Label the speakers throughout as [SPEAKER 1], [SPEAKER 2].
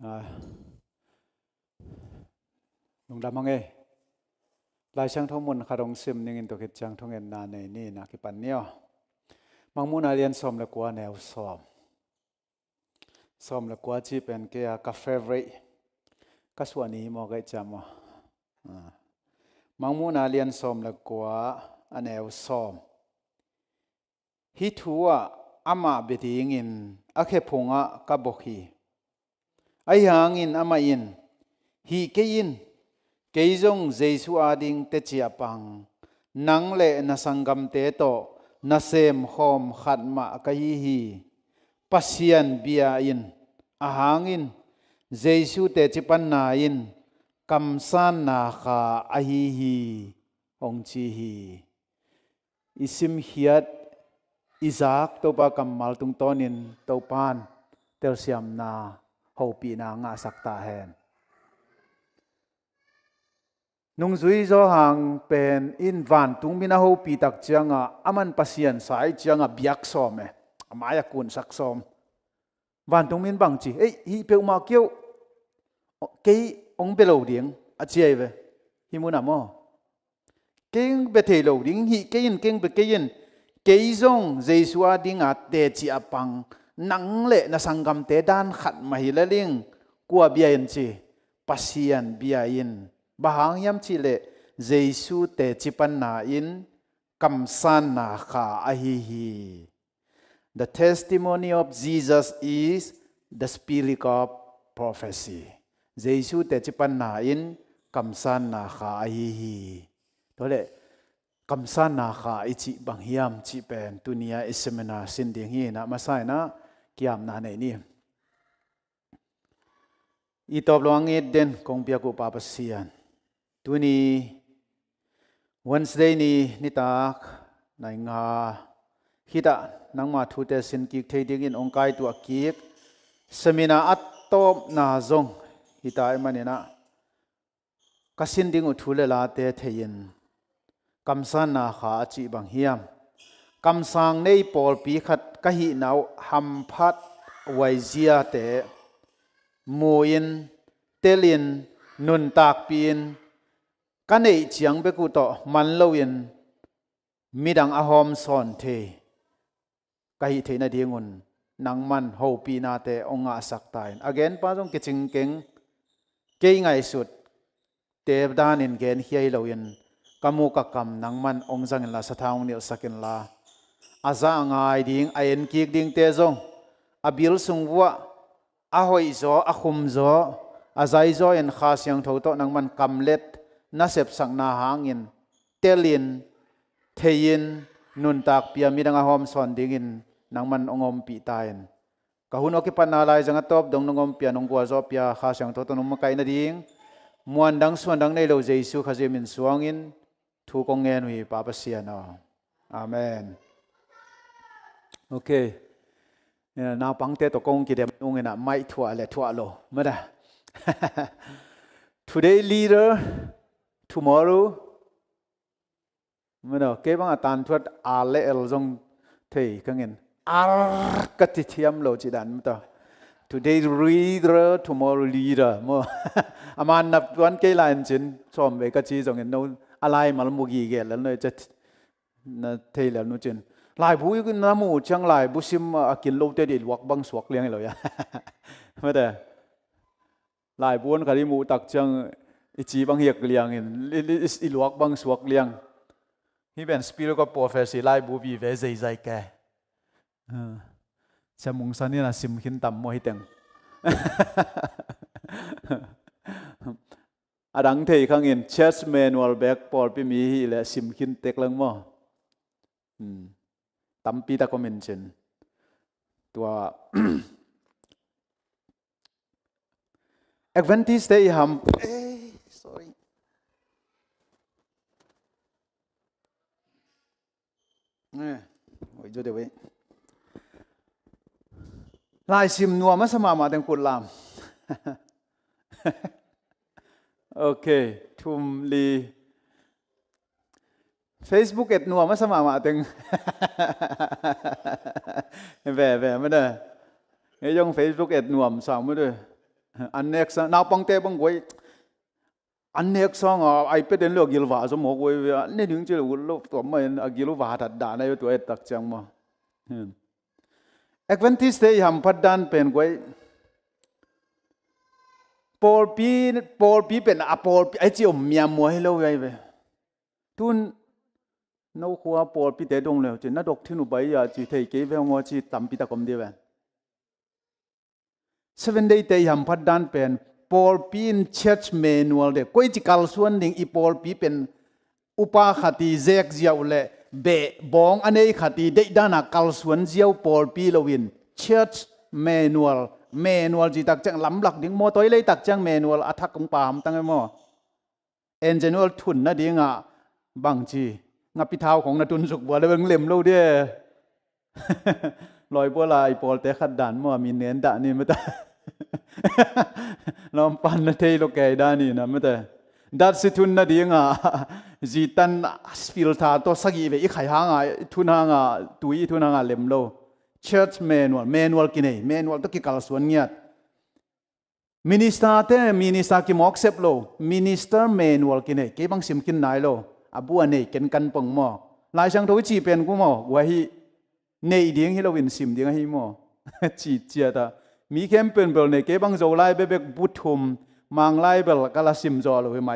[SPEAKER 1] นงดามังเอลายช่างทมุนคารองซิมนิงินตกิจจังทงเอ็นนาในนี่นะกิปันเนียวมังมุนอาเลียนสมละกว่าแนวสมละกว่าที่เป็นเกียกาเฟเวอร์ก็ส่วนนี้มองไกจำมังมุนอาเลียนสมละกว่าแนวสมฮิทัวอามาเบดิงินอาเคพงะกับบกีไอหางินอามาอินฮีเกยินเกยจงเจสุอาดิงเตจิอาปังนังเลนสังกัมเตโตนาเซมโฮมขัดมากัยฮีปัสยันเบียอินอาหางินเจสุเตจิปันนาอินกัมสันนาคาอาฮีองจีฮีอิสิมฮิยัดอิซากตัวปากัมมัลตุงตอนินตัวปานเตลเซียมนาฮูปีนางาสักตาเฮนนงซุยโซหังเป็นอินวันตุงมินาฮูปีตักเจียงอามันปัสยันสายเจียงบิยักซอมอามายากุนสักซอมวันตุงมินบังจีฮีเปอุมาเกียวเกยองเบลโลดิงอาเจียเวฮิมุนามอเก่งเบเทโลดิงฮีเกยินเก่งเบเกยินเกยจงเจสัวดิงอาเตจิอาปังนังเลนสังกัมเตดานขัดมาฮิเลลิงกัวเบียนจีปัสยันเบียอินบางยามชิเลเจสุเตจิปันนาอินกัมสันนาคาอาฮีฮี The testimony of Jesus is the spirit of prophecy เจสุเตจิปันนาอินกัมสันนาคาอาฮีฮีตัวเลกัมสันนาคาอิจิบางยามจิเป็นตุนียอิสเมนาสินดิงฮีนะมาใส่นะกิยามนาในนี้อีตอบลวงเอเดนคงเปียกุปาปเซียนตัวนี้วันเสาร์นี้นิตากในงาฮิดะนังมาทูเตสินกิกเทดิกินองค์กายตัวกิกสมินาอัตโตนาจงฮิตาเอมันนี่นะกัสินดิงอุทุเลลาเตเทียนกัมสันนาขาจีบังเฮียมกัมสังในปอลปีขัดกะหินาวหัมพัดไวเจียเตมูอินเตลินนุนตากปีนกันเอเจียงเบกุโตมันโลวินมีดังอาหอมสอนเทกะหิเทนาดีงุนนังมันโฮปีนาเตองอาสักตาย again ป้าจงกิจิงเก่งเก่งไงสุดเตบดานินเกนเฮียโลวินกามูกกำนังมันองจังลาสะทางนิลสักินลาอาซางายดิ่งไอเอ็นกิกดิ่งเตจงอาบิลสุงวัวอาหอยโซอาคุมโซอาใจโซเอ็นข้าเสียงทูโตนังมันกำเล็ดน่าเสพสังนาหางินเตลินเทยินนุนตากเปียมีดังอาหอมสอนดิ่งินนังมันองอมปีตายนกะหุนอกิปันนาลายจังตอบดงนงอมเปียนงกัวโซเปียข้าเสียงทูโตนงมไกนาดิ่งมวนดังส่วนดังในโลเจสุข้าเจมินสวงอินทุกองเงินวิปาปเสียนอาเมนโอเคนาปังเตตกงกิเดมองเงินไม่ถั่วเลยถั่วโลไม่ได้ Today leader tomorrow ไม่ได้เก็บว่าตานทวดอาเลเอลจงเทกังเงินอาร์กัติเทียมโลจิดันไม่ได้ Today leader tomorrow leader มั่วอามันนับวันเกลันจินชมเวกัจีจงเงินโนอะไรมาลมุกีเกลแล้วเนี่ยจะเทแล้วนู่นจินหลายผู้ยิ่งน้ำมูจังหลายบุษมกินโลเตดิลวักบังสวกเลี้ยงเลยไม่ได้หลายบุญคดีมูตักจังอิจีบังเฮียกเลี้ยงอิลวักบังสวกเลี้ยงที่เป็นสปิริตกับโปรเฟสซี่หลายบุวีเวใจใจแก่จะมุ่งสันนี่นะสิมขินต่ำมวยเต็งอดังเทขังเงินเชสแมนวอลแบกปอลไปมีและสิมขินเต็กลังมั่วตั้มปีตะคอมเมนชันตัว Adventist ได้ทำsorry โอ้ยจุดเดียวลายสิมนัวมาสมามาเต็งกุลลามโอเคทุมลี Facebook เอ็ดนัวมาสมามาเต็งแหว่ไม่ได้ Nghe trong Facebook et nuam sang mới được อันเน็กซ์นาปังเตบังไว้อันเน็กซ์อ่ะไอเป็ดเดินเลือกกิลวาสมองไว้นี่ถึงจะรู้ลูกตัวมันกิลวาตัดด่าในตัวเอ็ดตักจังมาเอ็กเวนติสเตย์หัมพัดดันเป็นไว้ปอลปีเป็นอะปอลไอจิอมเมียมัวให้เราไว้เว้ทุนนกขัวปอลปีเตดงแล้วจีนัดดอกที่หนูไปอ่ะจีเทเกเวงอจีตั้มปีตะกมเดียว7 day เตยหัมพัดดันเป็นปอลปีน church manual เด็กก้อยจิกัลส่วนหนึ่งอีปอลปีเป็นอุปาคติเจกเจียวเล่เบะบองอันนี้คติเด็กด้านักกัลส่วนเจียวปอลปีลวิน church manual จีตักจังลำหลักดิ้งโมตัวเลยตักจัง manual อัฐกงปามตั้งไงโม engineer ทุนนะดิ้งอ่ะบางจีงับพิเท้าของนัตุนสุกบัวเลยเป็นเล่มเราเด้อลอยบัวลายปอลเตะขัดดันมั่วมีเน้นด่านี่ไม่ได้น้องปันนะเทโลเกยด้านี่นะไม่ได้ดัดสิทุนนะดิ้งอ่ะจีตันฟิลทาตัวสกีไปอีกไข่หางอ่ะทุนหางอ่ะตุยทุนหางอ่ะเล่มเรา church manual กินเอง manual ต้องกินกัลส่วนเงียด minister เต้ minister กิมอกเซปโล minister manual กินเองเก็บบังซิมกินไหนโลอาบัวเนกันกันปงหม้อลายช่างทวีจีเป็นกูหม้อว่าฮีเนยดิ้งให้เราวินซิมดิ้งให้หม้อจีเจียตามีเข้มเป็นเบลเนเก็บบังโจไล่เบบกบุตรทุมมังไล่เบลกาลาซิมจอเลยไหม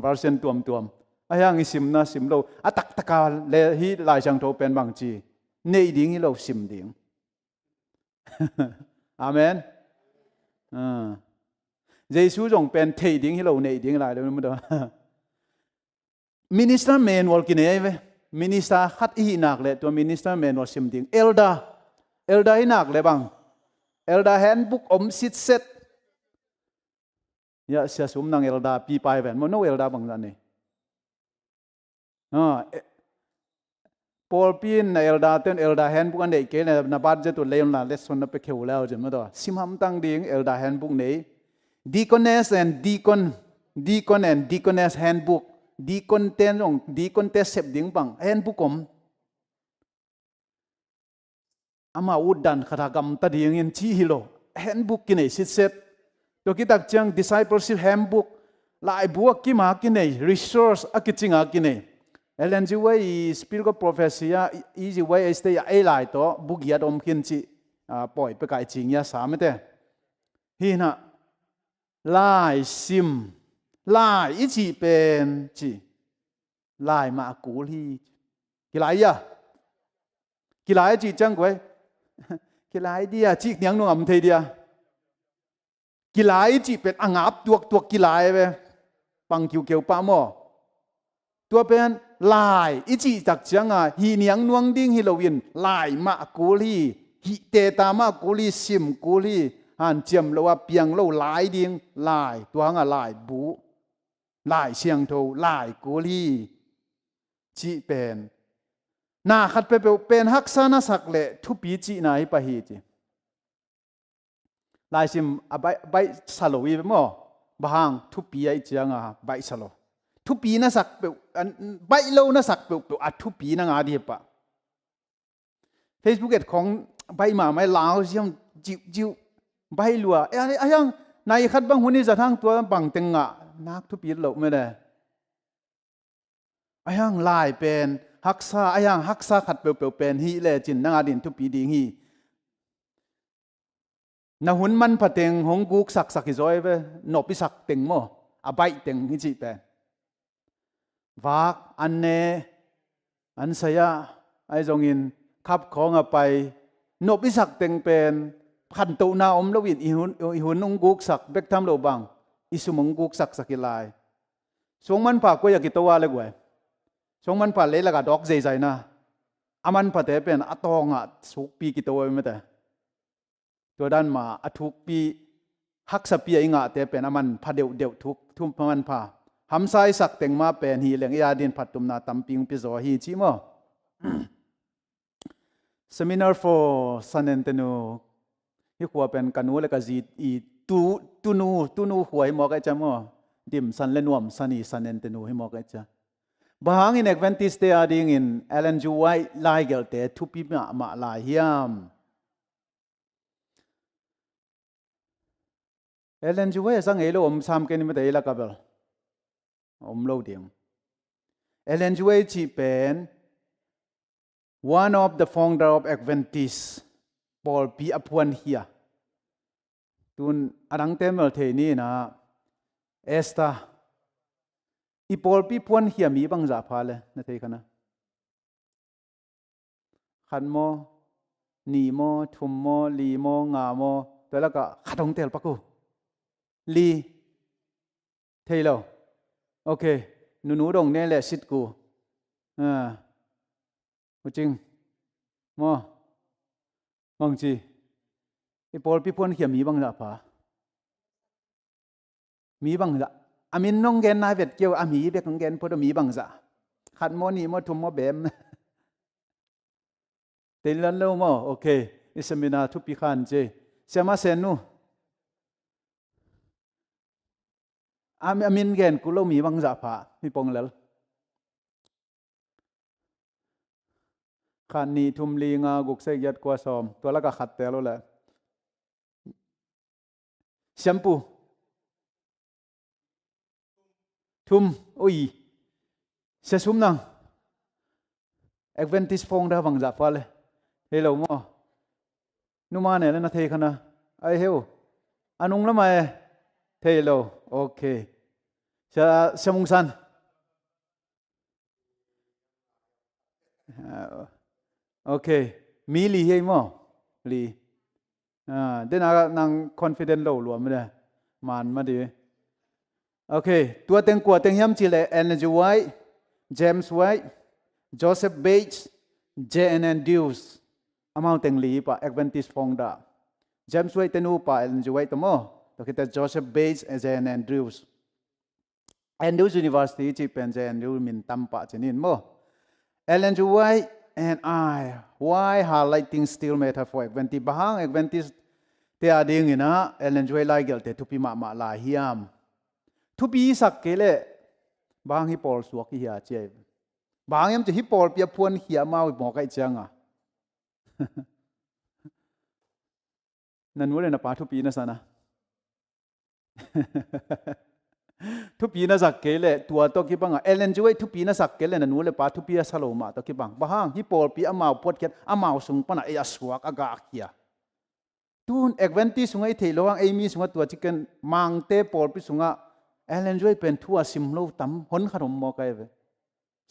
[SPEAKER 1] วาร์เซนตัวมไอ้ยังซิมนะซิมเราอัตักตะกาเลฮีลายช่างทวเป็นบางจีเนยดิ้งให้เราซิมดิ้งอาเมนเยซูจงเป็นเทดิ้งให้เราเนยดิ้งอะไรเลยมั้งเด้อminister manual กินเองเว้ minister ขัดอีนักเลยตัว minister manual ซิมดิ้งelderอีนักเลยบังelder handbook อมสิทธิ์เซตอย่าเสียสมนังelder ปีไปแหวนมันโนelderบังนั่นนี่ปอลปีนelderเต้นelder handbook อันเด็กเกณฑ์นับบัตรจะตัวเลี้ยงหลานเลสซอนนับไปเขียวแล้วจนมาตัวซิมฮัมตั้งดิ้งelder handbook นี่ deaconess and deaconess handbookดีคอนเทนต์ของดีคอนเทนต์เสพดิ้งบังเห็นผู้กมอามาอุดดันขรากรรมตัดยังเงินชี้ฮิโลเห็นบุกกินไอสิเซตตัวกิตักจัง discipleship handbook ลายบัวกิมากินไอ resource อากิจิงอากินไอEllen G Way spiritual prophecy easy way stay ไอหลายตัวบุกยาดมกินจีปล่อยไปไกลจริงยาสามเต้ฮีน่ะลายซิมลายอีจีเป็นจีลายมากูลีกี่ลายยะกี่ลายจีจังกวยกี่ลายเดียจียังนุ่งอำเทเดียกี่ลายจีเป็นอ่างอับตัวกี่ลายไปปังคิวเกียวป้าหม้อตัวเป็นลายอีจีจากจังอ่ะฮีเนียงนวงดิ้งฮิโลวินลายมากูลีฮิเตตามากูลีซิมกูลีหันเจียมแล้วว่าเปียงเล่าลายดิ้งลายตัวหางอ่ะลายบูลายเชียงโทลายกูลีจีเป็นนาขัดไปเป็นฮักษานาสักเละทุปีจีนายปะฮีจีลายซิมใบสโลวีไปมั้งบางทุปีไอเจียงอ่ะใบสโลทุปีนาสักเปใบโลนาสักเปอัดทุปีนางอาดีปะ Facebook เอ็ดของใบมาไม่ลาวเสียงจิวใบลัวไอ้ยังนายขัดบางหุ่นนี่จะทั้งตัวบังเต็งอ่ะนักทุปีหลบไม่ได้ไอ้ยังลายเป็นฮักษาไอ้ยังฮักษาขัดเปลวเป็นฮีเลจินนางอาดินทุปีดิ้งฮีนาหุ่นมันพัดเต็งหงกุกสักอีจอยไปนบพิสักเต็งมั้งอาใบเต็งฮีจีเป็นวักอันเนอันเสียไอ้จงอินขับของเอาไปนบพิสักเต็งเป็นขันตุนาอมลวินอีหุ่นหงกุกสักเบกทำโลบังอิสุมงกุกสักกิลายสงมันผ่าก็อยากกิตัวเลยกว่าสงมันผ่าเลยละก็ดอกใจนะอามันผ่าแต่เป็นอัตองอ่ะสุกปีกิตัวไม่แต่ตัวด้านมาอัทุกปีฮักสปีอิงอ่ะแต่เป็นอามันผ่าเดียวทุกทุ่มมันผ่าหำไซสักเต็งมาเป็นฮีเหลียงยาดินผัดตุมนาตัมปิงปิโซฮีชิโม Seminar for San Antonio ที่ขัวเป็นกันนู้นแล้วก็จีอีตูนูหวยหมอกไอจ้ามั้งดิมสันเลนวมสันอีสันเอนเตนูให้หมอกไอจ้าบางอินเอกเวนติสเตอร์ดิ้งอินเอเลนจูไวไลเกลเตทุปีมาลายฮิม Ellen G. White sang elo sam ke ni ma dei la ka bel lo ding Ellen G. White chi pen one of the founder of Adventist Paul P. Apwan here tun adang temel the ni na Esther I Paul P. Apwan here mi bang za pha le na thei kana khan mo ni mo thum mo li mo nga mo to la ka khatong tel pa ku li thei lo okay nu dong ne le sit kuจริงมองจีไอ้ปอลพี่พวนเขียมีบังละพามีบังละอามินน้องแกนนายเวทเกี่ยวอามีเบกน้องแกนพอดมีบังละขัดมอนี่มอทุ่มมอเบมเตลันเลวมอโอเคอิสมินาทุปีขันเจเสียมาเซนนูอามินแกนกูเล่ามีบังละพามีปองแล้วขันนี้ทุ่มลีงากุกเสกยัดกว่าซอมตัวละก็ขัดแต่แล้วแหละแชมพูทุ่มโอ้ยเสียสุ่มนังเอ็กเวนติสฟงได้บังจับฟ้าเลยเฮ้ยเราหม้อนุ่มมาเนี่ยแล้วนะเทขนาไอ้เฮลอันนุ่งแล้วไหมเทเราโอเคเสียมุงสันโอเคมีลีเฮมั้งลีเดี๋ยวนางคอนฟิเดนต์เราหลวมไม่ได้มันมาดีโอเคตัวเต็งกว่าเต็งย้ำจีเลยแอนเจไวท์เจมส์ไวท์โจเซฟเบจเจแอนดิวส์อามาเต็งลีป่ะเอ็กเวนติสฟงดาเจมส์ไวท์เต็นูป่ะแอนเจไวท์ตัวมั้งตัวคิดแต่โจเซฟเบจเจแอนดิวส์ยูนิเวอร์ซิตี้จีเป็นเจแอนดิวมินตัมป่ะเจนินมั้งแอนเจไวท์and I why highlighting still metaphor Adventist bahang Adventist te ading ina enjoy lai gel te tupi ma la hiam tupi sak kele bang hi Paul suak hi ha che bang yam che hi Paul pia phun hiam ma mo kai changa nan wole na pa tupi na sana tupi na sak kele tua to ki banga enjoy tupi na sak kele nan wole pa tupi a saloma to ki bang bahang hi Paul pi amau pot ket amau sung pana e aswak aga kia tun Adventist sungai theilowang emi sunga tua chicken mangte Paul pi sunga enjoy pen thua simlo tam hon kharom mo kai ve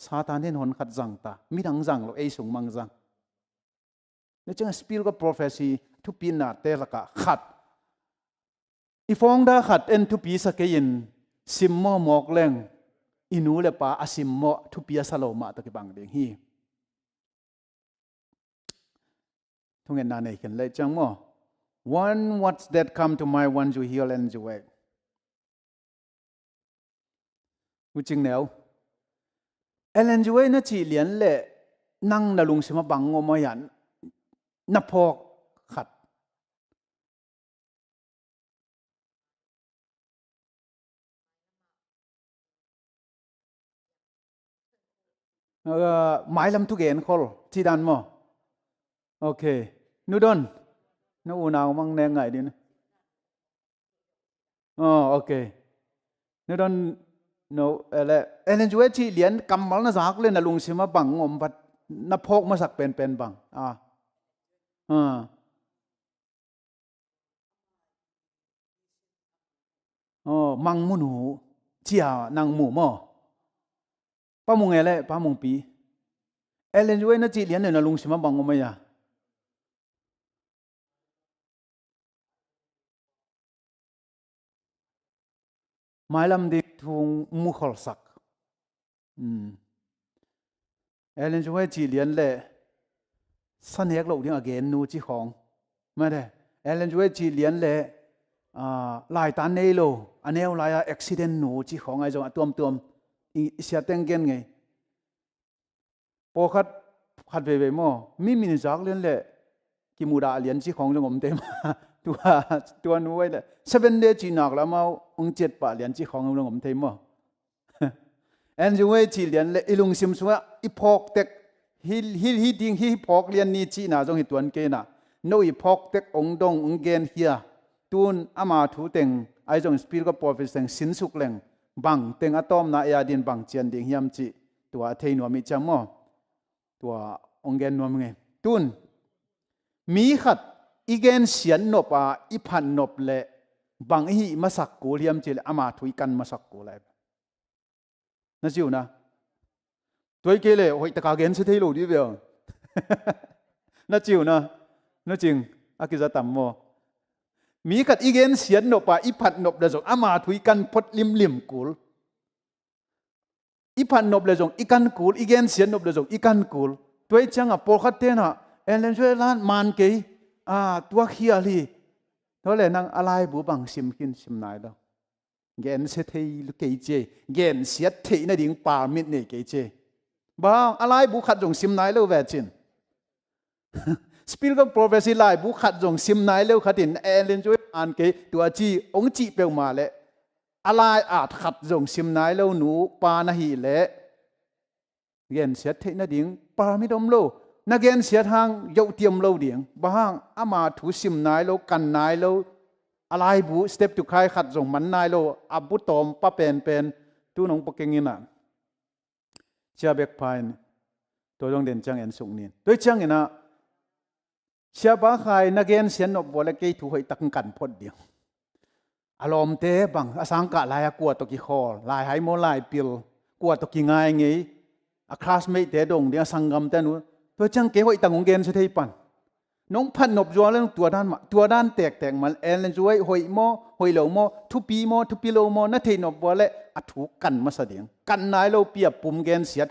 [SPEAKER 1] satan hen hon khat jang ta mi dang jang lo e sung mang jang ne chang spill ko prophecy tupi na te laka khat ifong da khat en tupi sakein simmo mok leng inu le pa asimmo thupia saloma to ki bang ding hi thungen na nei ken le chang mo one what's that come to my one you heal and you way uching neu elen ju way na chi lian le nang na lung sima bang ngo mo yan na phok khatไม้ลำทุกเอ็นคอลที่ดันมั้งโอเคนูดอนนูนาวมังแนงไงดีนะโอเคนูดอนนูเอเลนจวยที่เลียนกำมัลน่าสักเลยนะลุงสิมาบังงมพัดนับพกมาสักเป็นบังมังมุนูเจียนางหมู่มั้งป้ามงเอเล่ป้ามงปีเอเลนจวยน่าจีเลียนเลยนะลุงสิมาบังงมไหมยาไม้ลำดิทุงมุขลสักเอเลนจวยจีเลียนเลยสันเอกโลกยังอเกนนูจีของไม่ได้เอเลนจวยจีเลียนเลยลายตันเนโลอันเนลลายอุบิเหตุนูจีของไอ้จงตัวมเสียเต็งเกินไงพอขัดเว่ยมั้งมีนิจักเลียนเลยกิมูดาเลียนจีของจงผมเต็มตัวนู้นไว้เลย7 days จีนักแล้วมา7 ป่าเลียนจีของจงผมเต็มมั้งเอ็นจวยจีเลียนเลยอีลุงซิมสัวอีพอกเต็กฮิดิ้งฮิพอกเลียนนี่จีน่าจงฮิตัวนี้นะโน้อีพอกเต็กองดงเกนเฮียตูนอามาทูเต็ง ไอจง spirit of prophecy สินสุกแรงบังเต็งอะตอมนาเอียดินบังเจียนดิงยามจิตัวเทนวมิจังมอตัวองเกนนวมไงตุนมีขัดอีเกนเสียนนบอีพันนบเละบังฮีมาสักกูเลียมจิเลอามาถุยกันมาสักกูเลยนั่นจิวนะตัวเกเลยโอ้ยตะกาเกนสิเทโลดิเวลนั่นจิวนะนั่นจริงอากิจะต่ำมอมีขัดอีเกนเสียนนบอีพันนบเลยจงอามาถุยกันพดลิมกูลอีพันนบเลยจงอีกันกูลอีเกนเสียนนบเลยจงอีกันกูลตัวจังอ่ะปอขัดเตนะเอเลนช่วยล้านมันเกยตัวเขียลีเท่าไหร่นั่งอะไรบุบังซิมกินซิมนายดอกเกนเสถียเกยเจเกนเสียถีนั่นดิ่งป่ามิดเนี่ยเกยเจบ้าอะไรบุขัดจงซิมนายเล้วแวจินสปิริตของโปรเฟสซี่ไลบุขัดจงซิมนายเล้วขัดินเอเลนช่วยอันเกยตัวจีองจีเปลมาเลยอะไรอาจขัดจงซิมนายเล้วหนูปานาฮีเละเกนเสียถีนั่นดิ่งป่ามิดอมโลนักเรียนเสียทางยกเตรียมเราเดียงบางอามาถูสิมนายเรากันนายเราอะไรบุสเต็ปตุกใครขัดส่งมันนายเราอับบุตอมป้าเป็นตู้น้องปกเงินน่ะเชียเบกพายตัวต้องเด่นจังเอ็นสุงนินโดยจังเอ็นะเชียบ้าใครนักเรียนเสียนบวชเกยถูกให้ตักกันพอดเดียวอารมณ์เตะบังอสังกะลายกลัวตกิคอลายไฮโมลายปิลกลัวตกิง่ายไงคลาสเมทเตะดงเดียสังกรรมเตนูตัวจังเกว่าอีตังองเกนสุดท้ายปันน้องพันนบจวนเรื่องตัวด้านแตกมันเอลจวยหอยโมหอยเหลวโมทุปีโมทุปีโลโมนั่นเทนบวัวเละอัดถูกกันมาแสดงกันนายเราเปียบปุ่มเกนเสียด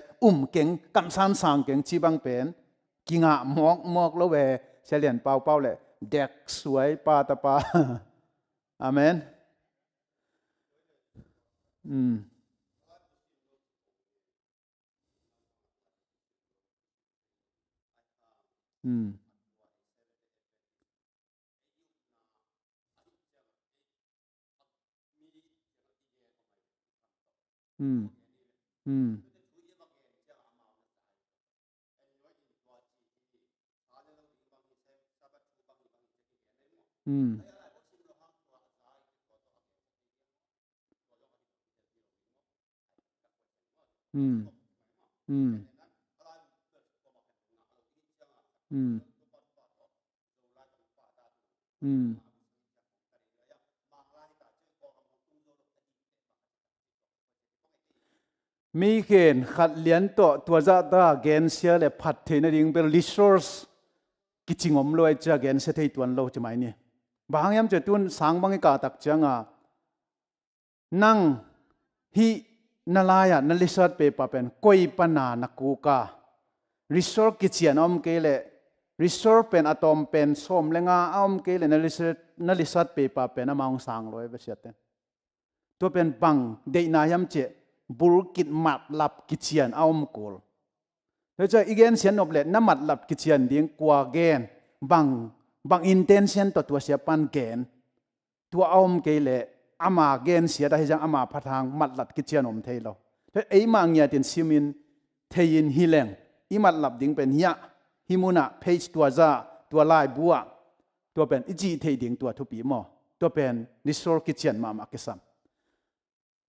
[SPEAKER 1] เก่งกำสันสางเก่งชีบังเป็นกิงะมอกแล้วแวเฉลียนเป่าเลยเด็กสวยปาตาปาอาเมนมีเกณฑ์ขัดเลี้ยนตัวจะตาเกณฑ์เสียเลยพัดเทนดิ่งเป็น resource กิจงอมลอยจะเกณฑ์เสียที่ตัวเราจะไหมเนี่ยบางยามจะตุนสังบางกาตักจังนั่งฮีนาลายนั่นลิสัดเปปเป็นกอยปนานักกูกา resource กิจยานอมเกล resource เป็นอะตอมเป็นส้มเลงาอมเกลนั่นลิสัดเปปเป็นน้ำมันสังลอยไปเสียเต็มตัวเป็นบังเดนายามเจบุลกิดมัดหลับกิจยันเอามกูลแล้วจะอีกเกนเสียนอบเล็น้ำมัดหลับกิจยันดิ้งกว่าเกนบังอินเทนเซนตัวเสียปันเกนตัวเอามเกลอามาเกนเสียได้จังอามาพัทางมัดหลับกิจยันอมเทยเราแล้วไอ้มังยาตินซิมินเทยินฮิเลงอีมัดหลับดิ้งเป็นยะฮิมุนะเพจตัวจ้าตัวลายบัวตัวเป็นอิจิเทยดิ้งตัวทุปีมอตัวเป็นนิสโรกิจยันมามักซัม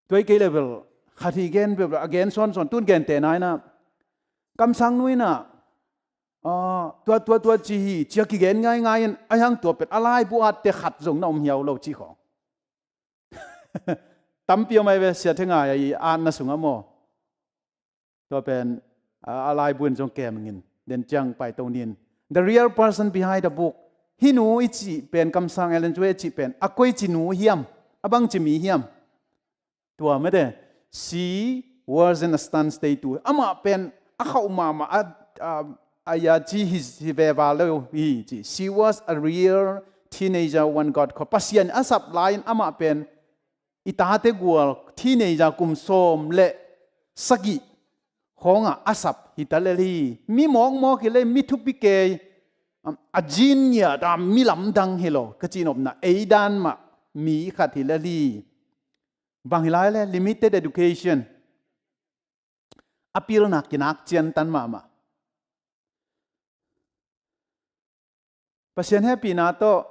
[SPEAKER 1] ตัวเกลเวลขัดที่เกณฑ์แบบเกณฑ์ซ้อนตุ้นเกณฑ์แต่ไหนนะกำสังนุ้ยนะตัวจีเจ้ากี่เกณฑ์ง่ายไอ้ยังตัวเป็นอะไรบัวแต่ขัดส่งน้องเหี่ยวเราจีของตั้มเปียวไม่เวเสียทั้งไงอ่านน่ะสุงอโมตัวเป็นอะไรบุญจงแก่มึงเงินเดินจังไปตรงนี้ the real person behind the book ฮินูอิจิเป็นกำสังเอเลนจวยจิเป็นอากวยจินูเฮียมอบังจิมีเฮียมตัวไม่ได้ she was in a stand state too อามาเป็นเข้ามาayah he vevalo she was a real teenager when God called pasien asap lain ama pen itate gual teenager kum som le sagi honga asap hitaleli mi mok le mi thupike ajinya da mi lam dang helo kachinop na eidan ma mi khathilali banghilai le limited education apil na kinak chian tan mama pasien happy na to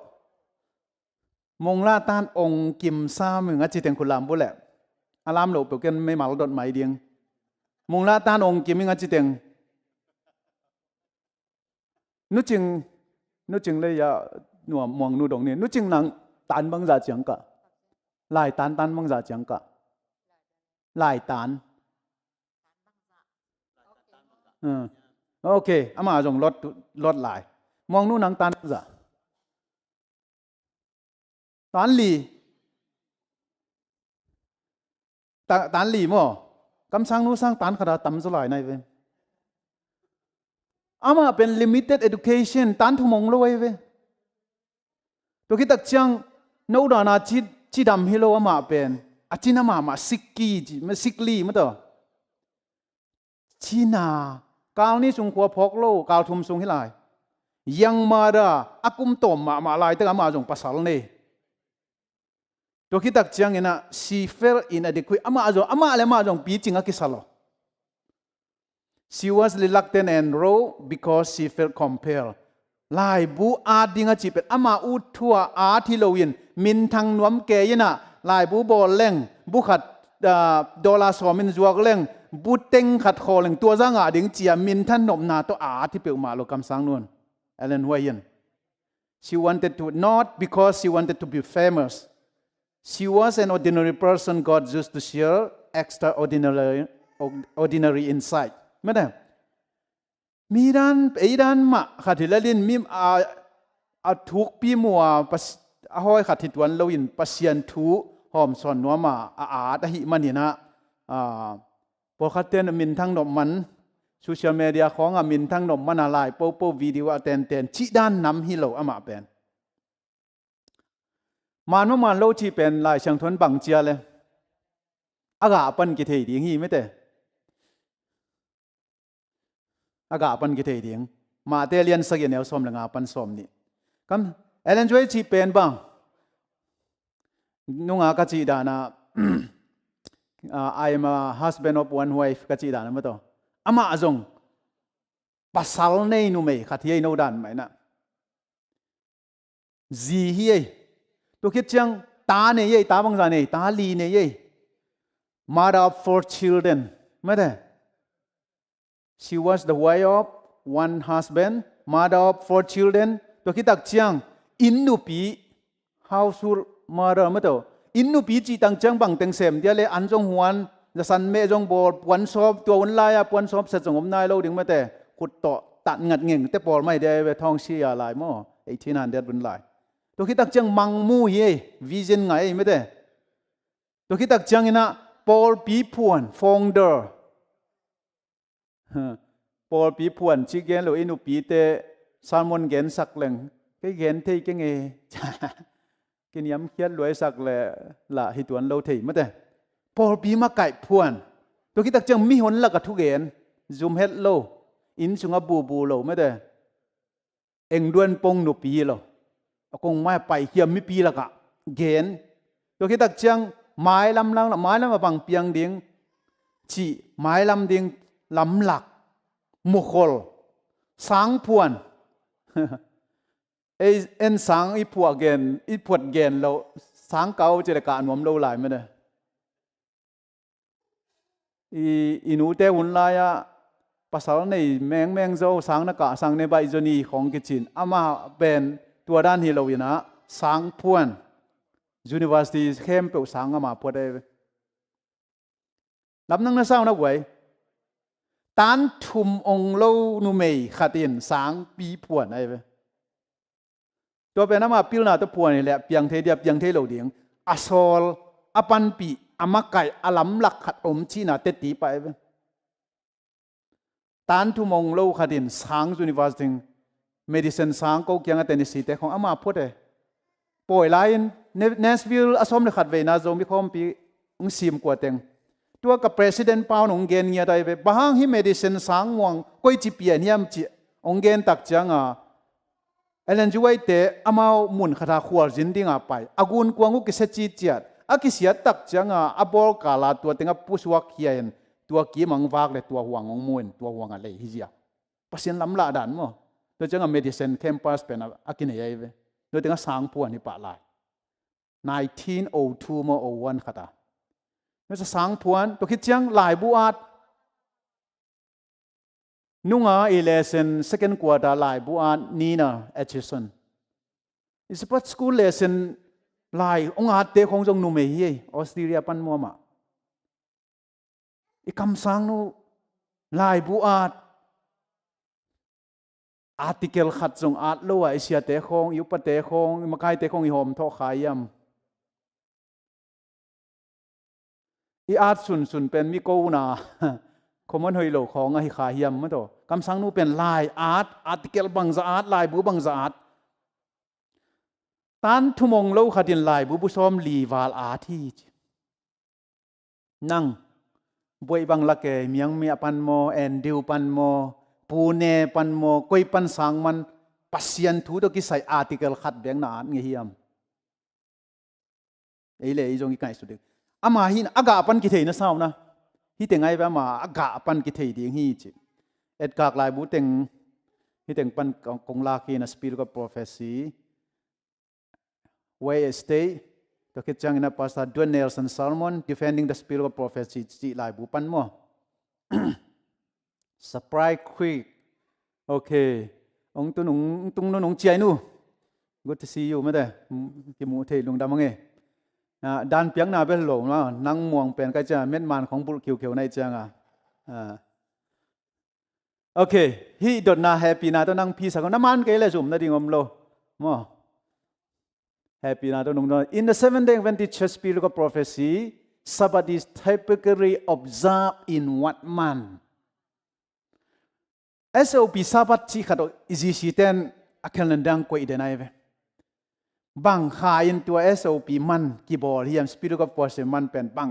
[SPEAKER 1] มงลาตานองค์กิมซามึงอาจิเตงคุลามบุแหละอารามโลเปกันไม่มาลดดไม้เดียงมงลาตานองค์กิมมึงอาจิเตงนุจึงเลยyaหนัวมองนูดงเนี่ยนุจึงนังตันบังจาจังกะลายตันบังจาจังกะลายตันโอเคอามาจงลดลายมองนูนังตันซะตันหลีตันหลีมั้งกำสังนูสังตันขนาดต่ำสุดเลยในเว้ยอามาเป็น limited education ตันทุ่มงลอยเว้ยตัวคิดตักจังนูดานาจิดำฮิโลอามาเป็นอาจินามาสิกกี้มันสิกลีมั้งตัวชีนากาวนี้สุงขัวพกโลกาวทุมสุงฮิลายยังมาดาอากุมตอมมาลายแต่อามาจงปัสสาวะเนี่ยตัวคิดตักจังเองนะ she felt inadequate อามาอะไรมาจงปีจิงอากิสลอ she was reluctant and raw because she felt compelled ลายบูอาดิงอาจิเป็นอามาอุทัวอาทิโลวินมินทางนวมเกยนะลายบูบอลเล่งบุขัดดอลลาร์สอมินจวกเล่งบุเต็งขัดคอเล่งตัวจ้างอาดิงเจียมินทันนมนาตัวอาที่เปิลมาโลกำสังนวลเอเลนไวเยน she wanted to not because she wanted to be famous she was an ordinary person God used to share extraordinary insight ไม่ได้มีด้านมาขัดที่ละลินมีทุกปีมัวห้อยขัดที่ตัวเราอินปัสยันทุหอมสอนนัวมาตะหิมันนี่นะพอขัดเต้นมินทั้งนมมันโซเชียลมีเดียของมินทั้งนมมันอะไรโป๊วิดีโอเต้นชิด้านนำฮิโลอามาเป็นมันโลที่เป็นลายเชิงทนบังเจียเลยอากาปันกิเทดีงี้ไม่แต่อากาปันกิเทดีมาเตเลียนสักอย่างเดียวสมละงาปันสมนี่ก็เอเลนจวยที่เป็นบ้างนุ่งอากาจีดานะI'm a husband of one wife กาจีดานะมั้งตัวอามาจงปัสสาวะในนุ่มเอ๋ขัดที่ไอ้โนดันไหมนะจีเฮ้ยตัวคิดจังตาเนี่ยตาบังจาเนี่ยตาลีเนี่ย mother of 4 children ไม่ได้ she was the wife of one husband mother of 4 children ตัวคิดตักจังอินนุปี household mother ไม่ตัวอินนุปีจีตังจังบังเต็งเสมเดียเลยอันจงหวนจะสันเมจงบอลปวนซอบตัววันลายปวนซอบเสร็จสงบนายเราดึงไม่แต่ขุดต่อตัดงัดเง่งแต่ปอลไม่ได้ไปท่องเชียลายมั้ง1800วันลายตัวคิดตักจังมังมูเย่วิจนไงไม่ได้ตัวคิดตักจังนะปอลปีพวนฟองเดอร์ปอลปีพวนชิเกนหรืออินุปีเตซาลมอนเกนสักเหลงก็เกนเทยก็เงยกินย้ำเคียดรวยสักเลยละหิตวนเราเทยไม่ได้ปอลปีมาไก่พวนตัวคิดตักจังมีหนละกับทุกเกนซูมเฮดโลอินสุงบูโลไม่ได้เอ็งดวนปงหนุปีโลคงไม่ไปเขียมมีปีละกะเกนตัวคิดตักจังไม้ลำมาบังเปียงดิ้งจีไม้ลำดิ้งลำหลักมุขลสังพวนเอ็นสังอีพวกเกนอีพวดเกนเราสังเก่าเจริญการหวมเราหลายไม่ได้อีนูเตหุ่นลายภาษาในแมงเจ้าสังนักกะสังในใบจนีของกิจินอามาเป็นตัวด้านที่เราวินะสังพวน University เข้มเปิลสังอามาพวดได้ลำนั่งน่าเศร้านักไว้ตันทุมองโลนุเมย์ขัดินสังปีพวนไอ้เว้ตัวเป็นอามาพิลนาตัวพวนนี่แหละเพียงเทเดียบเพียงเทเหลาเดียงอสอลอปันปีอามาไก่อลัมหลักขัดอมชีนาเตตีไปเว้ตันทุมองโลขัดินสัง University medicine สังก็เกี่ยงกับเทนนิสแต่ของอามาพูดเลยป่วยไลน์เนสวิลล์อสมเลยขัดเวน่าโจมีความปีซิมกว่าเต็งตัวกับ president เปาหนองเกนเงียได้ไปบางที่ medicine สังวังก็จีเปียนี่ยมจีองเกนตักจังเอเลนจวยเตะอามาหมุนคาถาขวดจินดิ้งไปอากุนกวางกุกิเสจีเจียดอากิเสียตักจังอาบอลกาลาตัวเต็งผู้สวกเขียนตัวกีมังวากเลยตัวห่วงงมุนตัวห่วงอะไรฮิจิอาปัศยันลำละดันมั้งตัวจังmedicine campus เป็นอากินอะไรเว้ยตัวเต็งสังพวนนี่ปะลาย 1902ม01ขะตามันจะสังพวนตัวคิดจังหลายบุอาดนุ่งlesson second quarter หลายบุอาดนี่นะ Atchison is but school lesson หลายองอาดเตคงจงนุ่มเฮียออสเตรเลียปันมัวมาอีคำสั่งนู้หลายบุอาดarticle ขัดจงอาดลัวเอเชียเตคงยุปเตคงมาไกเตคงอีหอมทอขายมอีอาดสุนเป็นมิโกนาคอมมอนเฮโลของไอ้ขายมมั้งตัวคำสั่งนู้เป็นลายarticle บังซาอาดลายบุบังซาอาดตันทุ่มงเล่าขัดินลายบุซ้อมลีวาลอาที่นั่งบวยบังละเกมียังมีปันโมแอนดิวปันโมปูเนปันโมกวยปันสังมันปัสยันทูตกิใส่article ขัดแบงนาอันเงียมไอ้เล่อีจงอีกไงสุดเด็กอามาหินอากาปันกิเทนะสาวนะฮิเต็งไงแบบมาอากาปันกิเทดีฮิจิเอ็ดกากลายบุเต็งฮิเต็งปันกงลาคีนะ spirit of prophecy way stay ตัวคิดจังนะภาษาดวนเนลสันซาลมอน defending the spirit of prophecy จีลายบุปันโม surprise quick โอเคองตุนงเจียนู good to see you ไม่ได้กิมูเทลุงดำมั้งเอดันเปียงนาเป็นหลงว่านั่งมองเป็นก็จะเม็ดมันของบุรุษเขียวๆในจังโอเคฮีดนาแฮปปี้นาต้องนั่งพีสักน้ำมันเกล้จุ่มนาดีงมโลมอแฮปปี้นาต้องนุ่งนอน in the 7-day Adventist Church Spirit of Prophecy Sabbath is typically observed in what month SOP Sabbath ที่ขัดอิจิชิเตนอักขระดังกว่าอีเดนไอเวบังขายตัว SOP มันกีบอลเฮียม Spirit of Prophecy มันเป็นบัง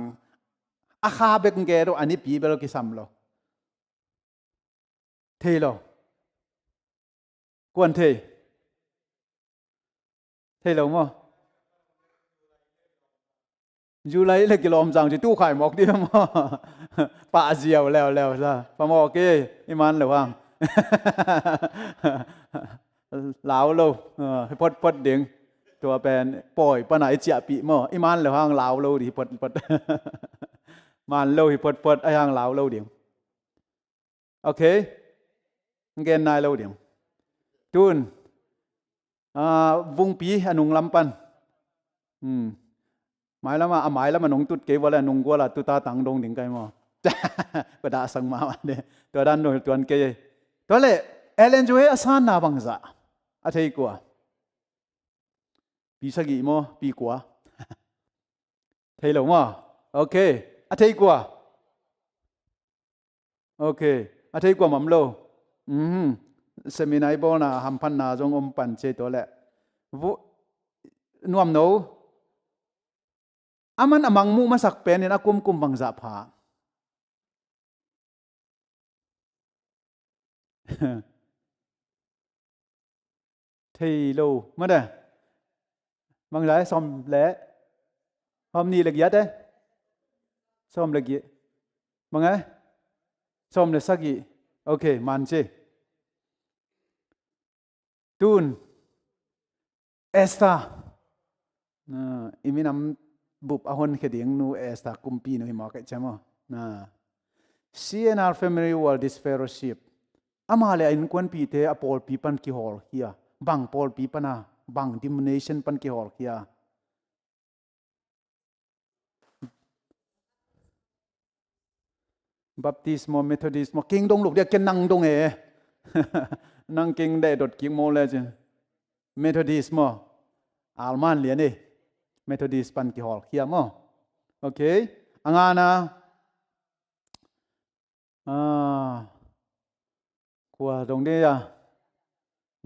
[SPEAKER 1] อาคาเบกเกโรอันนี้ปีเบลกิซัมโลเทโลกวนเทโลมั้งยูไลเล็กกิโลมจังจะตู้ไข่หมกดีมั้งป่าเจียวแล้วซะปะหมอกเกอิมันหรือว่าลาวโลพดเด้งตัวเป็นปล่อยปะไหนเจียปีมั้งอิมันหรือว่าลาวโลดิพดมันโลหิพดไอ้ห่างลาวโลเดียงโอเคเกณฑ์นายโลเดียงจูนวงปีอนุงลำปันหมายแล้วมาหมายแล้วมันนงตุดเกวละนงกัวละตุตาตังดงถึงไกมั้งปะดาสังมาเนี่ยตัวด้านโนตัวนั้นเกยตัวเล่เอเลนจูเออสานนาบังซะอะเทกัวปีสักกี่มั้งปีกัวเทหลงมั้งโอเคอะเทกัวโอเคอะเทกัวมัมโลเซมินายบอนาฮัมพันนาจงอมปันเจตัวแหละนวมโนอามันอมังมุมาสักเป็นเนี่ยนะกุมบังซาผาเทโลมาเด้บางหลายซอมแหละหอมนี่ละเอียดเด้ซอมละเอียดบางไงซอมละสักกี่โอเคมันเจตูนเอสตาอีมินำบุบอาหอนเขดียงนูเอสตาคุมปีนูหิมอกใช่ไหมCNR Family World is Fellowship อามาเลยอินควนปีเตอปอลปีปันกิฮอลเฮียบังปอลปีปันบังดิมเนชั่นปันกิฮอลเฮียบัพติสโมเมทอดิสโมเก่งดงลูกเดียกนั่งดงนั่งเก่งได้ดดกิ่งโมเลยจ้ะเมทอดิสโมอัลมันเลียนี่เมทอดิสปันกิฮอลเฮียโมโอเคอังอานะกัวตรงนี้อ่ะ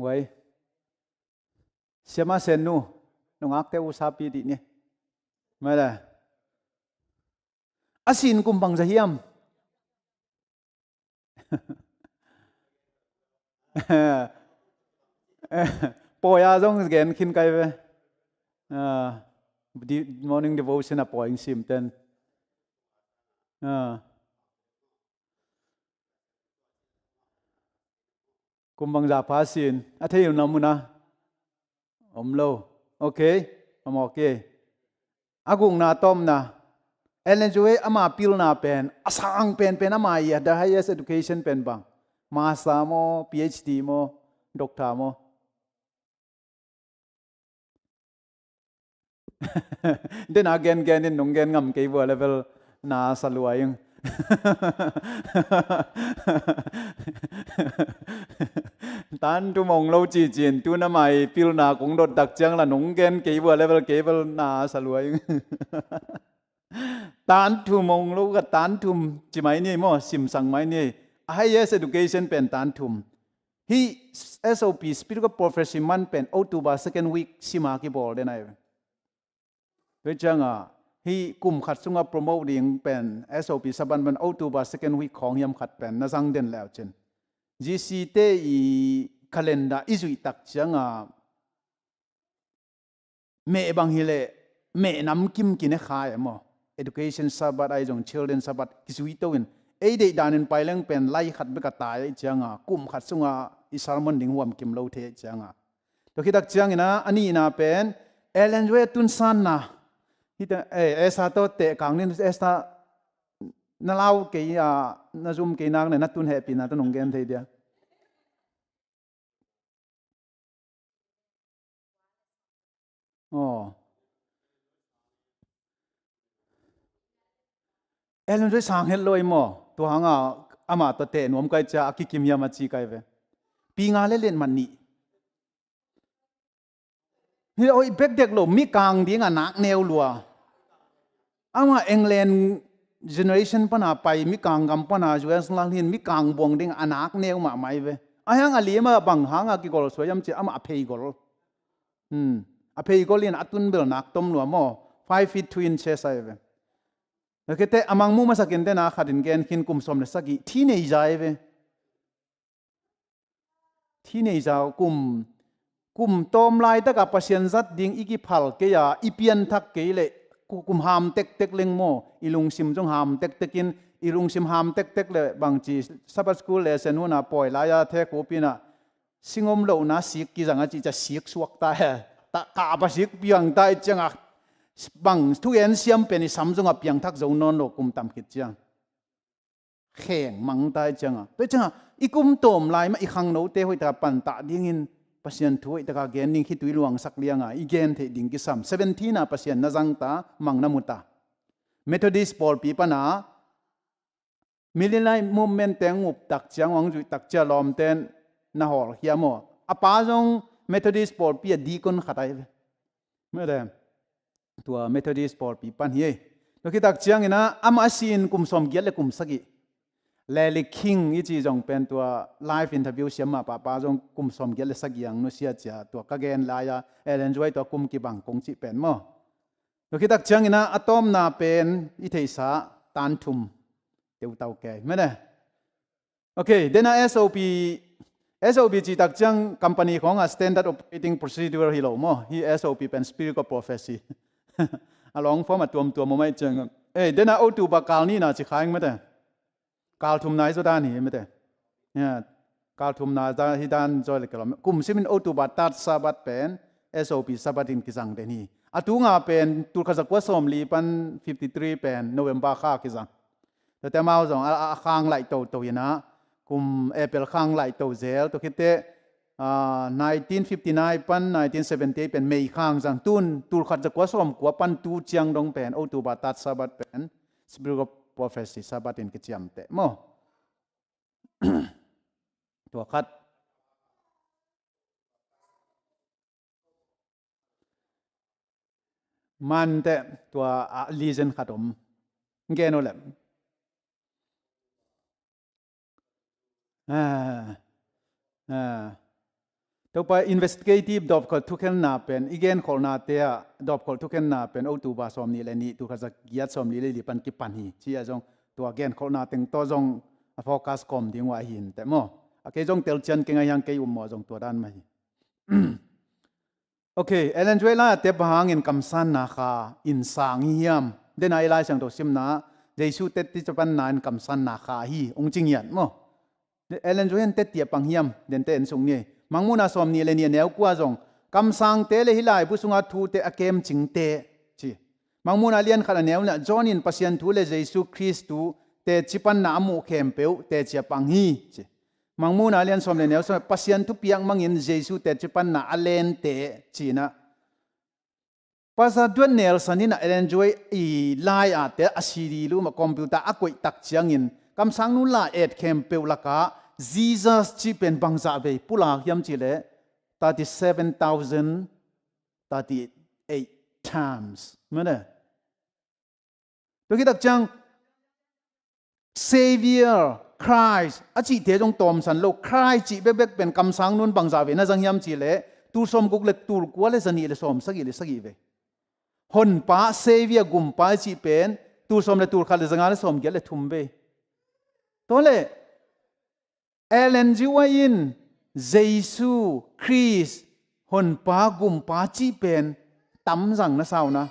[SPEAKER 1] ไว้เสียมาเซนนูน้องอักเตอุสาปีดิเนี่ยไม่ได้อาศินกุมบังจะเฮียมปอยอาจงเกณฑ์ขึ้นไกลไปmorning devotion อ่ะปอยซิมเต็นกุมบังจะพาสินอาทิตย์น้ำมุนะอมโลโอเคอมโอเค agung na tom na Ellen Joy ama pil na pen asang pen ama ya the highest education pen bang master mo PhD mo doctor mo then again in nonggen ngam ke bo level na saluayeng tan tu mong lo chi chin tu na mai pil na kong dot dak chang la nonggen ke bo level na saluayeng tan tu mong lo ka tan tum chi mai ni mo sim sang mai ni highest education pen tan tum he SOP spiritual prophecy man pen October second week sima ki bol den aiด้วยจังฮีกลุ่มขัดสุง promoting เป็น SOP สับันวันOctober second week ของยามขัดเป็นนะสังเด่นแล้วเช่น GC เตอีcalendar อิจุยตักจังเมบังฮิเลเมนำกิมกินขายมั้ง education สับัดไอจง children สับัดกิจุยตัวอินไดดานินไปเรื่องเป็นไล่ขัดเบกตายจังกลุ่มขัดสุงอิสลามดิ่งหวมกิมโลเทจังตัวคิดตักจังนะอันนี้นะเป็นเอเลนเวตุนซันนะKita esa to te kang ni esa na lau ke na zoom ke nang na tun happy na to nonggen thei dia Ellen Joy sang hel loi mo to hanga ama to te nom kai cha akikim ya ma chi kai ve pi nga le len man ni hi oi bek dek lo mi kang ding anak neu lua ama England generation pana pai mi kang gam pana US lang hin mi kang bong ding anak neu ma mai ve ayang ali ma bang hanga ki gol soyam che ama aphei gol aphei gol in atun bel nak tom lua mo 5 feet 2 inches ai ve okete amang mu ma sakin de na khadin gen kin kum som le sagi teenager ai ve teenager kum tom lai ta ka pasien zat ding iki phal ke ya ipian thak ke le kum ham tek leng mo ilung sim jong ham tekin ilung sim ham tek le bang chi sabat school lesson na poi la ya the ko pina singom lo na sik ki janga chi cha sik suak ta ta ka ba sik piang tai changa bang thu en siam pe ni samjong a piang thak zo non lo kum tam khit chang kheng mang tai changa pe changa ikum tom lai ma i khang no te hoi ta pan ta ding in pasien thuai ta ka gen ning khitui luang sak lianga igen the ding ki sam 17 na pasien na jang ta mang na muta Methodist Paul pi pana millenai movement teng up tak chiang wang ju tak cha lom ten na hol hiamo apa jong Methodist Paul pi deacon khatai me de tua Methodist Paul pi pan hi to ki tak chiang ina am asin kum som giat le kum sagi Lely King ichi jong pen tua live interview siama pa jong kum som gel sagyang no sia cha tua ka gen la ya Ellen Joy to kum ki bang kong chi pen mo to kitak chang ina atom na pen i theisa tan thum teu tau ke me ne okay then SOP chi tak chang company khong a standard operating procedure hi lo mo hi SOP pen spiritual prophecy along form atom mo mai chang then a otu ba kal ni na chi khaing me deกาลทุมนายสุดานี่ไม่ได้เนี่ยกาลทุมนาจะฮิดานจอยเลยก็กุมซิมินโอตุบัตตัดซาบัตเป็น SOP ซาบัตินกิจังเดนี่อตุงาเป็นตุลคาจักวสมลีปัน53เป็นโนเวมบาค่ากิจังแต่มาเอาจงข้างไหลโตยนะกุมเอเปิลข้างไหลโตเซลตัวคิดเต1959ปัน1970เป็นเมย์ข้างจังตุลคาจักวสมกัวปันตูเจียงดงเป็นโอตุบัตตัดซาบัตเป็นสปิริตprophecy sabatin ke chiam te mo to khat man te to legion khatom ngeno le to pa investigative dop ko thuken na pen igen khol na te dop khol thuken na pen o tu ba som ni le ni tu kha jak giat som li le li pan ki pan hi chi a jong to again khol na teng to jong focus kom ding wa hin te mo a ke jong tel chen ke nga yang ke mo jong to dan ma hi okay Ellen Joy la te bahang in kamsan na kha in sang hiam den ai lai sang to sim na jesu te ti chapan na in kamsan na kha hi ong jing yan mo Ellen Joy te ti pang hiam den te en sung ni mangmuna som ni le ni neu kwa jong kam sang te le hilai bu sunga thu te akem ching te chi มังมูนาเลียนขันแนวเนี่ยจอนินปัสยันทูเลเยซูคริสต์แต่จิปันนามูเข้มเปียวแต่จะปังฮีมังมูนาเลียนสมเลแนวสมปัสยันทุเปียงมังยินเยซูแต่จิปันนาอเลนเตจีนะภาษาด้วยเนลสันนี่นะเอเลนจวยอีไลน์อาเตอซีรีลูมาคอมพิวเตอร์อักวยตักเชียงอินคำสั่งนู้นละเอ็ดเข้มเปียวละกะจีซัสจีเป็นบังซาเวปุลากยำจีเล37,038 times มั้ยเนี่ยตัวคิดตักจัง Savior Christ อาจีเทจงตอมสันโล Christ จีเบ็กเป็นคำสั่งนู้นบังซาเวน่าจังยำจีเลตูสมกุกเล็กตูกัวเลสนีเลสมสักกี่เวหนป้า Savior กุมป้าจีเป็นตูสมเลตูขัดเลสงาเลสมเกลเลทุ่มเวตัวเลเอเลนจิวายินเยซูคริสต์หนป้ากุมป้าจีเป็นตั้มสังนะสาวนะ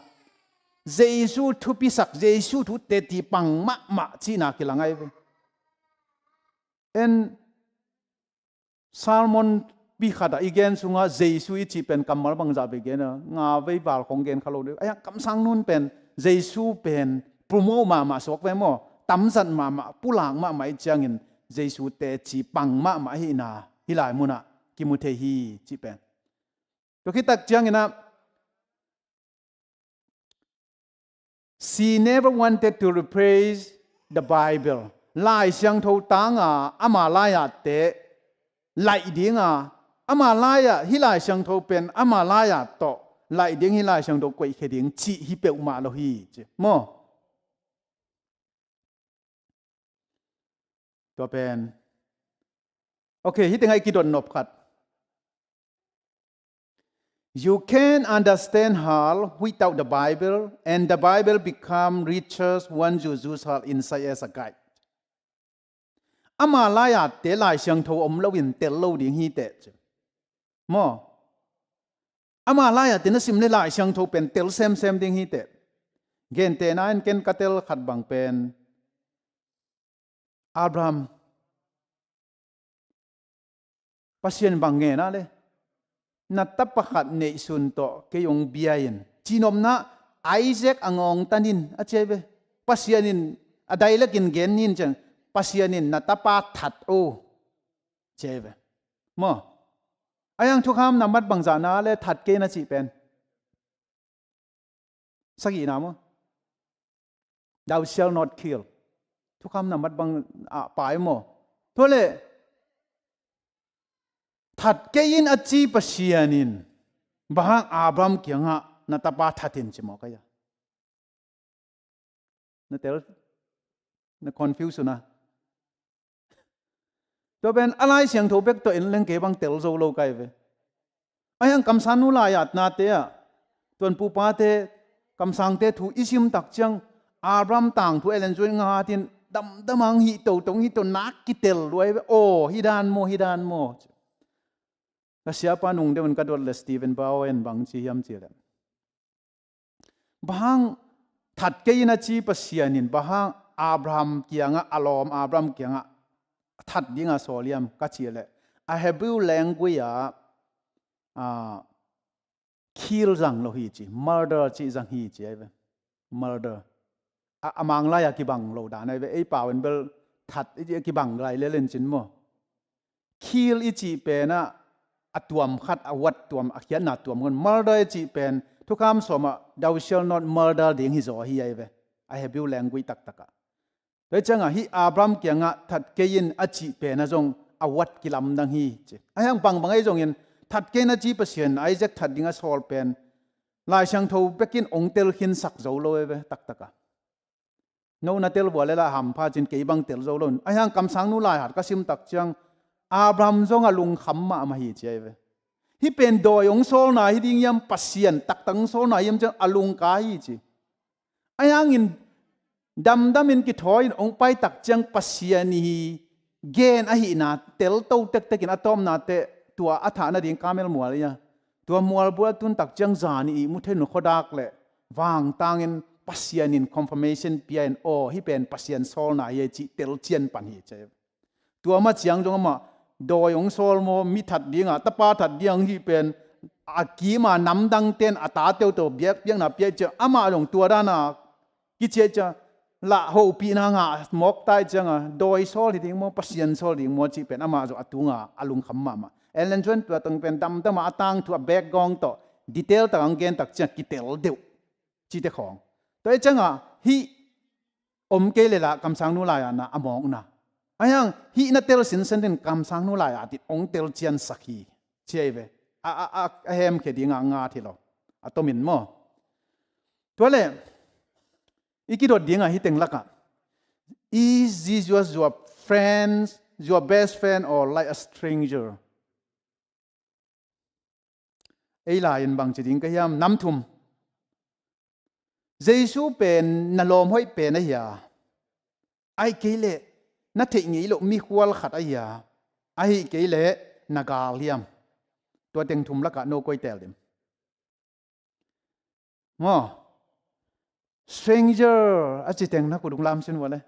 [SPEAKER 1] เยซูทุพิสักเยซูทุเตติปังมะจีนักกิลังไงเวซาลมอนปีขัดอีกเกนสุงาเยซูอีจีเป็นกำมลบังจับอีกเกนงาเวบาลของเกนขลุ่นไอ้คำสั่งนู้นเป็นเยซูเป็นโปรโมมาสวกเวมอตั้มสันมาผู้หลังไม่จังอินเยซูเตจีปังมาฮินาฮิลายมุนะกิมุเทฮีจีเป็นตัวคิดตักจังอินะ She never wanted to replace the Bible ลายเสียงทูตังอามาลายเตไลดิ้งอามาลายฮิลายเสียงทูเป็นอามาลายโตไลดิ้งฮิลายเสียงทูกวยเขดิ้งจีฮิเปอุมาโลฮีจีโมตัวเป็นโอเคฮิตยังไงกิดนนบขัด You can't understand her without the Bible and the Bible become richer once you use her inside as a guide อามาลายเตลายเสียงทูอมลวินเตลโลดิ้งฮิเตจโมอามาลายเตนสิมเลลายเสียงทูเป็นเตลเซมดิ้งฮิเตเกนเตนันเกนกะเตลขัดบังเป็นอับราฮัมปัสยันบังเงนะเลยนัตตปะขัดเนสุนโตเกยงเบียนจีนอมนะไอแซคอังองตันินอาเจเบปัสยันินอะไดเลกินเกนนินจังปัสยันินนัตตปะทัดโอเจเบมออายังทุกคำนำมัดบังจานาเลทัดเกนะจีเป็นสักกี่นามะ Thou shall not kill ทุกคำนำมัดบังปายโมทุเลทัดเกยินอจีปัสยานินบางอาบรามเกียงะนัตปาทัดินจิมอกายะนั่นเตลนั่น confuse นะตัวเป็นอะไรเสียงถูกเบกตัวเองเล่นเก็บังเตลโซโลกายเวไอ้ยังคำสันนุลายาตนาเตะตัวปูปาเตคำสั่งเตถูอิชิมตักจังอาบรามต่างถูเอเลนจวยงาตินดำมังฮิโตตรงฮิโตนักกิเตลด้วยโอ้ฮิดานโมก็siapa nung diaมันก็โดนเลสตีเวนบาวเอนบางชียมจีเลบางถัดเกยินาจีปัสยานินบางอับราฮัมเกียงอัลอมอับราฮัมเกียงถัดยิ่งโซเลียมก็จีเลอะเฮบรูแลงกุยkill จังโลหิจี murder จีจังหิจีเว้ murder อามังลายกิบังโลดานไอ้ไอ้ป่าเป็นเบลถัดไอ้กิบังไรเล่นจินโม kill อีจีเป็นอัตวมขัดอวัดตัวมอักยันนัดตัวมัน murder จีเป็นทุกคำสมthou shall not murderดิ่งฮิโซฮีไอเวI have you language ตักโดยจังฮิอับรามเกียงทัดเกยินอจีเป็นนะจงอวัดกิลำดังฮีจีไอ้ยังบางไอ้จงยินทัดเกนอจีเปอร์เซ็นต์ไอ้จะทัดดิ่งอโซลเป็นลายช่างทูเบกินองเตลหินสักโจโลเวตักโน่นเตลวัวเลละหำพาจินเกยบังเตลโจโลนไอ้ยังคำสั่งนู้ลายหัดก็ซิมตักจังอับรามจงลุงคำมาฮีเจเวฮิเป็นโดยองโซลนาฮิดิ้งยำปัสยันตักตังโซลนายำจังอลุงกายจีไอ้ยังอินดำอินกิถอยองไปตักจังปัสยันฮีเกนอหินาเตลโตเตกินอะตอมนาเตตัวอัฐานาดิ่งกาเมลมัวเลยนะตัวมัวบัวตุนตักจังจานีมุเทนุขดักเลวางตังอินปัสยันอิน confirmation เปียนโอฮิเป็นปัสยันโซลนายจีเตลเจียนปันฮีเจตัวมาเจียงจงมาโดยองโซลโมมิถัดดิ่งตะปาถัดดิ่งที่เป็น อากีมานำดังเต้นอาตาเตียวตัวเบียกเบียงนาเปียเจอามาลงตัวด้านากิเจจะละโฮปีนางามอกตายจังโดยโซลิดิงมัวปัสยันโซลิดิงมัวจีเป็นอามาจะอตุงอาลุงคำมาเอเลนจวนตัวตั้งเป็นดำตั้งมาตั้งตัวแบกกองต่อดีเทลต่างเกณฑ์ตักจะกิเทลเดียวจีเตของตัวจังฮีอมเกลละคำสั่งนู่นลายนะอมองนะไอ้ยังฮีนัดเตลสินเซนdenคำสั่งนู่นลายติดองเตลเจียนสักฮีเชื่อไหมเฮมเคดีงาที่เราตัวมินมั้งตัวเล่อีกที่โดดดิ้งฮิตเองลักอะis this your friend your best friend or like a stranger ไอ้ลายบางจุดดิ้งก็ยามน้ำทุ่มเยซูเป็นนลมห้อยเป็นอะไรไอ้เกลนัดเทงี้ลูกมีควอลขัดอะไรไอ้เกลนักาเลียมตัวเต็งทุ่มลักอะโนโกยเตลดิมมั้ง stranger อาจจะเต็งนักกุดุงลามเช่นว่าเลย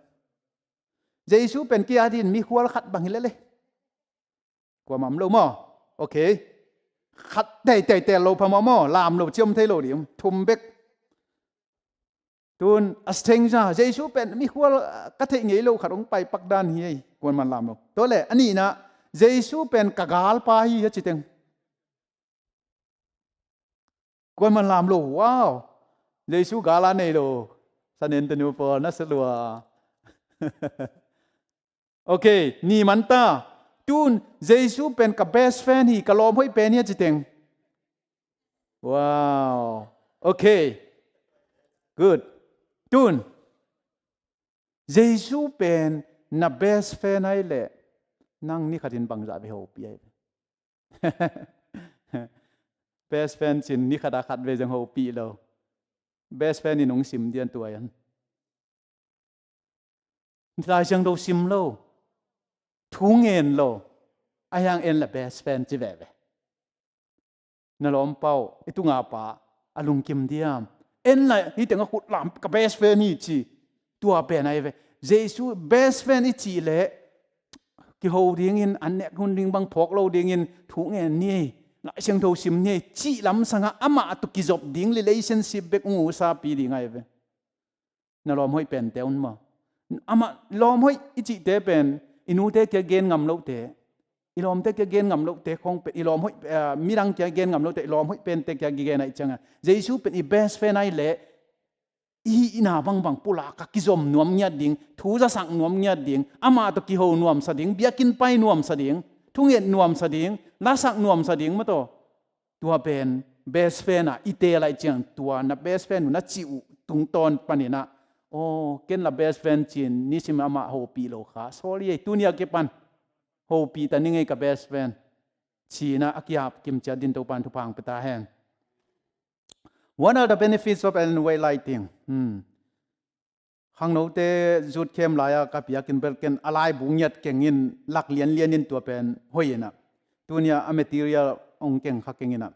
[SPEAKER 1] เยซูเป็นกี่อาทิตย์มีควอลขัดบางฮิเลเลยกว่ามั่มโลมั้งโอเคขัดแต่เราพม่ามั้งลามเราเชื่อมเทโลดิมทุ่มเบกตุนอัสเทงจ้าเยซูเป็นมีควอลกระเทงี้ลูกขัดลงไปปักดานเฮียกวนมันลามเราตัวเล่อันนี้นะเยซูเป็นกะกาลปาฮีอาจจะเต็งกวนมันลามโลว้าวเยซูกาลาเนโลสันเนนตนูปอนัสลัวโอเคนี่มันตาตุนเยซูเป็นกับ best friend ฮีกะลอมห้อยเป็นเนี่ยจิเต็งว้าวโอเค good ตุนเยซูเป็นนับ best friend ไอ้เล่นั่งนี่ขัดินบังจ่าไปหัวปีไอ้best friend จินนี่ขัดขัดเวจังหัวปีเรา best friend นี่น้องซิมเดียนตัวยันลายจังเราซิมเราทุ่งเงินเราไอ้ยังเอ็นละ best friend จีแบบนั่นล้อมเป้าไอ้ตุงอาปะอลุงกิมเดียมเอ็นละนี่แต่งก็ขุดหลามกับ best friend นี่จีตัวเป็นไอ้เวเยซู best friend นี่จีเละกี่หัวเดียงินอันเนี้ยคนดิ้งบางพกเราเดียงินทุ่งเงินนี่หลายเชิงเราซิมนี่จีลำสังอามาตุกิจบดิ้ง relationship เบกงูซาปีดิ้งไอ้เวนั่นล้อมห้อยเป็นเต้ามาอามาล้อมห้อยอีจีเตเป็นอินูเตะเกณฑ์งำลูกเตะอีล้อมเตะเกณฑ์งำลูกเตะคงเป็นอีล้อมห้อยมีรังเกณฑ์งำลูกเตะล้อมห้อยเป็นเตะเกณฑ์ไหนจังอ่ะเยซูเป็นอี best friend ไอ้เละอีน่าบังปุลากกิจมนวมเงียดดิ้งทูจะสั่งนวมเงียดดิ้งอามาตุกิโหนวมสดิ้งเบียกินไปนวมสดิ้งทุ่งเอ็ดนวมสดิ้งลาสักนวมสดิ้งมาตัวเป็น best friend อ่ะอีเตะอะไรจังตัวนับ best friend นับจิวตุงตอนปนินะโอ้เกินละ best friend จินนี่สิมาโฮปีโลค่ะ sorry ตัวนี้เก็บปันโฮปีแต่นี่ไงกับ best friend ชีนะอักยาบกิมจัดดินตัวปันทุพังไปตาแห้ง one of the benefits of NY lighting ข้างโน้ตจุดเข้มลายกับอยากกินเบลกันอะไรบุญยัดเก่งยินหลักเลียนตัวเป็นห้อยนะตัวนี้อเมทีเรียลองเก่งขักเก่งยินะ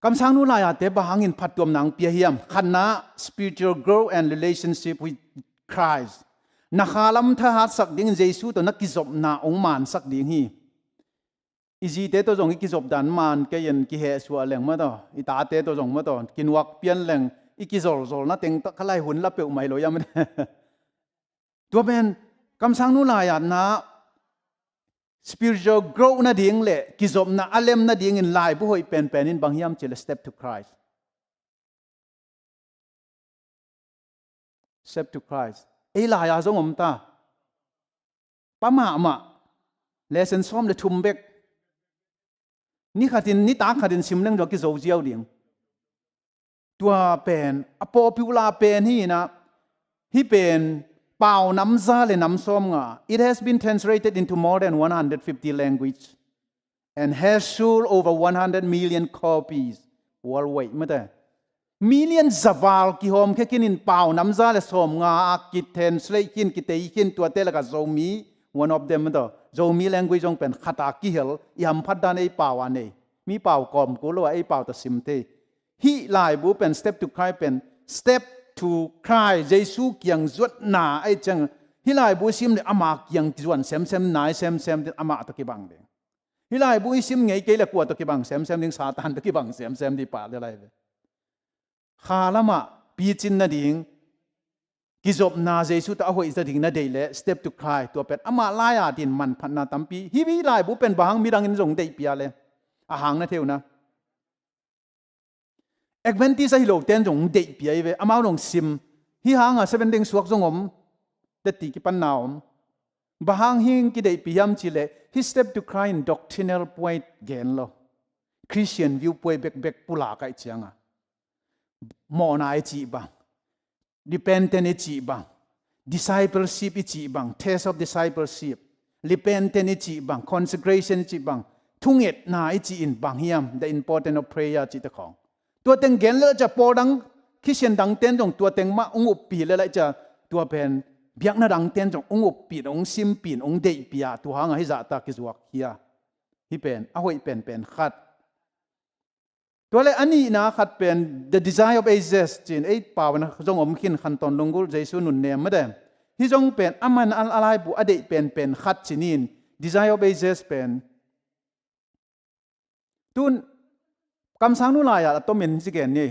[SPEAKER 1] คำสั่งนู้นลายแต่บางอินพัดตัวหนังเปียเฮียมขันนะ spiritual growth and relationship with Christ นักลำท้าหัดสักดิ่งเยซูตัวนักกิจบนาองค์มันสักดิ่งฮีอีจีเตตัวจงกิจบดันมันก็ยันกิเหสัวแหลงมาต่ออีตาเตตัวจงมาต่อกินวักเปลี่ยนแหลงอีกิจโซลนะเต็งตะขลายหุ่นละเปียวไม่เลยยังไม่ตัวเป็นคำสั่งนู้นลายนะ spiritual growth นะดิ่งเละกิจบนะอเลมนะดิ่งอินลายผู้ให้เป็นอินบางยามเจริญ step to Christ step to Christ ไอ้ลายอาสงอมตาป้ามาเลเซนซ้อมเลยทุ่มเบกนี่ขัดินนี่ตาขัดินซิมเล่งดอกกิโซเจียวดิ่งตัวเป็นอโปปิวลาเป็นฮีนะฮีเป็นเป่าน้ำซาเลยน้ำส้มอ่ะ it has been translated into more than 150 languages and has sold over 100 million copies worldwide ไม่ได้million สวาลกิโฮมแค่กินเป่าน้ำซาเลยส้มงากิเทนสเลกินกิเตยกินตัวเตลกับโซมี one of them ไม่ได้โซมี language จงเป็นขัตากิเฮลยามพัดดานไอเป่าอันนี้มีเป่ากอมกูรู้ว่าไอเป่าตัดสิมเตฮีลายบุเป็น step to Christ เป็น step to Christ เยซูเกียงจวดหนาไอจังฮีลายบุซิมเลยอามาเกียงจวนเซมนายเซมอามาตะกี้บังเดง hi lai bu isim ngei ke la kwa to ki bang sem sem ding satan to ki bang sem sem di pa le lai kha lama pi chin na ding ki job na jesu ta hoi za ding na dei le step to cry to pet ama la ya din man phan na tampi hi bi lai bu pen bang mi dang in jong dei pia le a hang na theu na Adventist hi lo ten jong dei pia ve ama long sim hi hang a 7 ding suak jong om de ti ki pan naom bahang hing ki dei piam chi le he step to cry in doctrinal point gen lo Christian view point bek pula kai chianga mo na ai chi bang dependent chi bang discipleship chi bang test of discipleship repentant chi bang consecration chi bang thunget na chi in bang hiam the importance of prayer chi ta khong tua teng gen le cha po dang Christian dang ten jong tua teng ma ung up pi le lai cha tua pen biak na dang ten jong ung up pi ong sim pin ong dei pia tu hanga hi za ta ki zuak hia hi pen a hoi pen khatตัวเลอันนี้นะขัดเป็น the desire of ages จีนไอ้ป่าวนะจงอมขินขันตอนลงกุลเจสุนุนเนียมไม่ได้ที่จงเป็นอามันอะไรบุอดีเป็นขัดจีนิน desire of ages เป็นตุนคำสั่งนู้นลายอะตัวมันสิเกนี่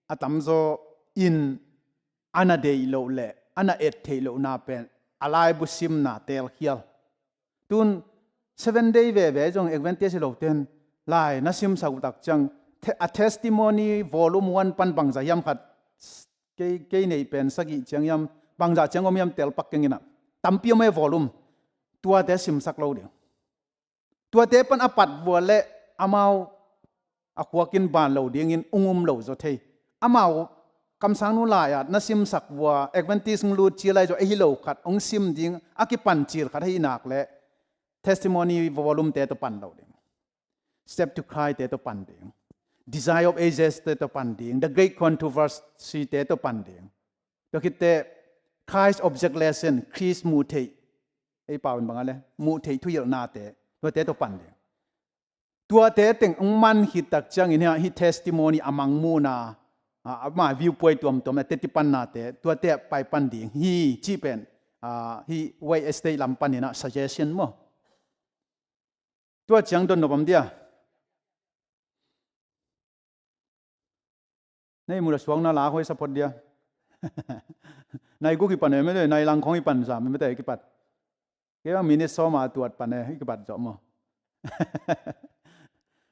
[SPEAKER 1] อะตั้มโซอินอันนั้นเดียโลเล่อันนั้นเอ็ดเทโลนาเป็นอะไรบุซิมนาเตลเฮียลตุน7 day เว่จงเอกเวนเตสโลเทนลายนัซิมสาวตักจังa testimony volume 1 pan bangza yam khat ke nei pen sagi changyam bangza changom yam tel pak kengina tampio me volume tua te sim sak lo de tua te pan apat wole amau akwakin ban lo ding in ungum lo zo thei amau kam sang nu la ya na sim sak wa advantage lu chi lai zo hi lo khat ong sim ding akipan chir khat hi nak le testimony volume te to pan lo de step to cry te to pan ding desire of ages te to panding the great controversy te to panding to kitte Christ object lesson Christ mu thei ei paun bangale mu thei thuil na te to te to panding tua te teng ong man hi tak chang in hi testimony amang mu na ama view point tom te ti pan na te tua te pai panding hi chi pen hi way stay lam panina suggestion mo tua chang don no bam diaนี่มูลสวงน่าลาคอยสปอร์ตเดียนายกูกี่ปันเนี่ยไม่ได้นายลังของกี่ปันสามไม่ได้กี่ปันแค่ว่ามินิซ้อมาตรวจปันเนี่ยกี่ปันจบมั้ง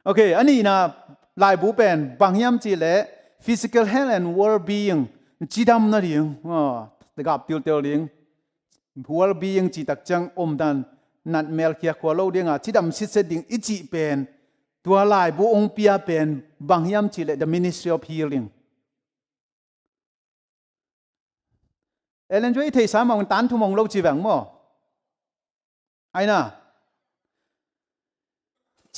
[SPEAKER 1] โอเคอันนี้นะลายบูเป็นบางอย่างจีเล่ physical health and well-being จีดำนั่นเองแต่กับติวเตียวเลี้ยง well-being จีตักจังอมดันนัดเมลเคียขวาโลเดียงจีดำสิเสดิงอิจิเป็นตัวลายบูองเปียเป็นบางอย่างจีเล่ the ministry of healingเอเลนจวยที่สามมันตันทุ่มงโลกจีแหวงมั้งไอ้น่ะ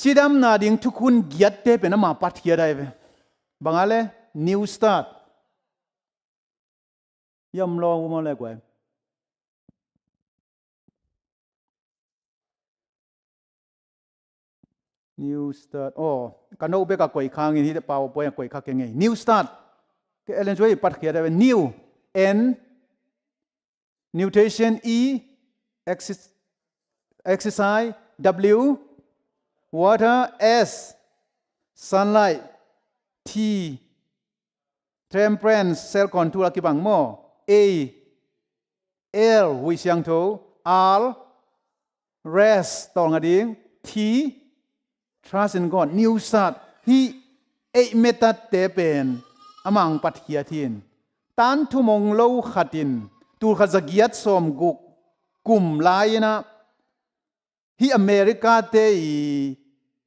[SPEAKER 1] ชีดำนาดิ่งทุกคนเกียรติเป็นน้ำมาปัดเกียรได้ไหมบางอะไร new start ย่ำลองมาเลยกว่า new start กันเอาไปกับกวยค้างอย่างที่เป่าไปกับกวยค้างยังไง new start เอเลนจวยปัดเกียรได้ไหม new n nutrition E exercise W water S sunlight T temperance self control กี่บังมั้ง A L วิเชียงโถ R rest ตองอดิ่ง T trust in God new start ฮีเอเมตัดเตเป็นอมังปัดเขียทินตันทุมงโลขัดินตูขจักยัดสมกุมลายนะที่อเมริกาเตย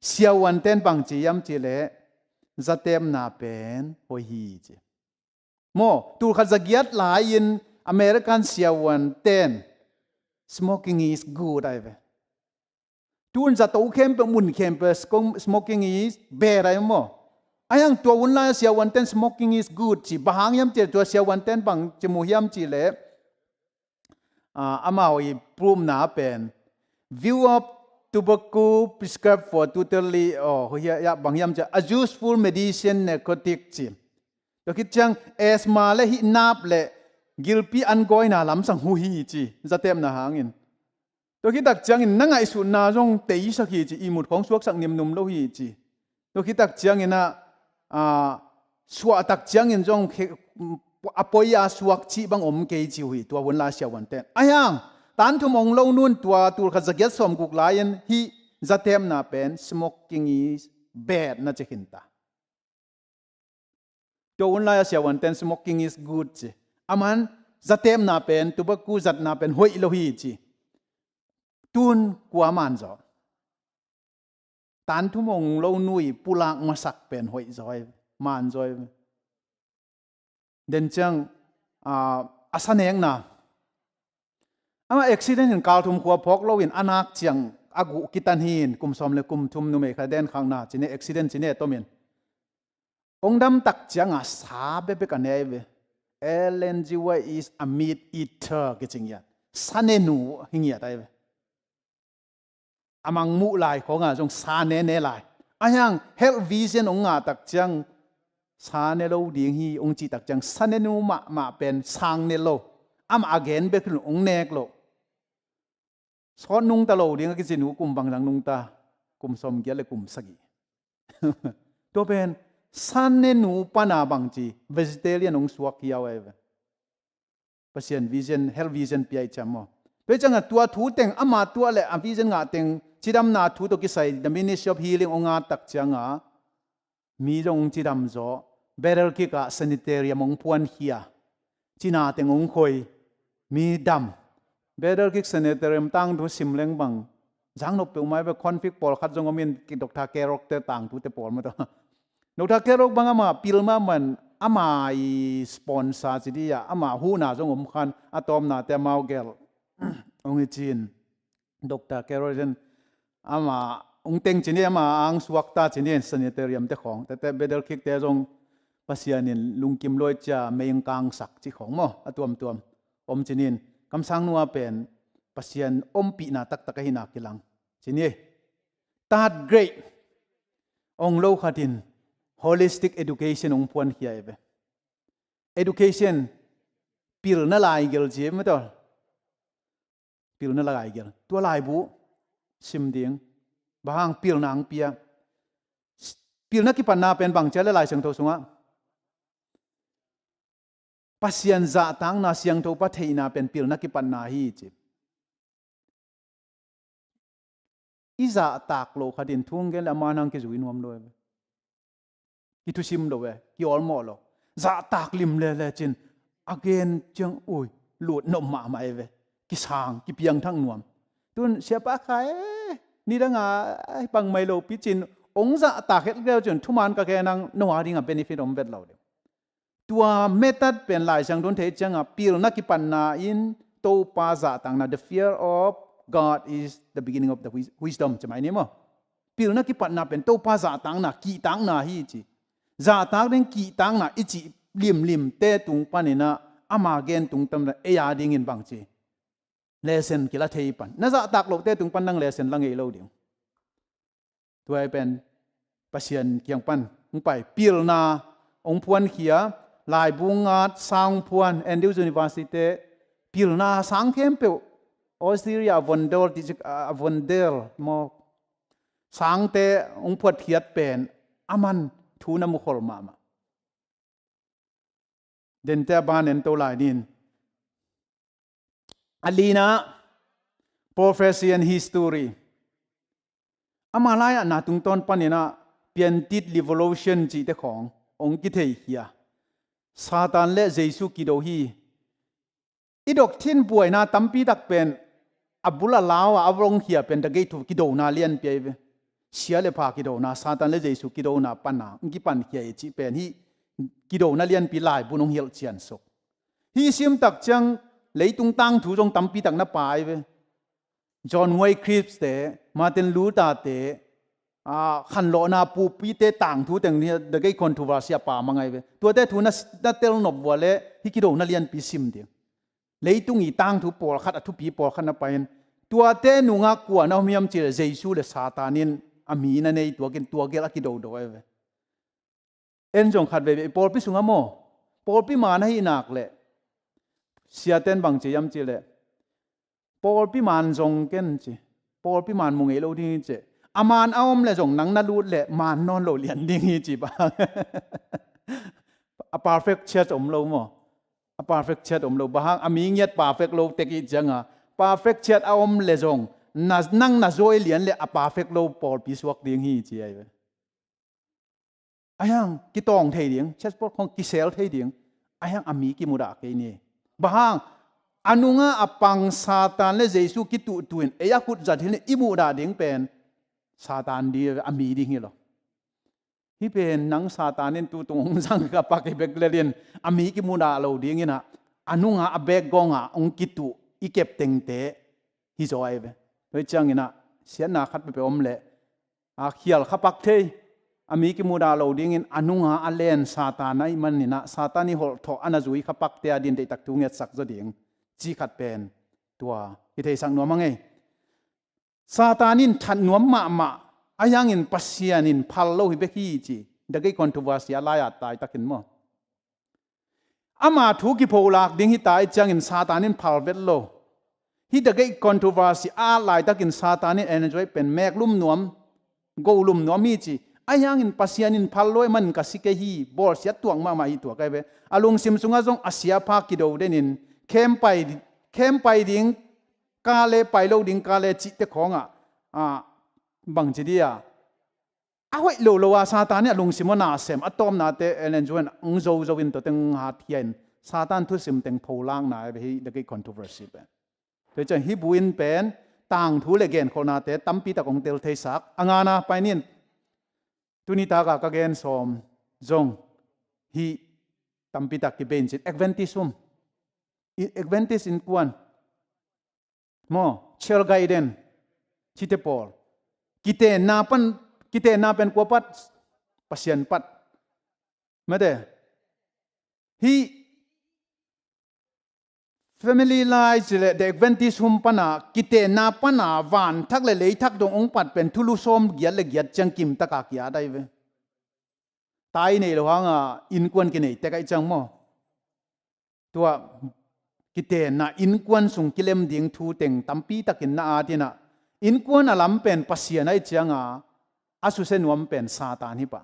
[SPEAKER 1] เสียวันเต้นบางจียมจีเล่จะเต็มนาเป็นโอฮีจีโมตูขจักยัดลายอินอเมริกันเสียวันเต้น smoking is good ได้ไหมตูนจะตู้เข้มเป็นมุนเข้มเป็น smoking is bad ได้ไหมไอ้ยังตัววันลายเสียวันเต้น smoking is good จีบางยามเจตัวเสียวันเต้นบางจมูกยามจีเล่อามาอีปรุมนาเป็น view of tobacco prescribed for totallyยาบางยามจะ a useful medicine narcotic จีตัวคิดจังเอสมาและหินาบและกิลปีอันก้อยนาลำสังหูฮีจีจะเต็มนาหางินตั ตัวคิดตักจังอินนั่งไอสุนาจงเตยสักทีจีอีมุดของสวกสักนิมนุมโลหิจีตัวคิดตักจังอินสวกตักจังอินจงอปอยาสวกจีบังอมเกจิหุยตัววันลาเสียวันเตนอายังตันทุมองโลนุนตัวขจักยัดสมกุกลายันฮีจะเต็มนาเป็น smoking is bad น่าจะเห็นตาตัววันลาเสียวันเตน smoking is good จีอามันจะเต็มนาเป็นตัวบักกูจัดนาเป็นหวยโลหิจีตุนกัวมันจอตันทุมงโลนุยปุลังมาสักเป็นหอยจอยมันจอยเดินจังอาสเนงนะอามาอุบิเหตุในการทุมขัวพกโลวินอนักจังอากุกิตันหินกุมสมเลกุมทุมนุเมฆเดินข้างหน้าจีเนอุบิเหตุจีเนตัวเมียนองดำตักจังอาสาเบเบกันเนเวเอเลนจิวอิสอะมีดอีเตอร์กิจงยันสันเนนูหิงยันได้เวอามังมุลายของจงสาเนเนลายอายัง health vision องตักจังสาเนโลดีฮีองจีตักจังสาเนนูมาเป็นสางเนโลอามาเกนเบคุนองเนกโลสอนนุงตะโลดีงกิจินูกุมบังดังนุงตากุมสมเกียเลกุมสกีตัวเป็นสาเนนูปนาบังจี vegetarian องสวกยาวเอเวเปอร์เซ็นต์ vision health vision ปีไอจามเพื่อจังตัวทูเต็งอามาตัวเลยอาวิจันงาเต็งจิดำนาทูตัวกิสัย the ministry of healing องาตักจังมีจงจิดำโจเบรลกิกะ sanitarium องพวนเฮียจินาเต็งองคอยมีดำเบรลกิก sanitarium ตั้งทุสิมเลงบังจังนบเปียวไม่ไปคอนฟิกปอลขัดจงอมินกิดดอกทาเกรอกเตต่างทุเตปอลมาตัวดอกทาเกรอกบังอามาพิลมามันอามาสปอนเซอร์จิดียาอามาหูนาจงอมคันอะตอมนาเตมาเกลองจีนดอกตาเกโรเจนอามาองเต็งจีนี่อามาอังสวักตาจีนี่สันิเตอรียมเจ้าของแต่เบเดลคิกเตจงภาษาเนี่ยลุงกิมลอยจะไม่ยังกางสักจีของมั้งตัวอมจีนี่คำสั่งนัวเป็นภาษาอมปีนาตักหินากิลังจีนี่ตัดเกรดองโลขัดิน holistic education องพวนเฮียเอเว education พิลนั่นลายเกลจีไม่ต่อพิลนั่นลายเกลตัวลายบุซิมเดียงบางพิลนางเปียพิลนักกิปันนาเป็นบางเจ้าลายเสียงโตสงะปัสยันจะตั้งนาเสียงโตปัทเฮนาเป็นพิลนักกิปันนาฮีจิอิจะตากโลขัดินทุ่งเกลมานังกิจุยนวมด้วยกิทุชิมด้วยกิออลมอลจะตากลิมเลจินagain จังอุ้ยหลุดนมมาไม่เวกิสางกิเพียงทั้งนวมตุนเสียปะใครนี่ดังปังไมโลปิจินองจะตากเฮ็ดแล้วจนทุมันก็แค่นังนัวดิ่งbenefit อมเวทเราเดียวตัวเมธัดเป็นหลายจังตุนเทจังปีลนักกิปันนาอินโตปาจะตังนา the fear of God is the beginning of the wisdom จะหมายนี้มั้งปีลนักกิปันนาเป็นโตปาจะตังนากีตังนาฮีจีจะตักเรื่องกีตังนาอิจิลิมเตตุงปันนะอามาเกนตุงตำเอียดิ่งินบางจีเลเซนกิลาเทียปันน่าจะตักโลกเตตุงปันนังเลเซนลังเอโลเดียวตัวไอเป็นปัศยันเกียงปันมึงไปพิลนาองพวนเขียลายบุงอาดสังพวนแอนดิวส์ยูนิเวอร์ซิตี้พิลนาสังเข้มเปอออสเตรเลียวันเดลมอสังเตองพวดเขียดเป็นอามันทูนามุขลมาเดินเตะบ้านเอ็นโตลายดินอลีนา prophecy and history อามาลายนาตุงตอนปันเนี่ยนะเปลี่ยนติด revolution จีเตขององค์กิเทียซาตานและเยซูกิโดฮีอีดอกทินป่วยนาตั้มปีดักเป็นอับบุลลาวอับลงเหียเป็นตะเกตุกิโดนาเลียนเปียเสียเลยพากิโดนาซาตานและเยซูกิโดนาปันนาองค์กิปันเหียจีเป็นฮีกิโดนาเลียนปีลายบุนงเฮียเจียนศกฮีซิมตักจังเลยตุงตังถูจงตั้มปีดักนับไปเวจอห์นไวคลิปส์เตมาเตนลูตาเตขันโลนาปูปีเตต่างทูแต่งเนี่ยเด็กคนทูวาเสียป่ามังไงเวตัวเตทูนัดเตลนบวัวเล่ฮิกิโดนาเลียนปีซิมเดียวเลยตุงอีตังทูปอลขัดทุปีปอลขันนับไปตัวเตนุงากวนเอาเมียมเจอเจซูเลซาตานินอามีนันในตัวเกลกิโดโดเวเอ็นจงขัดเวปอลพิสุงามโมปอลพิมาให้นักเล่เสียเต้นบางเจียมเจเลป Paul pi man jong ken chi Paul pi man mung elo ding che aman aom le jong nang na lut le man non lo lian ding hi chi ba a perfect church lo mo a perfect church lo ba hang ami ngiat perfect lo te ki janga perfect church aom le jong na nang na zoi lian le a perfect lo Paul pi swak ding hi chi ai ayang ki tong thei ding church port khong ki sel thei ding ayang ami ki muda ke ni ba hang anunga apang Satan le Jesu ki tu tuin eya kut jat hin imu da ding pen Satan di ami ding hi lo hi pen nang Satanin tu tung sang ka pa ke beklelin ami ki mu da lo ding ina anunga abek gonga ong kitu ikep tengte hi zoi ve toi chang ina sian na khat pe om le a khial khapak thei ami ki mu da lo ding in anunga alen Satan ai man ni na Satani hol tho anazui khapak te adin de tak tu nget sak zo ding chi khat pen tua hi thei sang no mangai Satanin than nuam ma ayang in pasianin phallo hi be hi chi dagai controversy ala ya tai takin mo ama thu ki pholak ding hi tai chang in Satanin phalvet lo hi dagai controversy a lai takin Satanin enjoy pen mek lum nuam go lum nuam mi chi ayang in pasianin phalloi man ka sike hi bor sia tuang ma hi tu kai be alung sim sunga jong asia pha ki do denin kem pai ding ka le pai lo ding ka le chi te khonga bang chi dia a hoi lo wa Satan ne lung simona sem atom na te elen join ong zo in to teng ha thian Satan thu sim teng pholang na be hi the controversy be te chang hi buin pen tang thu le gen khona te tampi ta kong tel thei sak angana painin tunita ka gen som jong hi tampi ta ki ben chit adventism in kwan mo chel gaiden chite Paul kite na pen ko pat pasien pat made hi family life le the adventism pana kite na pana van thak le thak dong ong pat pen thulu som giat le giat changkim taka kya dai ve tai nei lo hanga in kwan ki nei te kai chang mo tua kite na in kwan sung kilem ding thu teng tampi takin na atina in kwan alam pen pasien ai changa asu se nuam pen Satan hi pa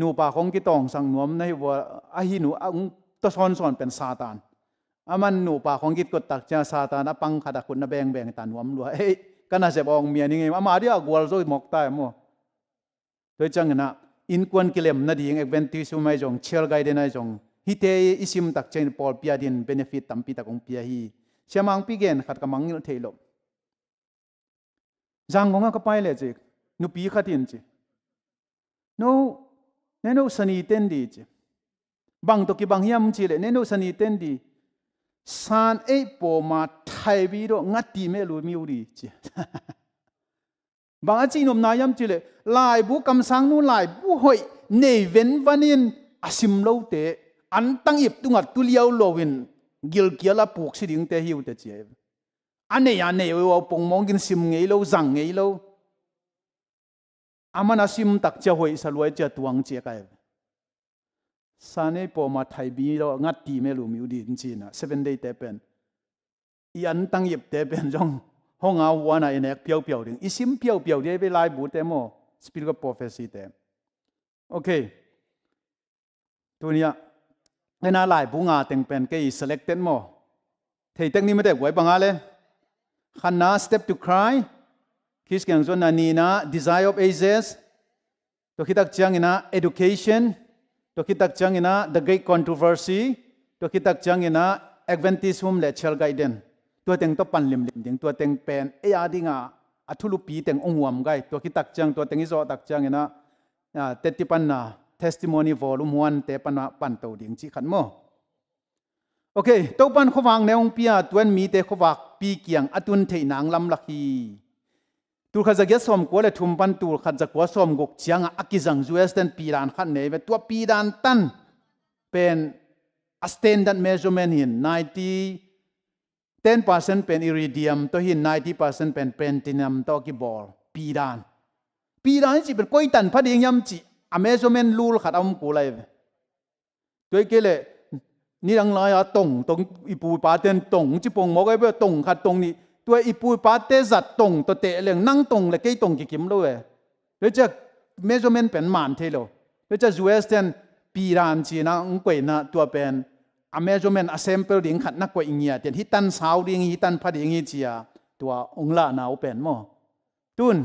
[SPEAKER 1] nu pa khong ki tong sang nuam nei wa a hi nu ang to son pen Satan aman nu pa khong ki kot tak cha Satan apang khada kun na beng tan nuam lu ei kana se bong mia ni nge ama dia gwal zo mok ta mo toi chang na in kwan kilem na ding adventism mai jong chel gaiden ai jong hi te isim tak chen Paul pia din benefit tampi ta kong pia hi siamang pi gen khat ka mangil theilo jang gonga ka pai le che nu pi khatin che no sani ten di che bang to ki bang yam chi le no sani ten di san e po ma thai bi ro ngati me lu mi uri che bang a chi nom na yam chi le lai bu kam sang nu lai bu hoi nei ven vanin asim lo te an tang ip tungat tu liao lowin gil kiala puk si ding te hiu te che ane ya ne wo pong mong gin sim ngei lo zang ngei lo amana sim tak cha hoi sa loi cha tuang che kai sane po ma thai bi lo ngat ti me lu mi di chin na 7 day te pen yan tang yip te pen jong honga wana enek piao ding isim piao de be lai bu te mo spirit of prophecy te okay tunia ena lai bunga teng pen ke selected mo thei tek ni me te goi banga le Hannah step to cry kis kyang zon na ni na desire of ages to kitak chang ina education to kitak chang ina the great controversy to kitak chang ina adventism le chel gaiden to teng to pan lim ding to teng pen e adinga athulu pi teng ongwam gai to kitak chang to teng izo tak chang ina tetipan na testimony volume 1 te pan to ding chi khan mo okay to pan khowang neong pia tuen mi te khowak pi kiang atun thei nang lam lakhi tur kha jagya som ko le thum pan tur kha jakwa som gok chianga akizang western piran khan nei ve to piran tan pen a standard measurement in 10% pen iridium to hin 90% pen platinum to ki bor piran chi pen koi tan phading yam chi a measurement lul khat am ko lai ve toi ke le นี่ดังลายตรงอีปูปาเตนตรงจิปงมอกไอ้เบตรงขัดตรงนี่ตัวอีปูปาเตจัดตรงตัวเตะเรื่องนั่งตรงและกี่ตรงกี่กิมโลเแล้วจะเมจเมนต์เป็นมันเทโลแล้วจะจูเอสเทนปีรานจีนะองกวยนะตัวเป็นอเมจเมนต์อเซมเปิลดิ่งขัดนักกว่าอิงเงียเตียนฮิตันสาวดิ่งฮิตันพัดดิ่งจียตัวองละนาเป็นมั้งตุน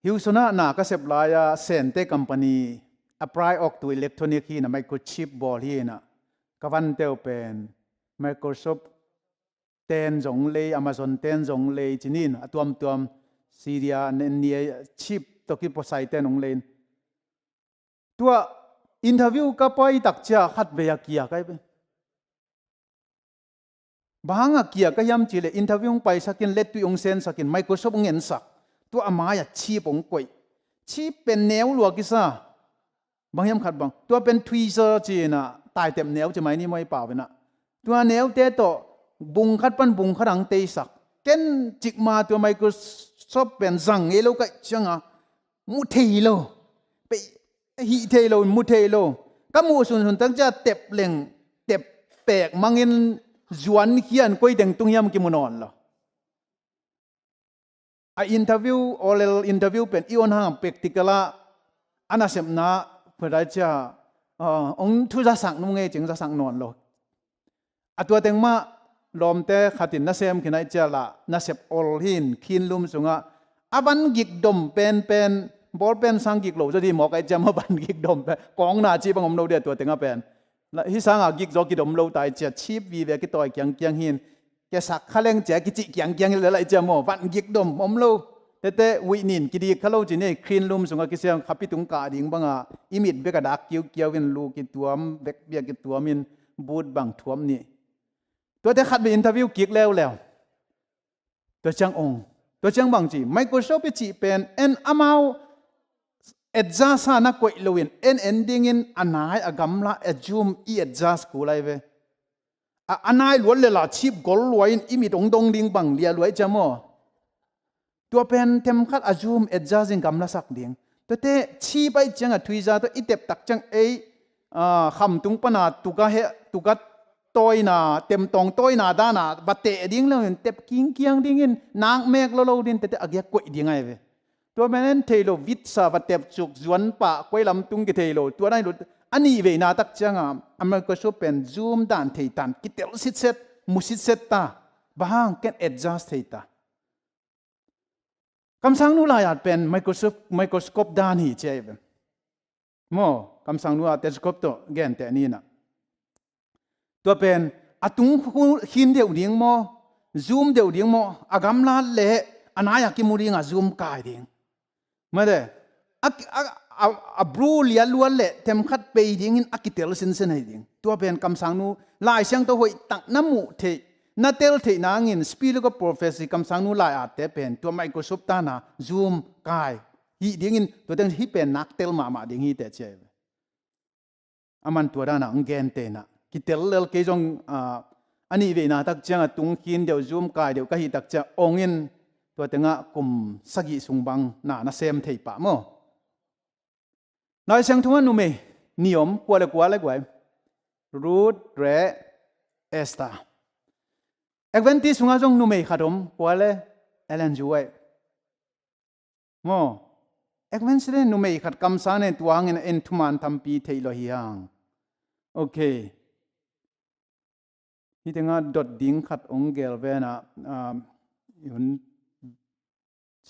[SPEAKER 1] ฮิวสนะน่ะก็เสพลายเซนเตคัมพานีอัปไรออกตัวอิเล็กทรอนิกส์นะไมโครชิปบอลฮีนะกวันเตลเป็น Microsoft เตนจงเลย Amazon เตนจงเลยจีนินตัวซีเรียเนี่ยชิปตัวกี่พอใส่เตนจงเลยตัวอินเทอร์วิวก็ไปตักเจ้าขัดเบียเกียกันไปบางเกียก็ย้ำจีเลยอินเทอร์วิวไปสักินเล็ดตัวองเซนสักิน Microsoft เงินสักตัวอามาอยากชีปองกวยชีเป็นแนวหลวกิซาบางยามขัดบางตัวเป็นทวีเซอร์จีน่ะตายเต็มแนวจะไหมนี่ไม่เปล่าเป็นน่ะตัวแนวเตะโตบุงขัดปันบุงขัดังเตสักเก้นจิกมาตัวไมโครซอฟเป็นสั่งเอโลก็จังอ่ะมุเทโลไปฮิเทโลมุเทโลก็มูสุนตั้งจะเต็บเล่งเต็บแปลกมังเงินจวนเขียนก้อยแต่งตุ้งยำกิมนอนหรออินเทอร์วิวโอเลลอินเทอร์วิวเป็นอีวันห้างเปกติกละอันนั้นเสพนะเพื่อได้จะองทุจะสั่งนุ่งเงจึงจะสั่งนอนหรอกตัวเต็งมาลมเตะขัดินนัเซมขึ้นไอเจละนัเซปโอลหินคินลุมสุงะบันกิกดมเป็นบอลเป็นสังกิกโลจะดีหมอกไอเจมาบันกิกดมเป็นกองนาจีบังอมโลเดียตัวเต็งเป็นและที่สังกิกโจกิดมโลตายเจชีบวีเวกิต่อยเกียงหินแกสักขะเลงแจกิจิเกียงเลยจะหมอวันกิกดมอมโลแต่วินินกิดีขะโลจีนี่คลีนลุมสุงกิเสียงขับพิตุงกาดิ่งบังอิมิดเบกดักเกี่ยววินลูกิตัวเบกเบียกิตัวมินบูดบังทวมนี่ตัวที่ขัดไปอินเทอร์วิวกิกแล้วตัวจังองตัวจังบางจีไมโครซอฟท์จีเป็นเอ็นอามาวเอ็ดจ้าซานักกวยลวินเอ็นดิ้งอินอันไหนอากำละเอ็ดจูมอีเอ็ดจ้าสกูไลเวอันไหนล้วนเลยล่ะชีพกอลลวยอิมิดองดงดิ้งบังเลียลวยจามอตัวเป็นเทมขัดอาจูมเอ็ดจ้าจิงกำละสักดิ้งตัวเตชีไปจังอ่ะทวีจ้าตัวอิเต็บตักจังคำตุงปนาตุกะเฮตุกะต้อยนาเต็มตองต้อยนาด้านาบัดเตะดิ้งแล้วเต็บกิ้งเกียงดิ้งอินนางเมกโลดินแต่อาเกียกวยดิ้งไงเว้ตัวแม่นั้นเทโลวิทซาบัดเต็บจุกจวนปะกวยลำตุงกิเทโลตัวนั้นอันนี้เวนาตักจังอ่ะอเมริกาชอบเป็นซูมด้านเทตันกิเตลสิเซตมุสิเซตตาบางแกนเอ็ดจัสเทตาคำสั่งนู้นลายอาจเป็นไมโครสโคปด้านนี้เจ้าเว้โมคำสั่งนู้นอาจเทสโคปตัวแกนแต่นี่นะตัวเป็นตุงหินเดียวดิ้งโมซูมเดียวดิ้งโมอากำลาเละอันไหนอยากกิมูดิ้งซูมกายดิ้งมาเด้บรูเลียล้วนเละเต็มขัดไปดิ้งอักิเตลสินเซนให้ดิ้งตัวเป็นคำสั่งนู้นลายเสียงตัวหอยตักน้ำมูเทนาเตลเทนางอินสปีลก็โปรเฟสซี่คำสั่งนู้นลายอาจจะเป็นตัวไมโครซอฟท์ตานะซูมกายฮีดิ้งอินตัวเต็งฮีเป็นนักเตลมาดิ้งฮีเตเจอามันตัวด้านอังเกนเตนะกิเตลเลลเกจงอันนี้เวนาตักจังตุงกินเดียวซูมกายเดียวก็ฮีตักจะองอินตัวเต็งกุมสักิสุงบังนาเซมเทปะโมนายเสียงทุ่งนุ่มเอนิยมกว่าเลยรูทเรเอสตาเอกเวนติสุงาจงนุ่มเอขัดมกว่าเลยเอเลนจูเอโมเอกเวนสิเรนุ่มเอขัดคำสั่งในตัวเงินเอ็นทุมันทำปีเทโลฮิยังโอเคนี่ถึงดดดิ้งขัดองเกลเวนะยุน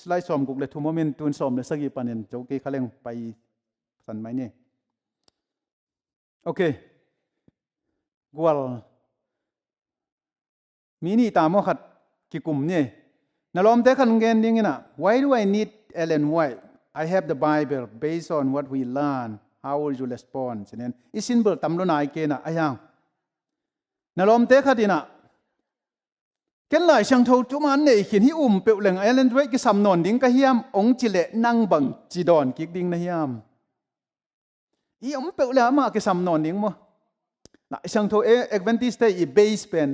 [SPEAKER 1] สไลด์สอมกุกเลยทุกโมเมนต์ตุนสอมเลยสักกี่ปันเนี่ยโจกี้เขาเล่งไปสันไหมเนี่ยโอเคกวลมีนี่ตามว่าขัดกี่กลุ่มเนี่ยนั่นลมแต่ขันเงินดิ้งนะ Why do I need Ellen White I have the Bible based on what we learn how will you respond ฉะนั้นอีสินเบิร์ตำรวจนายเกณฑ์อะไรอย่างนั่นลมแต่ขัดนะเกันหลายช่างทูจุมันเนี่ยเขียนที่เปลวเหล่งเอเลนด้วยกิสำนวนดิ้งกะเฮียมองจิเลนั่งบังจีดอนกิกดิ้งนะเฮียมอีเปลวแล้วมากิสำนวนดิ้งมั้งหลายช่างทูเอกเวนติสเตย์อีเบสเป็น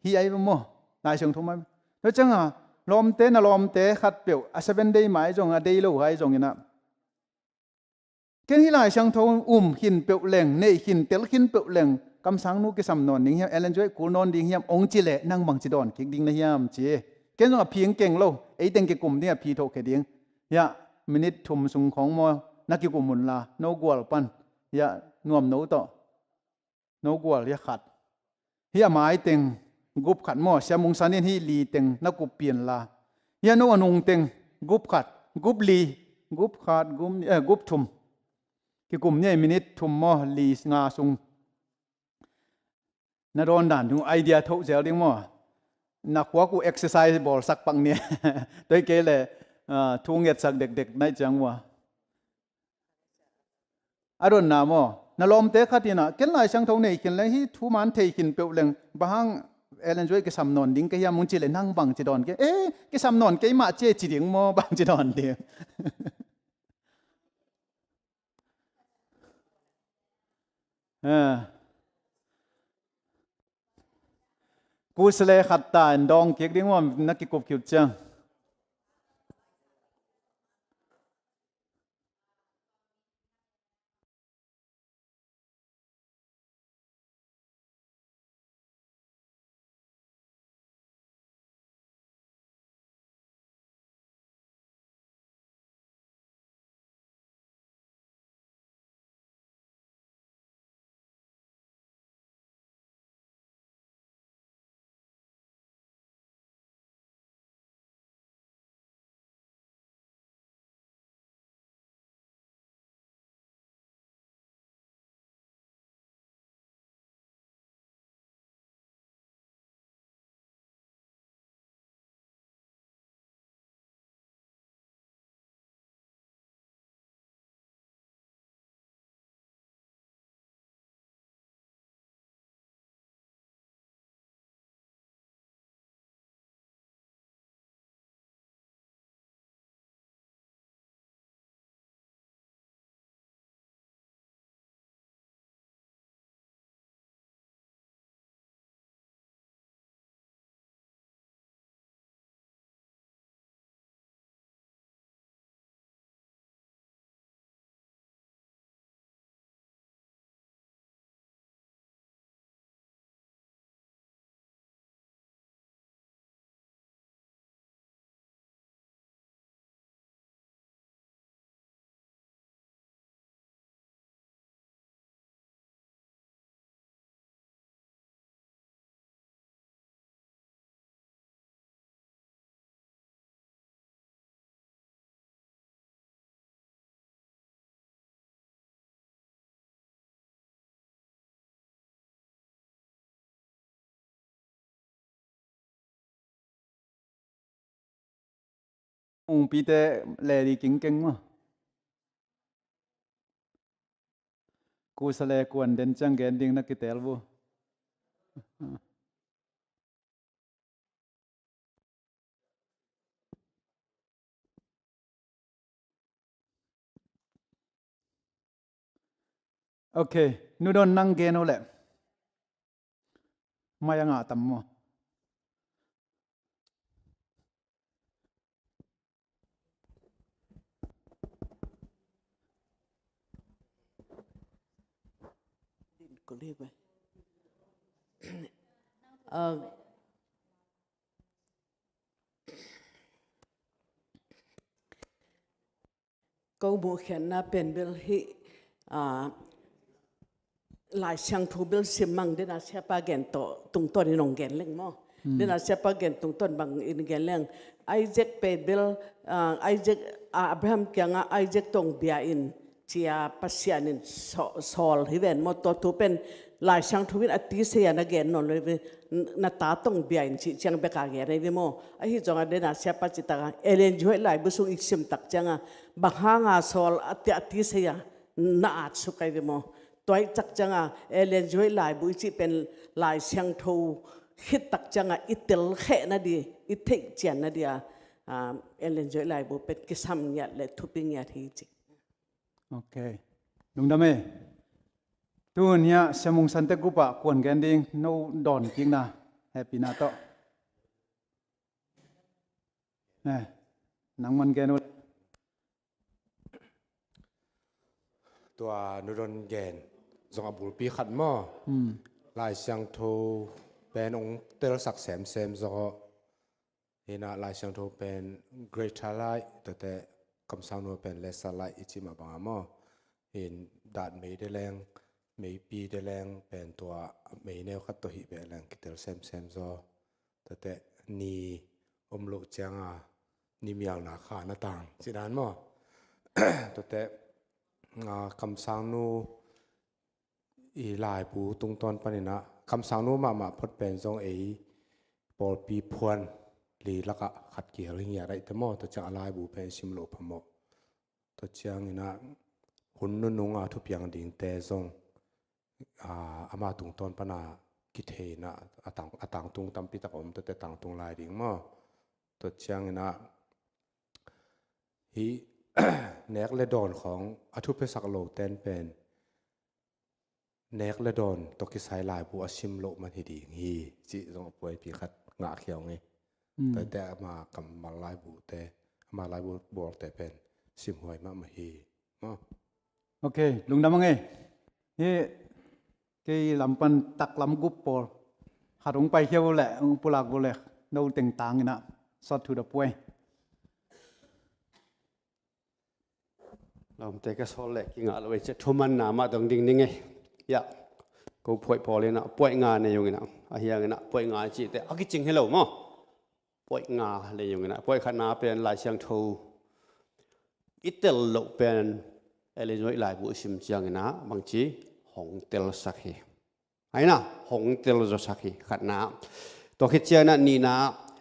[SPEAKER 1] เฮียมั้งหลายช่างทูมันแล้วจังลมเตะนะลมเตะขัดเปลว7 dayหมายจงเดย์โลหายจงอย่างนั้นเก ken hi lai sang tho hin pe leng nei hin tel hin pe leng kam sang nu ke sam non ning hiam elen joy kul non ding hiam ong chi le nang bang chi don ki ding na hiam chi ken no phieng keng lo ei teng ke kum ne phi tho ke ding ya minute thum sung khong mo nakki kum mun la no gwal pan ya nuam no to no gwal ya khat hi mai teng gup khat mo siamung sanin hi li teng na ku pian la ya no anung teng gup khat gup li gup khat gup thum ki kum ne minute thum mo li nga sung na ron dan tu idea tho zel ding mo na kwa ku exercise ball sak pang ne toi ke le thu nget sak dek dek nai chang wa aron na mo na lom te khatina ken lai sang tho nei ken le hi thu man thei kin pe leng bahang elen joy ke sam non ding ke ya mun chi le nang bang chi don ke ke sam non ke ma che chi ding mo bang chi don deกูสเลขัดตาดองเก็กดิ้งว่านักกิกบคิวจังปีเตแลดีเก่งๆมั้งกูสเลกวนเดนจังแกนดิ้งนักกิเตลบูโอเคนูโดนนั่งเกนเอาแหละมายังอ่ะตัมมอ
[SPEAKER 2] ก็เรียกไปก็บุเขียนนะเป็นเบลฮิหลายช่างทูเบลซิมังเดน่าเชื่อปาเกนโตตรงต้นนงเกนเล่งมั้งเดน่าเชื่อปาเกนตรงต้นบางอินเกนเล่งไอเจกเป็นเบลไอเจกอับราฮัมเกียงไอเจกตรงเบียอินเจียปัสยานินซอลฮิเวนมอตัวทูเป็นหลายช่างทูวินอติเสียนักเกนนนเลยนาตาตรงเบียอินเชียงเบกาเกนเลยมั้งไอฮิจงเดน่าเชื่อปัจจิตาเอเลนจวยหลายบุษุอิกซิมตักจังบางหางาซอลอติเสียน่าอัดสุกัยเลยมั้งตัวจักจังเอเลนจวยหลายบุษีเป็นหลายช่างทูคิดตักจังอิตลเขนะดีอิเทกเจียนนะดีเอเลนจวยหลายบุเป็นกิสัมยัดและทุปิงยัดที่จิ
[SPEAKER 1] โอเคลุงดำเมตัวเนี้ยสมุงสันเตกุปะกวนแกนดิ้งโนดอนกิงนะแฮปปี้นาโตนังมันแกน
[SPEAKER 3] ตัวนุรนแกนจงอบุลปีขัดหม้อลายเสียงโทเป็นองค์เตลสักแสมจงเห็นลายเสียงโทเป็นเกรทาไลแต่คำสั่งโนเป็นเลสไลอิจิมาบางหม้อเห็นดาดไม่ได้แรงไม่ปีได้แรงเป็นตัวไม่แนวขัดตัวหิเป็นแรงกิเตลแซมจงแต่นี่อมโลจังนี่มีอย่างหนาขาหน้าต่างสินั้นหม้อแต่คำสั่งโนอีลายปูตุงตอนปนินะคำสั่งโน้มาพดเป็นทรงปอปีพวนหรือลักขัดเกี่ยวอะไรเงี้ยไรแต่หม้อตัวจังลายปูเป็นชิมโลพมกตัวจังนี่นะหุ่นนุ่งทุบยังดิ่งแต่ทรงอามาตุงตอนปนากิเทนะต่างตุงตำปีตะอมแต่ต่างตุงลายดิ่งหม้อตัวจังนี่นะฮีเนกเลดอนของทุบเพศักโลเต้นเป็นเนกเลดอนตกิสายลายบัวชิมโลมันทีดีฮีจิตรงป่วยปีขัดงาเขียวไงแต่มากำมาลายบูแต่มาลายบูบอกแต่เป็นชิมหวยมาฮี
[SPEAKER 1] โอเคลุงดำไงเฮ้เกี่ยลำปันตักลำกุบปอหาลงไปเขียวแหละปุลากบุเล่เราเต็งต่างนะสอดถูดป่วย
[SPEAKER 4] เราแต่ก็สอนแหละกิงอะไรไว้จะทุ่มมันหนามาตรงดิ่งนี่ไงยะกูป่วยพอเลยนะป่วยงานในยงนะอาเฮียงนะป่วยงานจีแต่อากิจริงให้เรามั้งป่วยงานเลยยงนะป่วยขนาเป็นลายเชียงทูอิตาลีเป็นอะไรน้อยลายบุษมจังนะบางทีหงเตลสักฮีไอ้นะหงเตลสักฮีขนาตัวคิดเจ้านะนี่นะ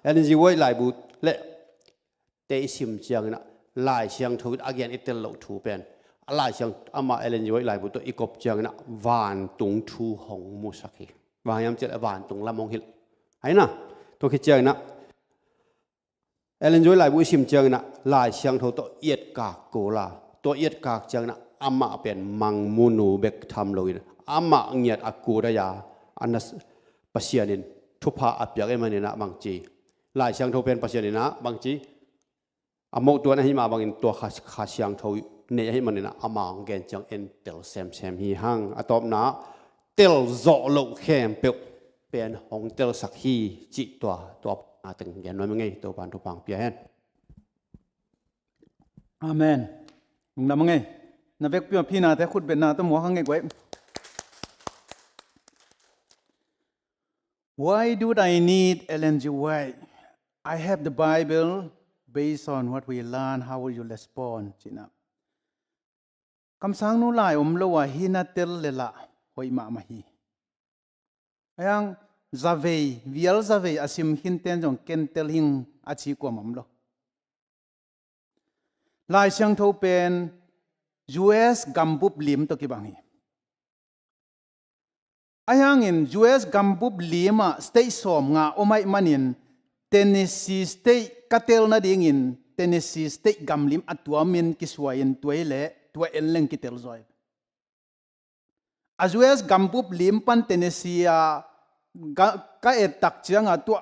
[SPEAKER 4] อะไรจีไว้ลายบุเละเตชิมจังนะลายเชียงทูอาเกียนอิตาลีทูเป็นลายเชียงอามาเอเลนย้อยลายบุตรอีกบเจียงนะวานตุงทูหงมุสักฮีวานยามเจอวานตุงละมงหิลไอ้นะตัวคิดเจียงนะเอเลนย้อยลายบุชิมเจียงนะลายเชียงทูตัวเอียดกากโกลาตัวเอียดกากเจียงนะอามาเป็นมังมูนูเบกทำเลยอามาเงียดอากูระยาอันนั้นปัสยานินทุพาอับยากเอมันนะบางจีลายเชียงทูเป็นปัสยานินนะบางจีอามตัวนั้นให้มาบางอินตัวขาเชียงทูเนี่ยให้มันนะอามางเกนจังเอ็นเตลเซมฮีฮังอะตอมนะเตลโซโลเข้มเปียเป็นหงเตลสักฮีจิตัวตึงแกนน้อยมั้งไงตัวปานตัวปังเปียเห็น
[SPEAKER 1] อาเมนลุงดำไงนาเวกพี่นาแต่คุณเป็นนาตัวหมอข้างไงไว้ Why do I need Ellen G. White? I have the Bible based on what we learn. How will you respond? จีน่ะคำสั่งนู้นลายโลว่าฮินาเตลเลละหอยมาฮียังซาเววิลซาเวอาซิมหินเตนจงเกนเตลหิงอาชีกว่ามัมโลลายเชียงทูเป็น US กัมบุบลิมตัวกี่บางฮียังอิน US กัมบุบลิมสเตย์สอมงาโอไม่มันินเทนเนสซีสเตย์กัตเตลนาดิ่งอินเทนเนสซีสเตย์กัมลิมอัตัวมินกิสวายินตัวเล่ตัวเอลเลงกิเตลซอยas well as gambup limpan Tennessee ka etak chiang a to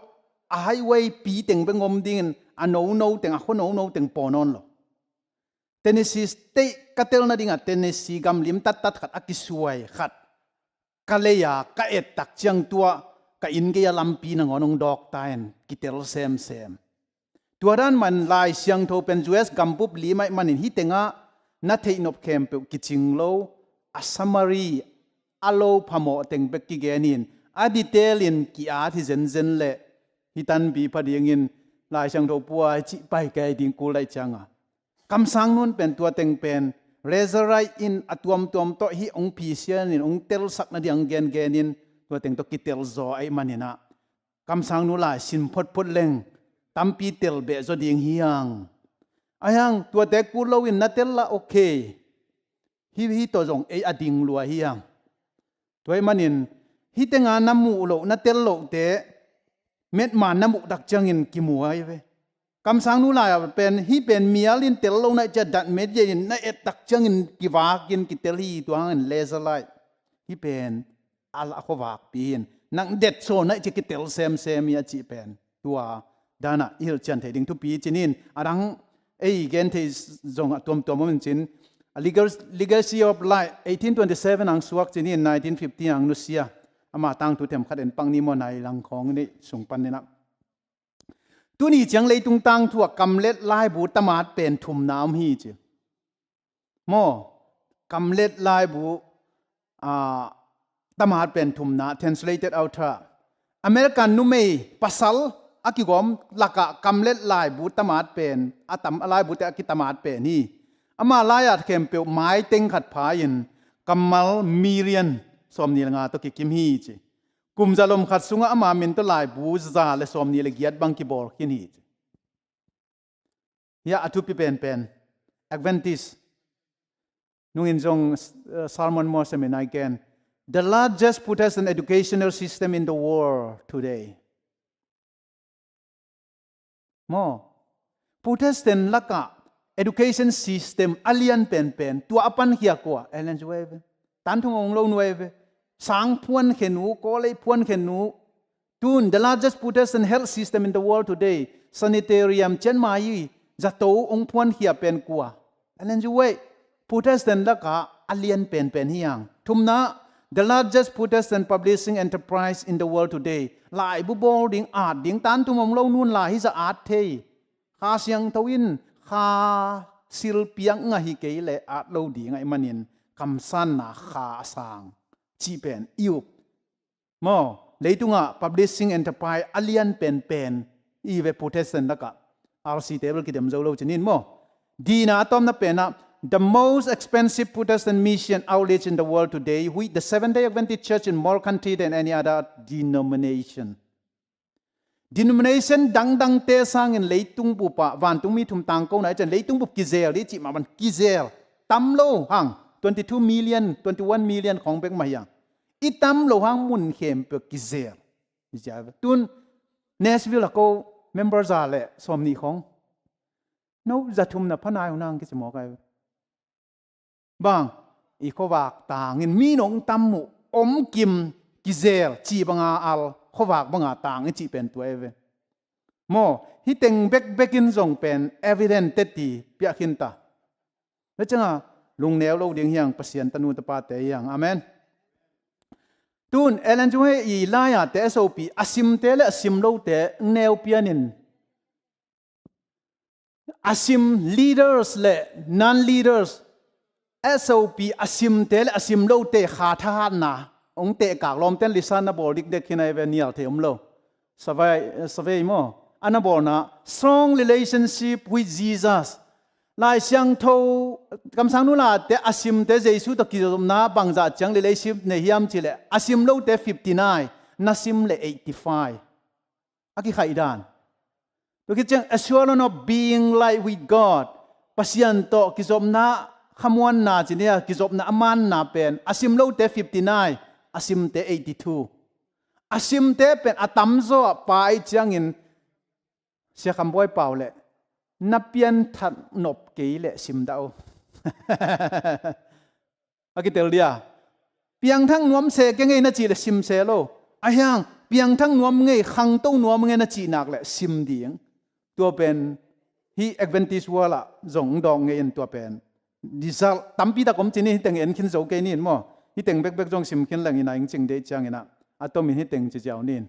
[SPEAKER 1] a highway pi teng bengom ding a no teng a no teng ponon lo Tennessee state katel na ding a Tennessee gam lim tat khat akisuai khat kaleya ka etak chiang tua ka inge ya lampi na ngonong dok taen kitel sem tuaran man lai siang tho pen US gambup limai manin hitenga na theinop kem pe kiching lo a summary alo phamo teng bek ki genin a detail in ki a thi zen le hitan bi pading in lai sang tho puai chi pai kai ding ku lai changa kam sang nun pen tua teng pen rezarai in atuam tuam to hi ong pi sian in ong tel sak na diang genin tua teng to ki tel zo ai manina kam sang nu la sin phot leng tampi tel be zo ding hiang ayang tua te ku lo in na tel la okay hi to jong ei ading lua hiang toy manin hi tenga namu lo na tel lo te met man namu dak changin kimuai ve kam sang nu la pen hi pen mialin tel lo na cha dat met ye na et dak changin kiwa kin kiteli tuang laser light hi pen al akhowak pin nang det so na chi kitel sem ya chi pen tua dana il chan theding tu pi chinin arang ei gen the zong atom tom min chin A legacy of life 1827 ang suak chini 1950 ang nusia ama tang tu tem khat en pang ni mo nai lang khong ni sung pan ni na tu ni chang leitung tang thu kamlet lai bu tamat pen thum nam hi chi mo kamlet lai bu tamat pen thum na translated out tha American nu mei pasal akigom laka kamlet lai bu tamat pen atam alai bu te akitamat pen hi ama layat kem pe mai teng khat phain kamal mirian som ni nga to ki kim hi chi kum zalom khat sunga ama min to lai bu za le som ni le giat bang ki bor kin hi ya atu pi pen adventist nung in jong sermon mo semen again the largest Protestant educational system in the world today mo Protestant laka education system alien pen tua apan hia kwa elen jueve tan thong ong lo nueve sang phuan khenu ko le phuan khenu tun the largest Protestant health system in the world today sanitarium chen mai zato ong phuan hia pen kwa elen juwe Protestant laka alien pen hiang thumna the largest Protestant publishing enterprise in the world today lai bu boarding art ding tan thum ong lo nun la hi za art thei kha siang tawin kha sil piang nga hi ke le at lo di ngai manin kam san na kha sang chi pen iu mo leitunga publishing enterprise alien pen i ve Protestant laka RC table ki dem zo lo chinin mo dina atom na pena the most expensive Protestant mission outreach in the world today with the Seventh-day Adventist Church in more country than any other denomination dang te sang in leitung bu pa van tung mi thum tang ko na chen leitung bu kizel ri chi ma ban kizel tam lo hang 21 million khong bek ma yang i tam lo hang mun khem pe kizel ja tun Nashville ko member za le som ni khong no za thum na phanai nang ki chmo kai bang i ko wak tang in mi nong tam mu om kim kizel chi banga al khowak banga tang chi pen tu eve mo hi teng bekin jong pen evident teti pya khinta le changa lung neo lo ding hiang pasien tanu ta pa te yang amen tun elen ju he i la ya te sop asim te le asim lo te neo pianin asim leaders le non leaders sop asim te le asim lo te kha tha na ong te kak lom ten lisan na bol dik dek hinai ve nial the umlo savai mo anabol na strong relationship with Jesus lai siang tho kam sang nu la te asim te jesu to kilom na bangza chang relationship ne hiam chile asim lo te 59 nasim le 85 aki khai dan to ki chang assurance of being like with God pasian to kizom na khamwan na chinia kizop na aman na pen asim lo te 59 asim te 82 asim te pen atam zo pai chiang in sia khamboi paule napian that nop ke le sim dau akitel dia piang thang nuam se ke ngei na chi le sim se lo ahyang piang thang nuam ngei khang to nuam ngei na chi nak le sim ding to pen hi Adventist wala zong dong ngei en to pen disal tampi ta kom chini teng en khin zo ke nin mo hi teng bek jong sim khin lang ina ing ching de chang ina atom hi teng chi jaw nin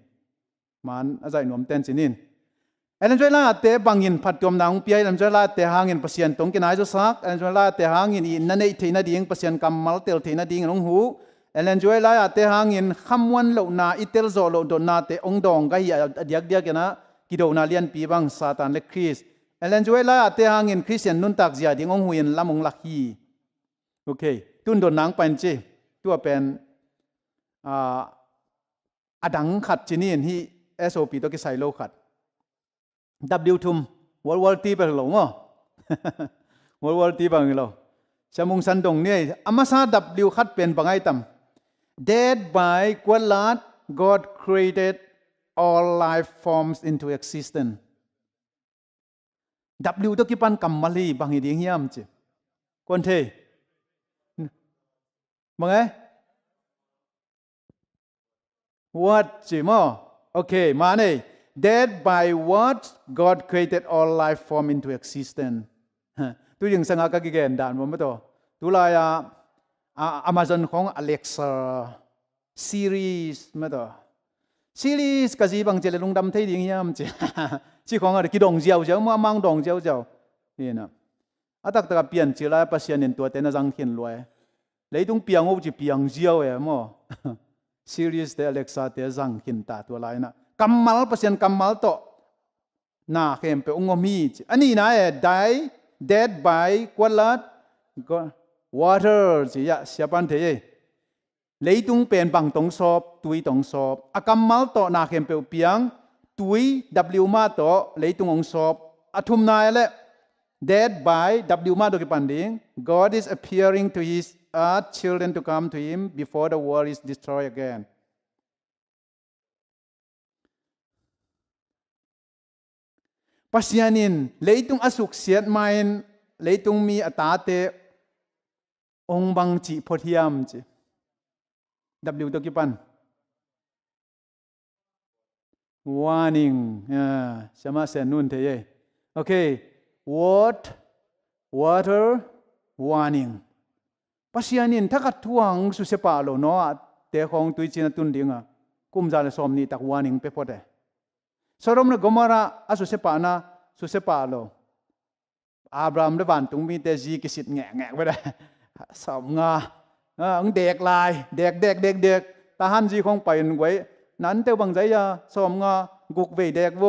[SPEAKER 1] man azai nom ten chinin elen joila te bangin phatom nang pi elen joila te hangin pasien tong kinai jo sak elen joila te hangin in na nei theina ding pasien kamal tel theina ding rong hu elen joila te hangin khamwan lo na itel zo lo do na te ong dong ga hi adiak na kido na lian pi bang satan le Chris elen joila te hangin Christian nun tak zia ding ong huin lamong lakhi okay tun do nang pan che tua pen adang khat chinin hi SOP to ki sai lo khat W thum World War T ba lo ngo World War T bang lo samung san dong ni amasa W khat pen bangai tam dead by kwalat God created all life forms into existence W to ki pan kamali bang hi ding hiam che kon the mangai what chi mo okay mane dead by what God created all life form into existence tu jing sanga ka ki gen dan mo to ตุลายAmazon ของ Alexa series มาต่อ series ก็สิบางเจลงดำไทยดิ่งยามจิที่ของอะไรกิดงเจียวเจ้ามามังดงเจ้านี่นะตักตะเปลี่ยนจิลาปัสยานินตัวเตนะจังเขียนรวยเลยต้องเปียงเอาจิเปียงเจียวมั้ง series เต Alexa เตจังเขียนตาตัวไรนะกำมัลปัสยานกำมัลโตน่าเข้มไปองมีอันนี้นะdead by กวลัดwater สิยะเสียปันเทเลยต้องเป็นบางตรงสอบตุยตรงสอบอากำมัลโตนาเข้มเปียวเปียงตุย W มาโตเลยต้ององสอบอทุมนายและ dead by W มาโตกิปันดิง God is appearing to his earth children to come to him before the world is destroyed again ปัสยานินเลยต้องอสุกเสียดไมน์เลยต้องมีอัตาเตองบังจิโพเทียมจิ W ตัวกี่ปัน warning ใช่ไหมเส้นนู่นเทยโอเค water warning ปัสยานินถ้ากัดทวงสุเสปาโลเนาะเตะของตุยจีนตุนดิงกุมจาเลสอมนี่ตัก warning ไปพอดสรมนกมาระอสุเสปานะสุเสปาโลอับรามเดวันตุงมีเตจีกิสิตแงะไปได้สอมงาเด็กลายเด็กตาหันจีของไปไว้นั้นเตบังใจยาสอมงากุกเวเด็กโว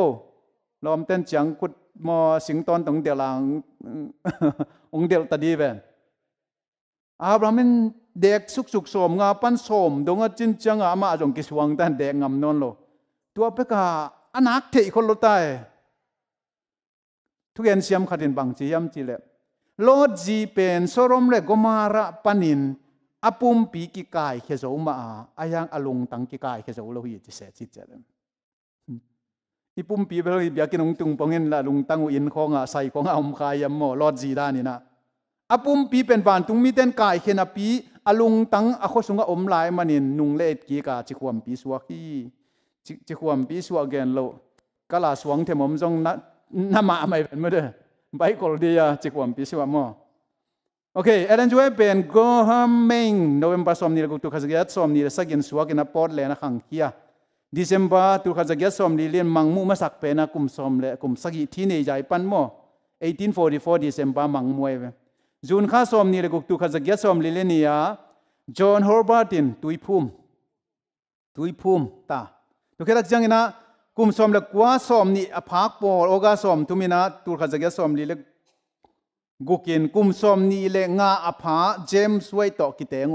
[SPEAKER 1] ลอมเต้นจังกุดมอสิงตอนตรงเดลังองเดลตาดีเวนอับรามเป็นเด็กสุกสอมงาปั้นสอมดงจินจังมาจงกิสวังแต่เด็กงำนนโลตัวเปกาอนักเทคนโลตายทุกอย่างเสียมขัดินบังจียมจีเลโลจีเป็นสรมเลกมาระปันินอปุมปีกิกายเขจาวมาอายังอลุงตังกิกายเขจาวโลหิตเสียจิตเจริญอีปุมปีเบลอยากกินองตุงปองเงินละลุงตังอินของใส่ของอมคายยมโมโลจีด้านี่นะอปุมปีเป็นวานตุงมีเต้นกายเขนปีอลุงตังอโคสุงอมลายมันินนุงเลดกิกาจิความปีสวากีจิความปีสวาเกนโลกะลาสวงเทมอมจงน้ำมาไม่เป็นเมื่อเด้อใบกอลเดียจิความปีสวามอโอเคเอรันจวยเป็นโกฮัมเมงโนเวมบาร์สอมนี่กุตุขจักรสอมนี่สักยินสวากินปอดเลนะขังเฮียดิเซมบาตุขจักรสอมนี่เลียนมังมูมาสักเป็นกุมสอมเลกุมสักทีนี่ใจปันโม1844ดิเซมบามังมวยจูนข้าสอมนี่กุตุขจักรสอมนี่เลียนี่จอห์นฮอร์บาร์ตินตุยพุ่มตาตุเครักจังนะกุมสอมเลกว่าสอมนี่อภาคปอโอกาสอมทุมินะตุขจักรสอมนี่เลกุกินกุมสอมนี่เลงาอภาเจมส์ไว้ต่อกิเตง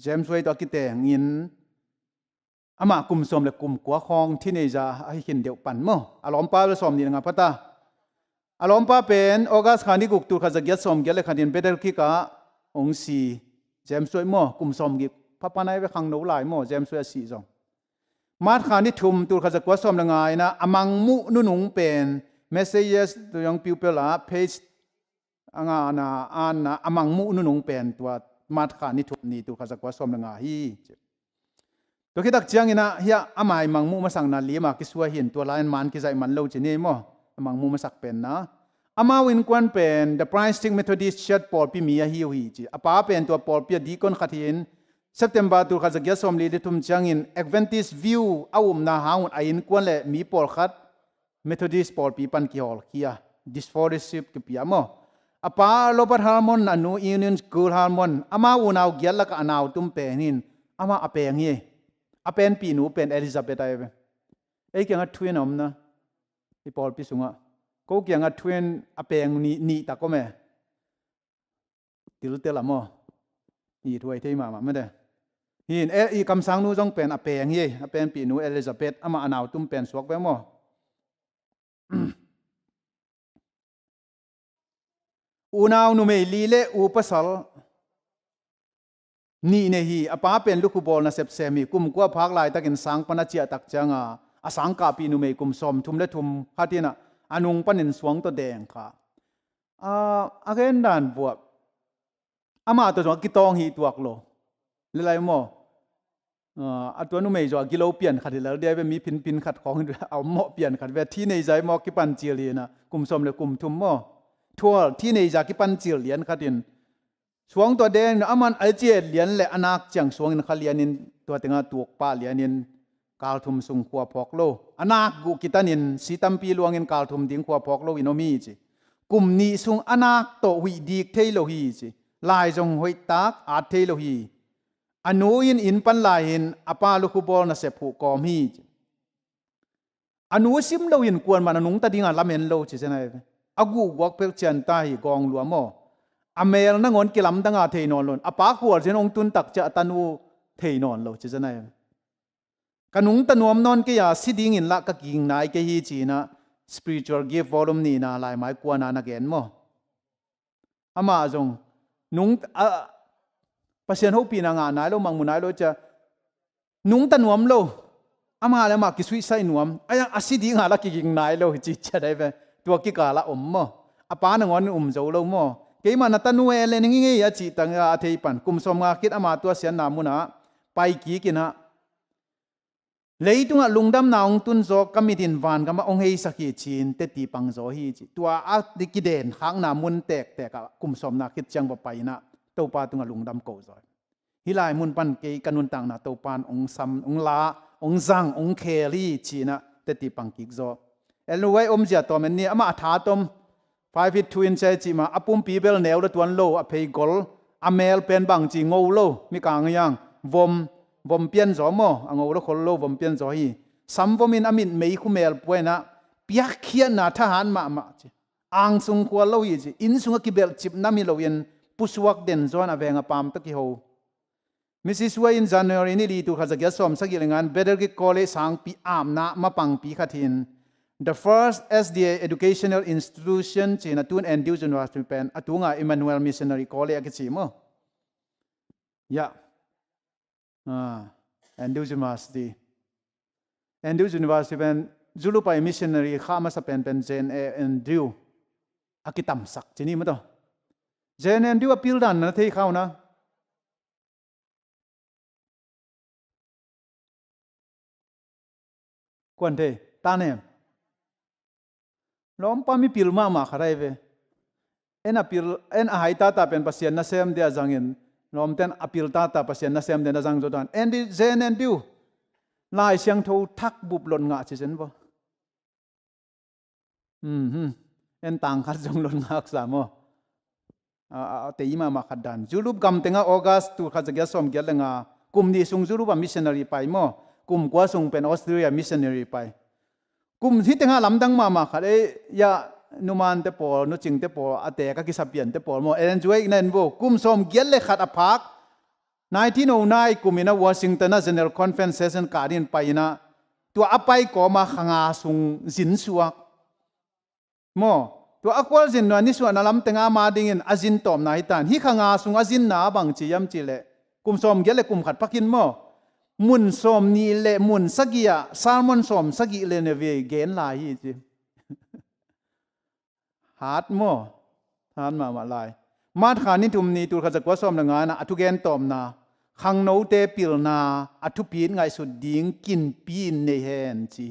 [SPEAKER 1] เจมส์ไว้ต่อกิเตงอินอามากุมสอมเลกุมกัวคองที่นี่จะให้เห็นเดียวปันมั้งอารมณ์ป้าเลยสอมนี่งาพัตตาอารมณ์ป้าเป็นโอกาสขันที่กุกตุขจักรสอมเกลขันดินเบเดลกิกะองสีเจมส์ไว้มั้งกุมสอมกิพับปานายไปขังโนหลายมั้งเจมส์ไว้สีจงมาขันที่ทุมตุขจักรสอมละไงนะอามังมุนุ่งเป็นเมสเซจตัวยังพิวเปล่าเพจอันอามังมุนุ่งเป็นตัวมาขันที่ทุมนี่ตุขจักรสอมละไงฮีตัวคิดตักเจียงนะเฮียอามัยมังมุมาสั่งนาลีมาคิดว่าเห็นตัวลายมันคิดใจมันเล่าจีนี่มั้งอามังมุมาสักเป็นนะอามาวินควันเป็น the Pricing Methodist Church ปอลปีมีฮิวฮีจีอาป้าเป็นตัวปอลปีดีคนขัดเห็นSeptember ตุขจักรสอมลีทุมจังอิน Adventist View เอานาหางอินควันเลยมีปอลขัด Methodist ปอลปีปันกิฮอลคีย Disfellowship กิปีมั้งอาป้าโรเบิร์ตฮาร์มอนอนุ Union School ฮาร์มอนอามาอุณาวเกียรลักอนาวตุมเป็นหินอามาอเปงเฮอเปนปีนูเป็นเอลิซาเบธไอเวไอ้เกี่ยงทวินอมนะที่ปอลปีสุงะก็เกี่ยงทวินอเปงนี่ตะก็แม่ติลุเตละมั้งนี่ถวยที่มาไม่ได้หินอีคำสั่งนู้จงเป็นอเปงเฮอเปนปีนูเอลิซาเบธอามาอนาวตุมเป็นสวกไว้มั้งอุณาวนุเมลีเลอุปสรนี่เนี่ยฮีอาป้าเป็นลูกบอลนะเซฟเซมีกุมกัวพักลายตะกินสังปนัจเจตักจังอาสังกาปีนุเมกุมสมทุมและทุมฮัตินะอนุงปนินสวงตัวแดงค่ะอาเกนดานบวบอามาตัวจงกิตองฮีตัวกโลเลไลโมตัวนุเมจงกิโลเปลี่ยนขัดแล้วเดี๋ยวมีพินขัดของเอาหม้อเปลี่ยนขัดเวที่ในใจหม้อกิปันเจียลีนะกุมสมและกุมทุมหม้อทั่วที่ในจากกิปันเจียเลียนขัดิน สวงตัวเดงอามันไอเจียเหรียญและอนาคจังสวงนคเลียนินตัวติงาตัวป้าเหรียญนินกาลทุมสุงขัวพอกโลอนาคกุกิตันินสีตัมปีลวงเงินกาลทุมดิงขัวพอกโลอินโนมีจิกุมนี้สุงอนาคโตหุยดีกเทโลฮีจิลายจงหุยตักอาเทโลฮีอนุอินปันลายหินอปาลุคุบอลนาเสผูกอมีจิอนุซิมโลอินกวนมันอนุงตะดิงาลาเมนโลจิเซนัยอากูวอกเปลเจนตาฮิกองลัวโมอเมลนังอนกิลัมดังอาเทนอนลนอปาขวดเจนองตุนตักจะตันูเทนอนโลจิเซนัยกันุงตะนวมนอนกิยาสิดิงอินละกะกิงนายกะฮีจีนะ spiritual gift volume นี่นะลายไม้กวนนาเกนโมอามาจงนุงปัสเซียนฮูปีนางานายโลมังมุนายโลจะนุงตะนวมโลอามาแล้วมากิสุยไซนวมอายังอสิดิงาละกิงนายโลจิจะได้เวตัวกิกาละอมโมอปานงอนโจโลโมเกมันนตะนูเอเลนิงยะจิตังอาเทปันกุมสมงาคิดอามาตัวเสียนามุนะไปกีกินะเลยตุงลุงดำนาวตุนโซกมิดินวานกมาองเฮสักีจีนเตตีปังโซฮีจิตัวอาดิกิเดนข้างนามุนแตกกกุมสมนาคิดจังบ่ไปนะเต้าปาตุงลุงดำโกซอยฮิลายมุนปันเกกันุนตังนะเต้าปานองซัมองลาองซังองเคลีจีนะเตตีปังกิกโซเอลไว้อมเจียตัวมันนี่อามาถาตม5 feet 2 inches จิมาอปุ่มปีเบลเนวละตวนโลอเพกอลอเมลเป็นบังจีงูโลมีกางยังวมเปียนจอมอังเอาละคนโลวมเปียนจอฮีสัมวมินอามินไม่คุเมลป่วยนะเปียกเขียนนะทหารมาจีอังสุงควาโลยีจีอินสุงกิเบลจิบนามิโลเยนปุสวักเดนจวนอเวงอปามตะกี้โฮมิสซิสวยin January นี่ลีตุขัดจะสอมสักอย่างงานเบเดอร์กิโคเลสังปีอามนะมาปังปีขัดหินThe first SDA educational institution จีนตุน Andrews University เป็นอตุงา Emmanuel Missionary College กิจิมยะAndrews University เป็นจุลุไป Missionary ข้ามาสเปนเป็น Jane Andrew อากิตัมสักจีนี่มั้ยต่อ Jane Andrew พิลดันนะที่เข้านะกวนเทตาเนี่ยล้อมป้ามีพิลมาขรายเวเอ็นอพิลเอ็นอาหายตาเป็นภาษานาเซมเดียจังเงินล้อมเต็นอพิลตาภาษานาเซมเดียจังจดานเอ็นดิเจนเอ็นดิวลายเสียงทูทักบุบหล่นงาชิเซนบ่เอ็นต่างขัดจงหล่นงาสามเตยมาขัดดันจูรูปกำเต็งออกัสตูขัดจะเกสอมเกลงากลุ่มนี้ส่งจูรูปมิชชันนารีไปมั้งกลุ่มกว่าส่งเป็นออสเตรเลียมิชชันนารีไปกุมที่เต็งลำดังมาขัดยานุมันเตปอลนุจิงเตปอลอาเตะก็กิสับเปลี่ยนเตปอลโมเอ็นจวยนั่นบ่กุมสมเกลเลยขัดอภัก1909กุมินาวอชิงตัน General Conference Session การินไปนะตัวอภัยก็มาขงาสุงจินสวกโมตัวอควาจินวันนี้ส่วนลำเต็งมาดิ่งอาจินตอมนายตันฮิขงาสุงอาจินนาบังจียมจีเล่กุมสมเกลเลยกุมขัดพักินโมมุนสมนี่เละมุนสักยาซาลมอนสมสักยเลนเวเกนลายจีฮาร์ดโมฮาร์ดมาลายมาดขานิทุมนี้ตัวข้าจะกว่าสมละงานนะอทุเกนตอมนาขังโนเตปิลนาอทุปีนไงสุดดิ้งกินปีนในแฮนจี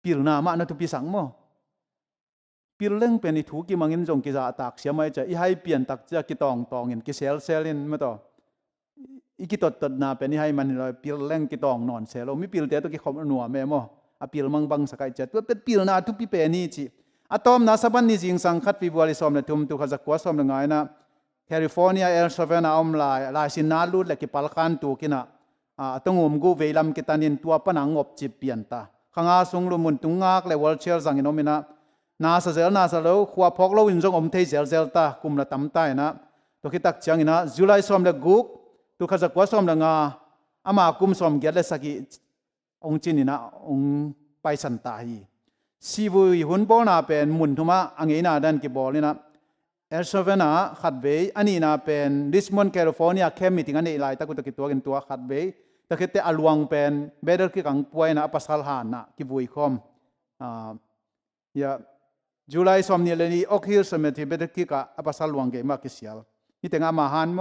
[SPEAKER 1] ปิลนามานะทุปีสังโมปิลเล่งเป็นอิทุกิมังอินจงกิจาตักเสียไม่จะอีให้เปลี่ยนตักจะกิตองอินกิเซลอินมาต่ออีกิตดนาเป็นอีให้มันเลยปิลเล่งกิตองนอนเซลมีปิลเตตัวกิขมนัวแม่โมอปิลมังบังสกายจะตัวเป็นปิลนาทุปีเป็นนี่จีอะตอมนาสับันนิจิงสังขัดวิบวาริสอมเลตุมตุขจักกว่าสอมละไงนะแคลิฟอร์เนียเอลซาเวนาอมลายสินาลูดและกิปัลคันตุกินะตงมกูเวลัมกิตานินตัวปนังอบจิบเปลี่ยนตาข้างอาสุงลุมุนตุงงักและวอลเชลสังอินอมินะนาซาเซลขวาพอกโลวินจงอมเทเซลตากุมละตั้มใต้นะตัวคิดตักจังอินะจุไลสอมเลกุกตุขจักกว่าสอมละงาอามากุมสอมเกลเลสักิองจินินะองไปสันตาฮีซีบุยหุ่นบอลน่าเป็นมุนทุมาอังเงินาดันกิบอลนี่นะเอลซาเวนาขัดเบย์อันนี้น่าเป็นริชมอนด์แคลิฟอร์เนียแค่มีติงอันนี้ลายตะกุตะกิตัวกันตัวขัดเบย์ตะคิดแต่อลวงเป็นเบเดอร์กิกังป่วยนะปัสสาวะนะกิบุยคอมยาจุลัยสมเนี่ยเลยนี่ออกฮิลสมัยที่เบเดอร์กิกะปัสสาวะเกมาคิเซียลฮิตเงามาฮันโม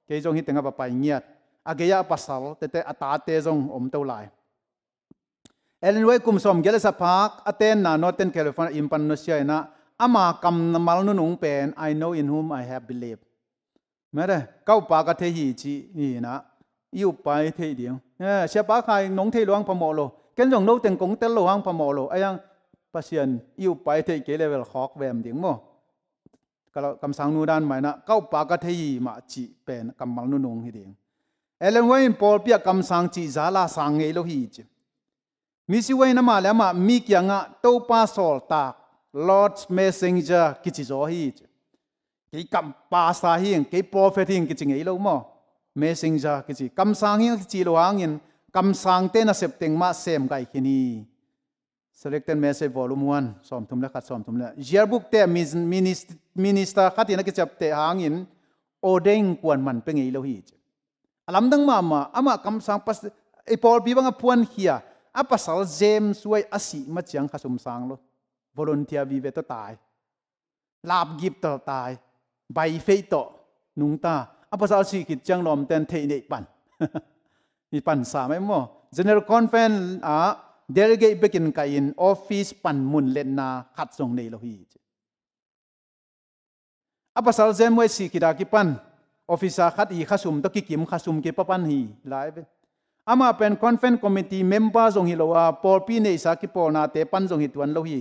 [SPEAKER 1] เกยจงฮิตเงาไปเงียดอาเกียปัสสาวะแต่อัตาเตจงอมเท่าไรเอลินไว้กุมสมเกลสภาคอเทนนาโนเทนแคลิฟอร์เนียอิมปันนุเซียนะ ama kam namal nu nung pen I know in whom I have believed mare kau pa ka the hi chi ni na yu pai the diang sia pa khai nong the luang pamo lo ken jong no teng kong tel lo hang pamo lo ayang pasien yu pai the ke level khok vem ding mo kalau kam sang nu dan mai na kau pa ka the hi ma chi pen kam mal nu nung hi ding elen wain pol pia kam sang chi zala sang ngei lo hi chi mi si wain na ma la ma mi kya nga to pa sol tak Lord's messenger ki chi zo hi ki kam pa sa hi ki prophet hi ki chi ngei lo mo messenger ki chi kam sang hi ki chi lo hangin kam sang te na septeng ma sem kai khini selected message volume 1 som thum la khat som thum la yearbook te minister khatina ki chap te hangin odeng kwan man pe ngei lo hi alam dang ma ama kam sang pas e pol bi bang puan hia apa sal james wai asi ma chiang khasum sang lo volunteer vi ve to tai lap gip to tai bai fei to nung ta apa sal si kit chang lom ten thei nei pan ni pan sa mai mo general conference a delegate bekin ka in office pan mun len na khat song nei lo hi apa sal james wai si kida ki pan officer khat i khasum to ki kim khasum ke papan hi lai be ama pen conference committee member jong hi lo a pol pi nei sa ki pol na te pan jong hi tuan lo hi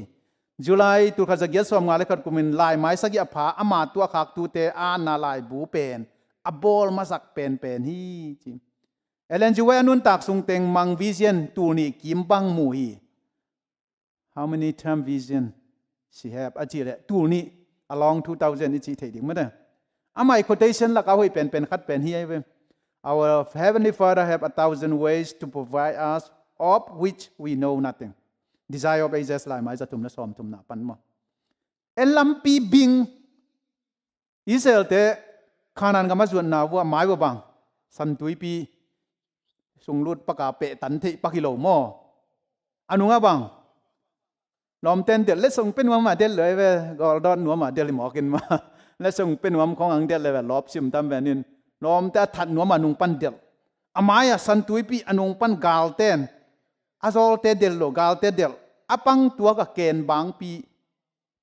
[SPEAKER 1] July 2000 som ngale khat kumin lai mai sagi apha ama tua khak tu te an na lai bu pen abol masak pen hi chi elen juwe anun tak sung teng mang vision tu ni kim bang mu hi how many term vision she have achi le tu ni along 2000 ichi thei ding ma da amai quotation la ka hoi pen khat pen hi ai we our heavenly father have 1,000 ways to provide us of which we know nothing desire of ages lai mai zatum na som tum na pan mo en lampi bing Israel te khanan ga ma zuan na wa mai wa bang san tui pi sung lut pa ka pe tan thei pa kilo mo anu nga bang lom ten de le sung pen wa ma del le we gol don nu ma del mo kin ma le sung pen wa khong ang del le lop sim tam ve nin lom ta that nu ma nung pan del amaya san tui pi anung pan gal ten azol te del lo gal te del apang tua ka ken bang pi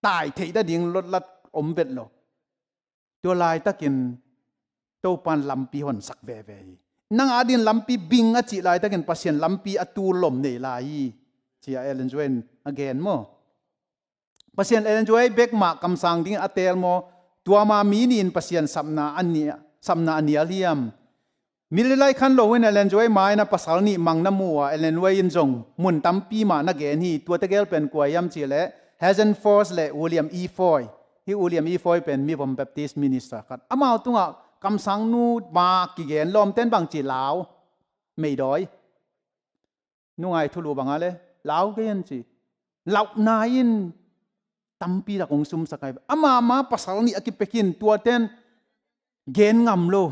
[SPEAKER 1] tai thei da ding lot lat om vet lo to lai takin to pan lampi hon sak ve ve nang adin lampi bing a chi lai takin pasien lampi atu lom nei lai chi a elen join again mo pasien elen joy bek ma kam sang ding atel mo tua ma mi nin pasien samna ania liam mililai khan lo win elen joy mai na pasal ni mangna muwa elen wai in jong mun tampi ma na gen hi tua te gel pen kwa yam chi le Hazen Force le William E Foy hi William E Foy pen mi vom Baptist minister khat amao tunga kam sang nu ma ki gen lom ten bang chi lao mei doi nu ngai thulu banga le lao ke yan chi lau na in tampi la kong sum sakai ama ma pasal ni akipekin tua ten gen ngam lo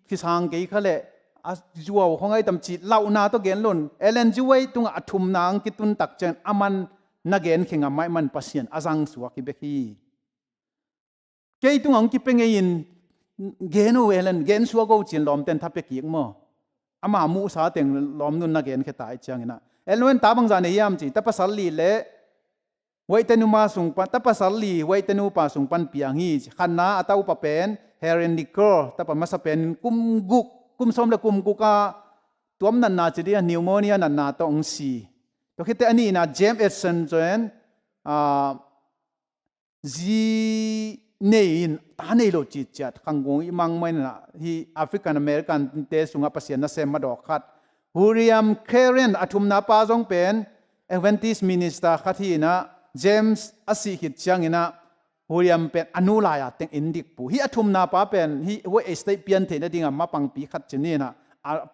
[SPEAKER 1] ki sang ke khale a juaw khongai tam chi lau na to gen lon elen juwai tunga athum nang ki tun tak chen aman na gen khinga mai man pasien azang suwa ki beki ke tungang ki pengein genu elen gen suwa go chin lom ten thape ki mo ama mu sa teng lom nun na gen kheta ai changina elwen ta bang jane yam chi ta pasal li le waitenu ma sung pa ta pasal li waitenu pa sung pan piang hi khanna atau pa pen herin dikor ta pa masa pen kum som le kum ka tuam nan na chi dia pneumonia nan na to ong si to khite ani na James Edson join zi nein ta nei lo chi chat khangong imang mai na hi African American te sunga pasien na sem ma do khat William Karen athum na pa jong pen Adventist minister khathi na James asi hit changina William pen anulaya teng indik pu hi athum na pa pen hi we state pian the na dinga ma pang pi khat chini na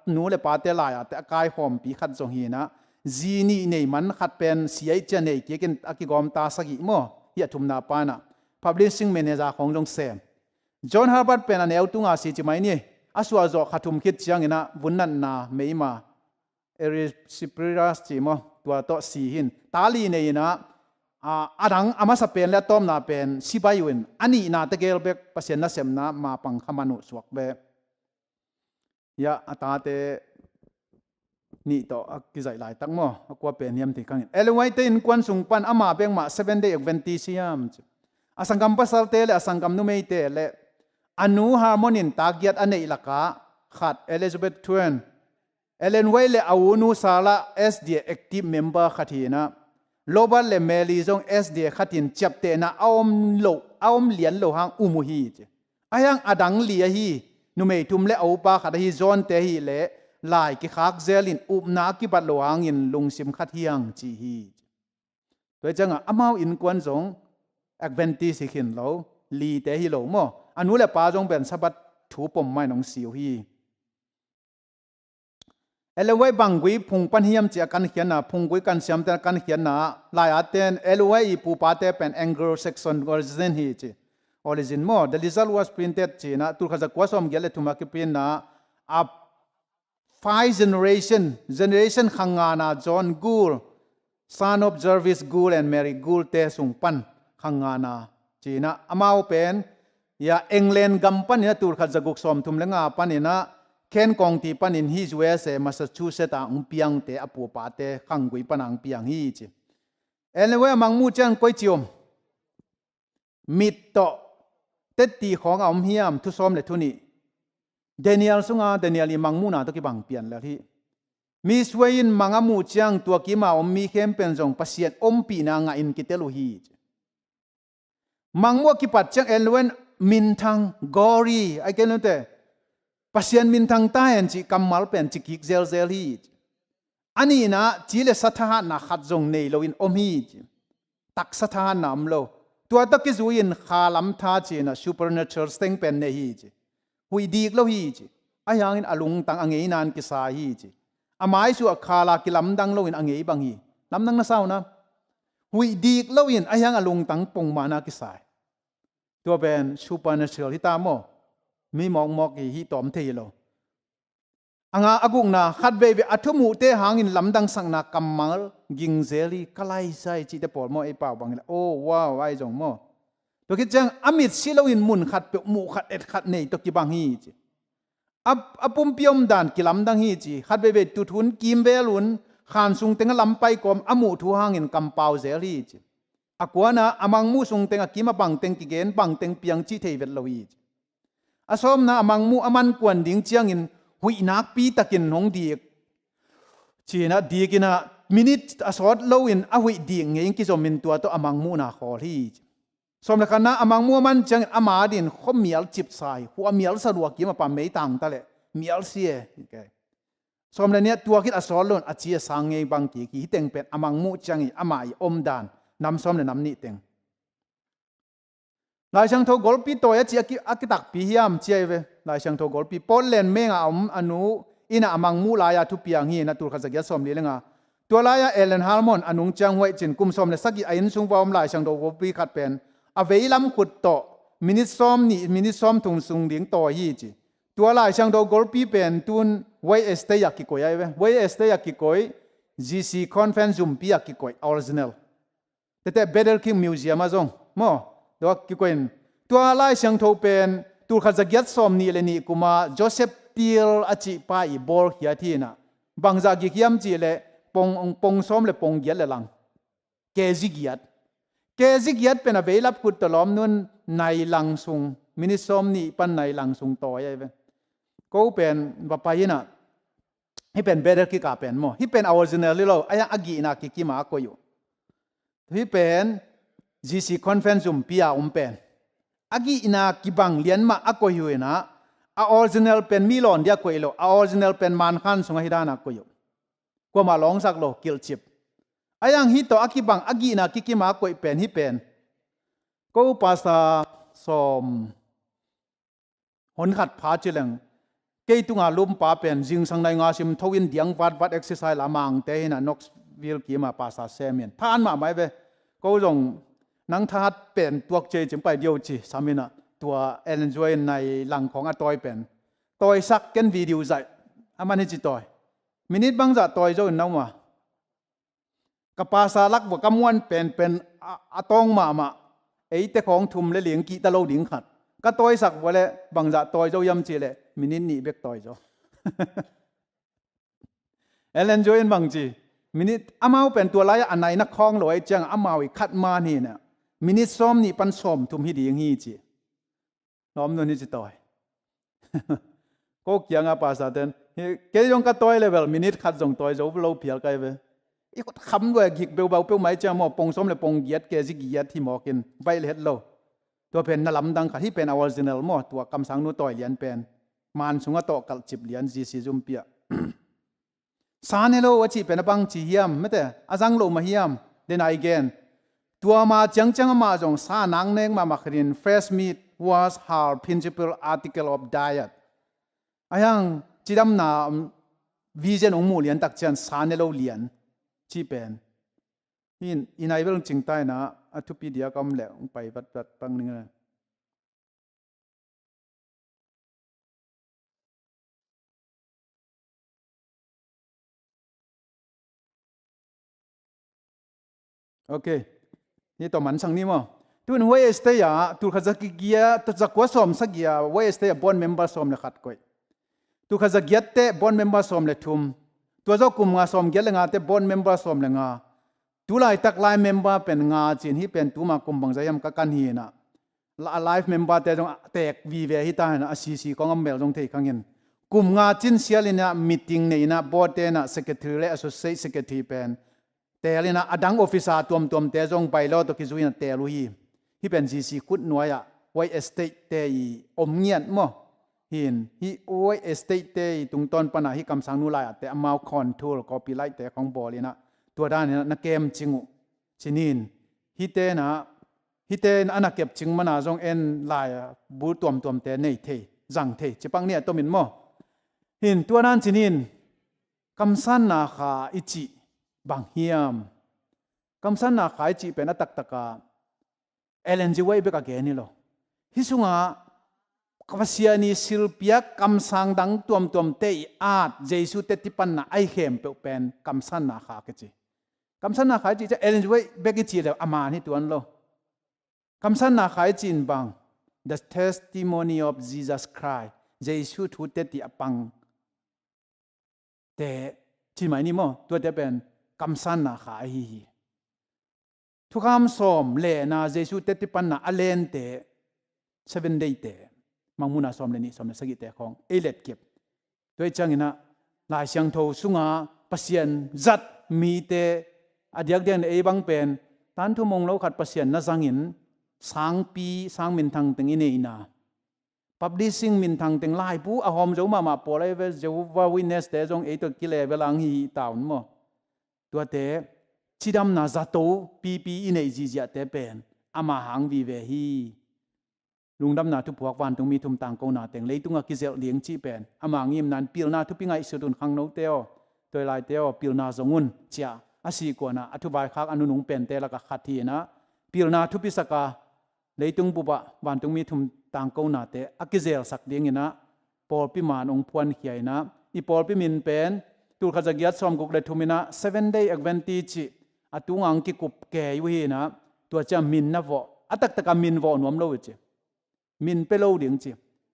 [SPEAKER 1] nu le pa te laya te kai hom pi khat jong hi na zini nei man khat pen siai chanei ke ken akigom ta sagi mo hi athum na pa na publishing manager khong jong sem John Herbert pen an eutunga si chi mai ni aswa zo khathum khit changina bunnan na meima erisipras chi mo tua to si hin tali nei na adang ama sa pen le tom na pen sibayuin ani na te gel bek pasien na sem na ma pang khamanu swak be ya atate นี่ต่อกิจหลายตักมั่วกว่าเป็นยามที่กังเอลไว้เตนกวนสุงปันอามาเบงมา7 day Adventistยามอสังกัมปัสสาวเตเลอสังกัมนุเมเตเลอนุฮาร์โมนินตาเกียดอันเนอิลกาขัดเอลิซาเบธทเวนเอเลนไว้เลอาวุนุซาลา SDA active member ขัดทีนะโลบัลเลเมลีซง SDA ขัดทินจับเตนะอมโลอมเหรียญโลหังอุมุฮีอายังอดังเลียฮีนุเมทุมเลอาปาขัดฮีจอนเตฮีเลลายกิคักเซลินอุบนากิบัดโลหังอินลุงซิมขัดเฮียงจีฮีตัวจังอามาอินกวนซงAdventist สิขินเราลีเตฮิโลมออันนู้นแหละป้าจงเป็นสบัดถูปมไม่น้องสิวฮีเอลไว้บังกุยพุงปันเฮียมเจกันเขียนนะพุงกุยกันเสียมเตกันเขียนนะลายอาเตนเอลไว้ปูปาเตเป็น Anglo-Saxon origin ฮีจี origin มอ the result was printed จีนะตุขจักวาสมเกลตุมากิปินนะup 5 generation ขังงานะ John Gould son of Jervis Gould and Mary Gould เตสุงปันขังงานาจีนะอามาเป็นยาเอ็งเลนกัมปันเนี่ยตูร์ขัดจักุกสมทุมเลงาปันเนี่ยนะเคนกองที่ปันอินฮิสเวสมาสซาชูเซตส์อุปยังเตอปูปาเตขังกุยปันังปียังฮีจีเอลเวมังมูจังก้อยจิอมมิดโตเต็ดตีของอาเฮียมทุสอมเลทุนีเดนิเอลสุงาเดนิเอลมังมูนาตุกิบังเปียนแล้วที่มีสวยอินมังมูจังตัวกิมาอมมีเข้มเป็นจงปัสเซียนอมปีนางอินกิเตลุฮีมังมัวกิปัดจังเอลเวนมินทังกอรีไอเกนเตปัสยันมินทังตาเอนจิกัมมัลเป็นจิกิกเซลเซลฮีอันนี้นะจีเลสัทธานะขัดจงเนยโลอินอมฮีตักสัทธานามโลตัวตักกิจุยินขาลัมทาจีนะ supernatural สเต็งเป็นเนฮีจีหุยดีกโลฮีจีอายังอินอลุงตังอังเงินานกิสาฮีจีอาไม้ชัวขาลากิลัมดังโลอินอังเงินบังฮีลัมดังน่าเศร้านะหุยดีกโลอินอายังอลุงตังปงมานากิสาตัวเป็น supernatural ที่ตามโมมีมองฮีตอมเทโลอังอากุงนาขัดเบบีอัฐมูเตหางินลำดังสังนักกัมมัลกิงเซลีกลายใส่จิตปอดโมไอป่าวบังโอ้ว้าวไอจงโมตัวคิดจังอมิดสิโลอินมุนขัดเปมูขัดเอ็ดขัดเนยตัวกิบังฮีจีอับปุ่มเปียมดานกิลำดังฮีจีขัดเบบีตุทุนกิมเบลุนขานซุงเต็งลำไปกอมอมูทูหางินกัมเปาเซลีจีอกวนะอมังมูซุงเต็งกิมาบังเต็งกิเกนบังเต็งเปียงจีเทเวลโลวีอสมนะอมังมูอมันกวนดิ้งเจียงอินหุยนักปีตะกินหงดีจีนะดีกินะมินิตอสอดโลอินอหุยดีเงี้ยกิจอมินตัวตัวอมังมูนาขอที่สมแล้วกันนะอมังมูมันจังอามาดินขมเมียลจิบใส่หัวเมียลสะดวกกิมาปามไม่ต่างตะเลยเมียลเสียสมแล้วเนี่ยตัวคิดอสอดล้นอจีสังเงยบางทีกี่เต็งเป็นอมังมูจังอีอามาอีอมดานนำซ้อมเลยนำนี่เต็งลายช่างโทกอลปีโตยจีอากิตักปีเฮียมเจียเวลายช่างโทกอลปีปอลเลนเมงอาอนุอินามังมูลายาทุปียงฮีนัตุรขจักยาซ้อมเลี้ยงตัวลายาเอเลนฮาร์มอนอนุจังไว้จินกุมซ้อมเลยสักกี่ไอ้นซุงวอมลายช่างโทกอลปีขัดเป็นอเวลำขุดโตมินิซ้อมนี่มินิซ้อมทุงซุงเลี้ยงโตฮีจีตัวลายช่างโทกอลปีเป็นตุนไว้เอสเตยากิโกยเวไว้เอสเตยากิโกย GC Conference จุมปียากิโกยออริจินัลแต่เบเดลคิงมิวเซียมมาจงมั่วตัวกิโกยตัวลายเสียงโทเป็นตัวขัดจักยัดสมนี่เลยนี่กุมาโจเซฟติลอจิปายบอลเฮียที่น่ะบางจากกิยามจีเลยปงซ้อมเลยปงเกียดเลยหลังเกจิกยัดเป็นอะไรรับกุดตลอมนุ่นในหลังซุงมินิซ้อมนี่ปันในหลังซุงต่อยไอ้เว้ก็เป็นว่าไปน่ะให้เป็นเบเดอร์กิกาเป็นมั่วให้เป็นออริจินัลเลยเราไอ้ยังอากินักกิมาก็อยู่ให้เป็น GC Conference จุ่มปียาเป็นอากินากิบังเลียนมาอักอยู่นะออริจินัลเป็นมิลอนเดียกว่าอีโลออริจินัลเป็นมันขันสงหิดานักอยู่กว่ามาลองสักโลกิลชิปอายังฮิตโตอากิบังอากินากิกิมาก็เป็นฮิเป็นก็ภาษาสมหนขัดพาจิเลงเกยตุงอาลุมป้าเป็นจิงสังในงาชิมทวินเดียงวัดเอ็กซ์ไซส์ละมังเตยนะน็อกวิลกิมาภาษาเซเมียนผ่านมาไหมเว้ก็จงนังทัดเป็นตัวเจจึงไปเดียวจีสามินะตัวเอเลนจอยในหลังของอตอยเป็นตอยสักกันวิดีโอใจอามันนี่จีตอยมินิบังจะตอยเจ้าหน้ามากับภาษาลักว่ากำวันเป็นอตองมาไอ้แต่ของทุมและเหลียงกีตะโลดิ่งขัดก็ตอยสักว่าเลยบังจะตอยเจ้ายำจีเลยมินินี่เบกตอยเจ้า เอเลนโจอินบางจีมินิอามาวเป็นตัวลายอันไหนนักคองลอยจังอามาวคัดมานี่นะมินิซ้อมนี่ปันซ้อมทุมฮิดีอย่างฮีจีน้อมนนนี่จิตอยก็เกี่ยงอาภาษาเดินเกยงกัดตอยเลยเวลมินิขัดส่งตอยจะเราเพียรไกเวอีกคำด้วยกิกเบลเบาเปลไม่จะหมอปงส้มเลยปงเยียดเกจิกเยียดที่หมอกินไปเลยเฮ็ดเราตัวเป็นนลำดังขัดที่เป็นออริจินัลหมอตัวคำสั่งนู้ต่อยเหรียญเป็นมันสุงโตกัลจิบเหรียญจีซีจุมเปียสารเฮโลว่าจีเป็นบังจีเฮียมไม่แต่อาจังโลมาเฮียมเดนไอเกนตัวมาจังมาจงสานังเนงมามักริน fresh meat was her principal article of diet อายังจีดำนาวิเจนองมูเลียนตักเชียนสารเฮโลเลียนจีเป็นอินไอเวลจิงใต้นะอัตุปีเดียกำเล่ไปบัดปังนึงนะโอเคนี่ต่อมันสังนี้มั้งตุนเวสเตียตุขจักเกียตุจักวัสอมสักเกียเวสเตียบอนเมมเบอร์สอมเลขัดก่อยตุขจักเกียเตบอนเมมเบอร์สอมเลทุมตัวเจ้ากุมงาสอมเกียเลงาเตบอนเมมเบอร์สอมเลงาตุไลตักไลเมมเบอร์เป็นงาจินที่เป็นตุมากุมบังใจยำกันฮีนะไลฟ์เมมเบอร์เตจงแตกวีเวฮิตานะซีของอเมลจงเทขังเงินกุมงาจินเสียลินะมีติ้งเนี่ยนะบอร์เตนะเซกเตอร์และอสโซเซตเซกเตอร์เป็นแต่ลินะอดังออฟฟิศาตัวมเตจงไปแล้วตัวกิจุยนะเตลุยที่เป็นซีคุดหน่วยอะไวเอสเตทเตยอมเงียนมั้งหินที่ไวเอสเตทเตยตรงต้นปัญหาที่คำสั่งนู่นไลแต่อมาคอนโทรลคอปีไลแต่ของบอลินะตัวด้านนี้นักเกมจิงชินินฮิเตนะฮิเตนอันนักเก็บจิงมันอาจงเอ็นลายบูตัวมเตเนยเทจังเทจิปังเนี่ยตัวมินมั้งหินตัวนั้นชินินคำสั่งนาคาอิจิบางเฮียมคำสั่งนาคาอิจิเป็นอัตตกาเอเลนจิไว้เบกเกนี่หรอฮิสุงะกบเสียนี่ศิลปิกคำสั่งดังตัวมเตยอาดเจสุเตติปันนะไอเข้มเป็นคำสั่งนาคาเกจิคำสั่งนาคาจิจะเอเลนจิไว้เบกจิเลยอามานี่ตัวนั้นหรอคำสั่งนาคาจินบัง the testimony of Jesus Christ เจสุทูเตติอปังแต่ที่หมายนี่มั้งตัวเตเป็นคำสั่งนาคาฮีทุกคำสอมเลนะเจสุเตติปันนะอเลนเต7 day เตมังมุนาสอมเลนี่สอมเลสกิเตของเอเลตเก็บด้วยจังอินะลายเสียงโทสุงาปัสเซียนจัดมีเตอดียกเดียนเอบังเป็นตันทุมงเราขัดปัสเซียนนะสังอินสังปีสังมินทังตึงอินเอนะpublishing มินทังตึงลายผู้อาหอมเจ้ามาปอเลยเวเจ้าว่าวินเนสเตจงเอตัวกิเลเวลังฮีตาวน์มั้งตัวเตชิดำนาจัตโตปีอินเอจีเจเตเป็นอามาหังวีเวฮีลุงดำนาทุกพวกวันต้องมีทุมต่างกนาแต่งเลยตุงกิเซลเลี้ยงจีเป็นอามางิมนันพิลนาทุกปีไงสุดุนขังโนเตอตัวลายเตอพิลนาสงุนเจ้าอาศัยกว่านะอธิบายข้างอนุนุงเป็นเตละกขัดทีนะพิลนาทุกปีสักกาเลยตุงบุบะวันต้องมีทุมต่างกนาเตอกิเซลสักเลี้ยงนะปอลพิมานองพวนเขียนะอีปอลพิมินเป็นตุลขจักยัดสอมกุกเลทุมินะ7 day advantageอตุงังกิกุบแก่อยู่ฮีนะตัวจะมินนะวะอัตตะกามินวะนวมโลจิมินเปโลเดียงจิ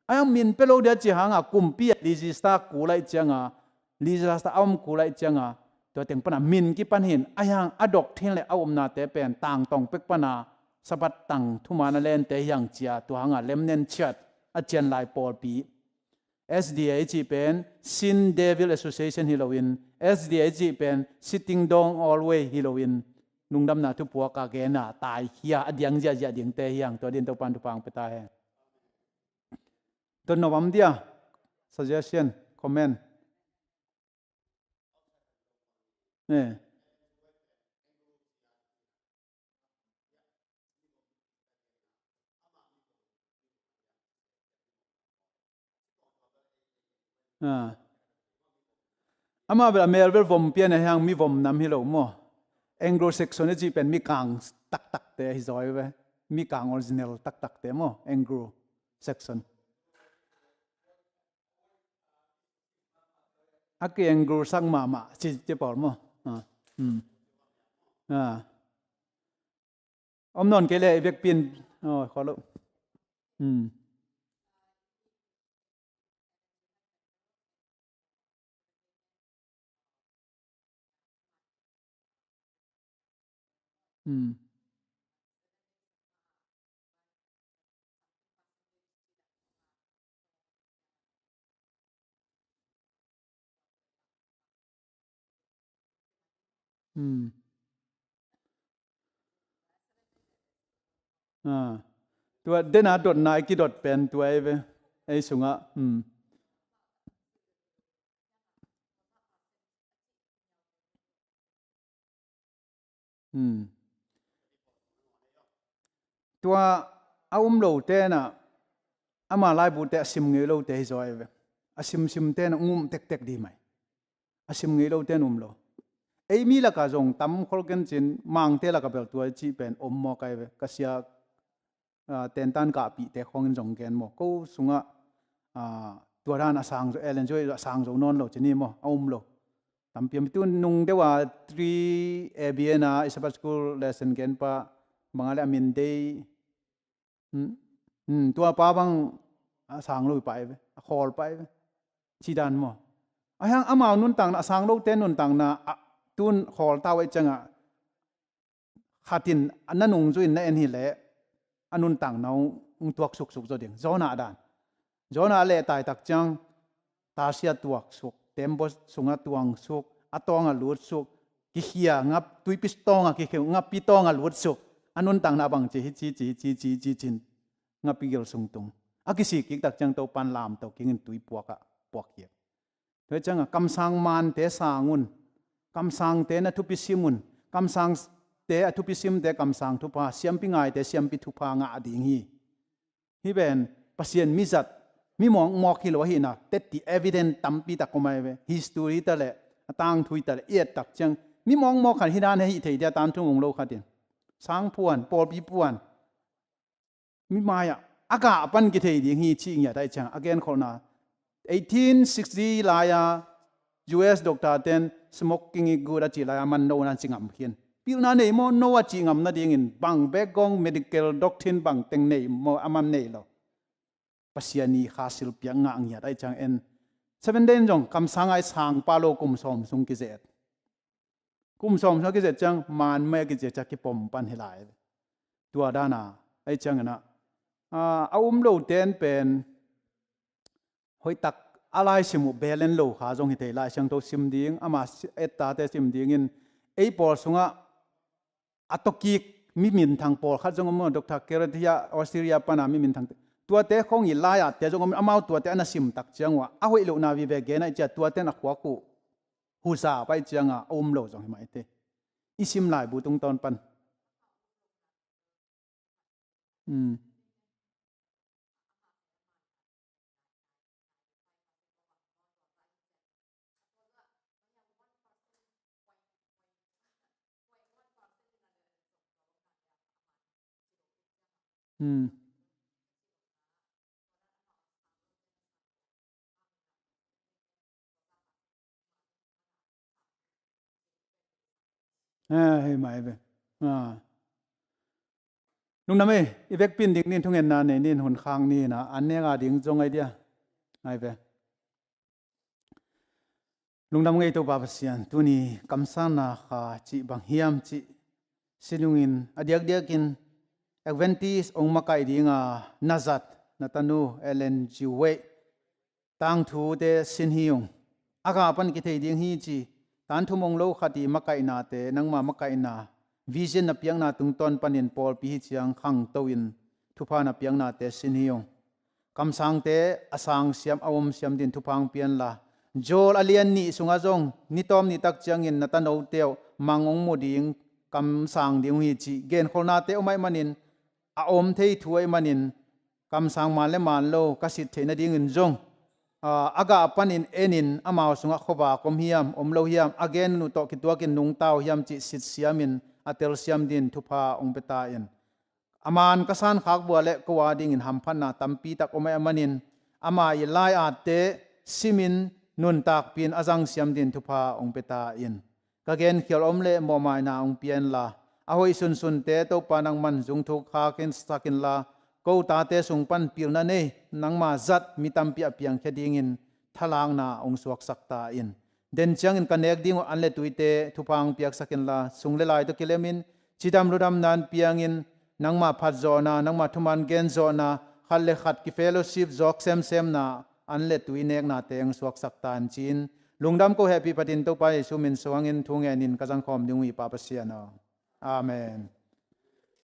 [SPEAKER 1] อายังมินเปโลเดียจิหางากุมปีลิจิสตากูไลจังาลิจิสตาอมกูไลจังาตัวเต็งปนามินกิปันเห็นอายังอดอกเทนเลยเอาอมนาเตเป็นต่างตองเป็กปนาสบัดตังทุมานาเลนเตยังเจียตัวหางาเลมเนนเชิดอาเจียนลายปอลปี SDA จีเป็น Sin Devil Association ฮิโลวิน SDA จีเป็น Sitting Down Always ฮิโลวินลุงดำนาทุกพวกกาเกน่ะตายเฮียอดียงเจียเดียงเตยยังตัวเดินตัวปันทุปังไปตายต้นนวมเดีย suggestion comment เนี่ยอามาเวลาเมลเวลวมเปียนให้ยังมีวมนำให้เรามั่ว Anglo-Saxon จีเป็นมีกลางตักเตะฮิซอยเว้มีกลางออริจินัลตักเตะมั่ว Anglo-Saxonอาเกียงกรูสังมาจิปอลมั้งอมนนเกเลยเวียกปีนขอรู้ ตัวเดนาดดนายกิดดเป็นตัวไอ้สุงะตัวเอาโลเตนะอามาลายบุตรซิมเงโลเตจอยอาซิมเตนะเต็กดีไหมอาซิมเงโลเตนุมโลไอ้มีละกะจงตั้มคอลกันจินมังเตละกะเปลตัวจีเป็นมอไกกะเสียเต็นตันกะปีเตคงจงแกนโมกูสุงะตัวด้านอาสังเอเลนจอยอาสังจงนอนโลจินี่โมเอาโลตั้มเปียมตุนนุงเดว่า3 ABN is a school lesson แกนปะบางอะไรมินเดตัวป้าบางสังลุยไปคอลไปชีดานโมไอ้ยังอามานุนต่างนะสังลุเต้นนุนต่างนะตุนคอลตาไว้จังอ่ะขัดินอันนั้นนุงจุยนั่นเองแหละอันนุนต่างน้องตัวสุกตัวเดียงจอนาดานจอนาเล่ตายตักจังตาเสียตัวสุกเต็มบสุงตัวสุกอัตองอ่ะลุดสุกกิเขียงับตุยปิสตองอ่ะกิเขียงับปิตองอ่ะลุดสุกอันนุนต่างนาบังจีจินงับปิเกลสุงตุงอากิสิกิตักจังตัวปันลามตัวกินตุยปวกเหียเฮ้ยจังอ่ะกำสังมันเตสาnguนกำสังเตนะทุปิซิมุนกำสังเตอทุปิซิมเตกำสังทุพาเสียมปิงไงเตเสียมปิทุพางาดิงฮีฮิเป็นปัสเซียนมิจัดมิมองคิโลหินะเตติเอวิเดนตัมปีตะกมาเวฮิสตอรีตะเลตังทุยตะเลเอียดตักจังมิมองขันฮิดานฮิเทียตันทุ่งงโลขัดเดนสังพวนปอลปีพวนมิมายะอากาปันกิเทียดิงฮีชิงยาได้จัง again คนน่ะ1860ลายา US doctor ten smoking good achi la man no na chingam hian pil na nei mo no a chingam na ding in bang begong medical doctrine bang teng nei mo amam nei lo pasiani khasil piang nga ang ya dai chang en 7 den jong kam sangai sang palo kum som sung ki zet kum som so ki zet chang man me ki je cha ki pom pan hilai tua dana ai chang na lo ten pen hoi tak alai simu belen lo kha jong hitei lai sang to sim ding ama eta te sim ding in ei por sunga atoki mi min thang por kha jong mo dr keratia australia pana mi min thang tua te khong i lai a te jong amau tua te ana sim tak changwa a hoi lo na vi ve ge na cha tua te na khwa ku hu sa pai changa lo jong mai te isim lai bu tung ton panให้หมายไปลุงน้ำอีเวกปินดิ่งนี่ทุ่งเงินนาเนี่ยนี่หนข้างนี่นะอันนี้ก็ดิ่งจงไอเดียไงไปลุงน้ำไงตัวบาปเสียนตัวนี้กำสันนะค่ะจีบางเฮียมจีสิลุงอินอดียกินเอเวนติสองมาไกดิ่งนาซัดนาตานูเอเลนจิวเวตั้งทูเดสินฮิยงอากาปันกิเทดิ่งฮีจีตานทุมงโลขัดีมาไกนาเตนังมาไกนาวิจินนับยังนาตุงตอนปันินปอลปีเชียงขังโตอินทุพานับยังนาเตสินฮิยงคำสั่งเตอสังเสียมอวมเสียมดินทุพังเปียนละโจลอเลียนนี่สุงาจงนิตอมนิตักจังอินนัตันเอาเตียวมังองโมดิงคำสั่งดิ่งฮีจีเกณฑ์คนนาเตอไม่มันินอมเทยถวยมันินคำสั่งมาเลมันโลกสิทธิ์เทนดิ่งอินจงอากาปันินเอนินอามาวสุงะขวาคมเฮียมโลเฮียมอเกนนุตกิตัวกินนุงเต้าเฮียมจิสิทธิ์เสียมินอัตเตลเสียมดินทุพาองเปตาอินอามานกษันขากบัวเละกวาดิ่งอินหัมพันนาตัมปีตักอมมันินอามาอิลายอาเตซิมินนุนตักปีนอาจังเสียมดินทุพาองเปตาอินกะเกนเขียวเละโมมายนาองเปียนลาอาหอยสุนเตโตปานังมันจุงทุกขากินสกินลากูตาเตสุงปันปิลนั่นเองนังมาจัดมีตัมปีอเปียงแค่ดิ่งอินทลางนาองสวกสักตาอินเดินจังอินกันเอกดิ่งอันเลตุยเตทุพังเปียกสักินลาสุงเลลายตุกิเลมิน chi dam lu dam nan piangin nangma phat zo na nangma thuman gen zo na khal le khat ki fellowship zok sem na an le tuinek na teng suak sak tan chin lungdam ko happy patin to pa Yesu min sawangin thung enin kajang khom dingui pa pasian amen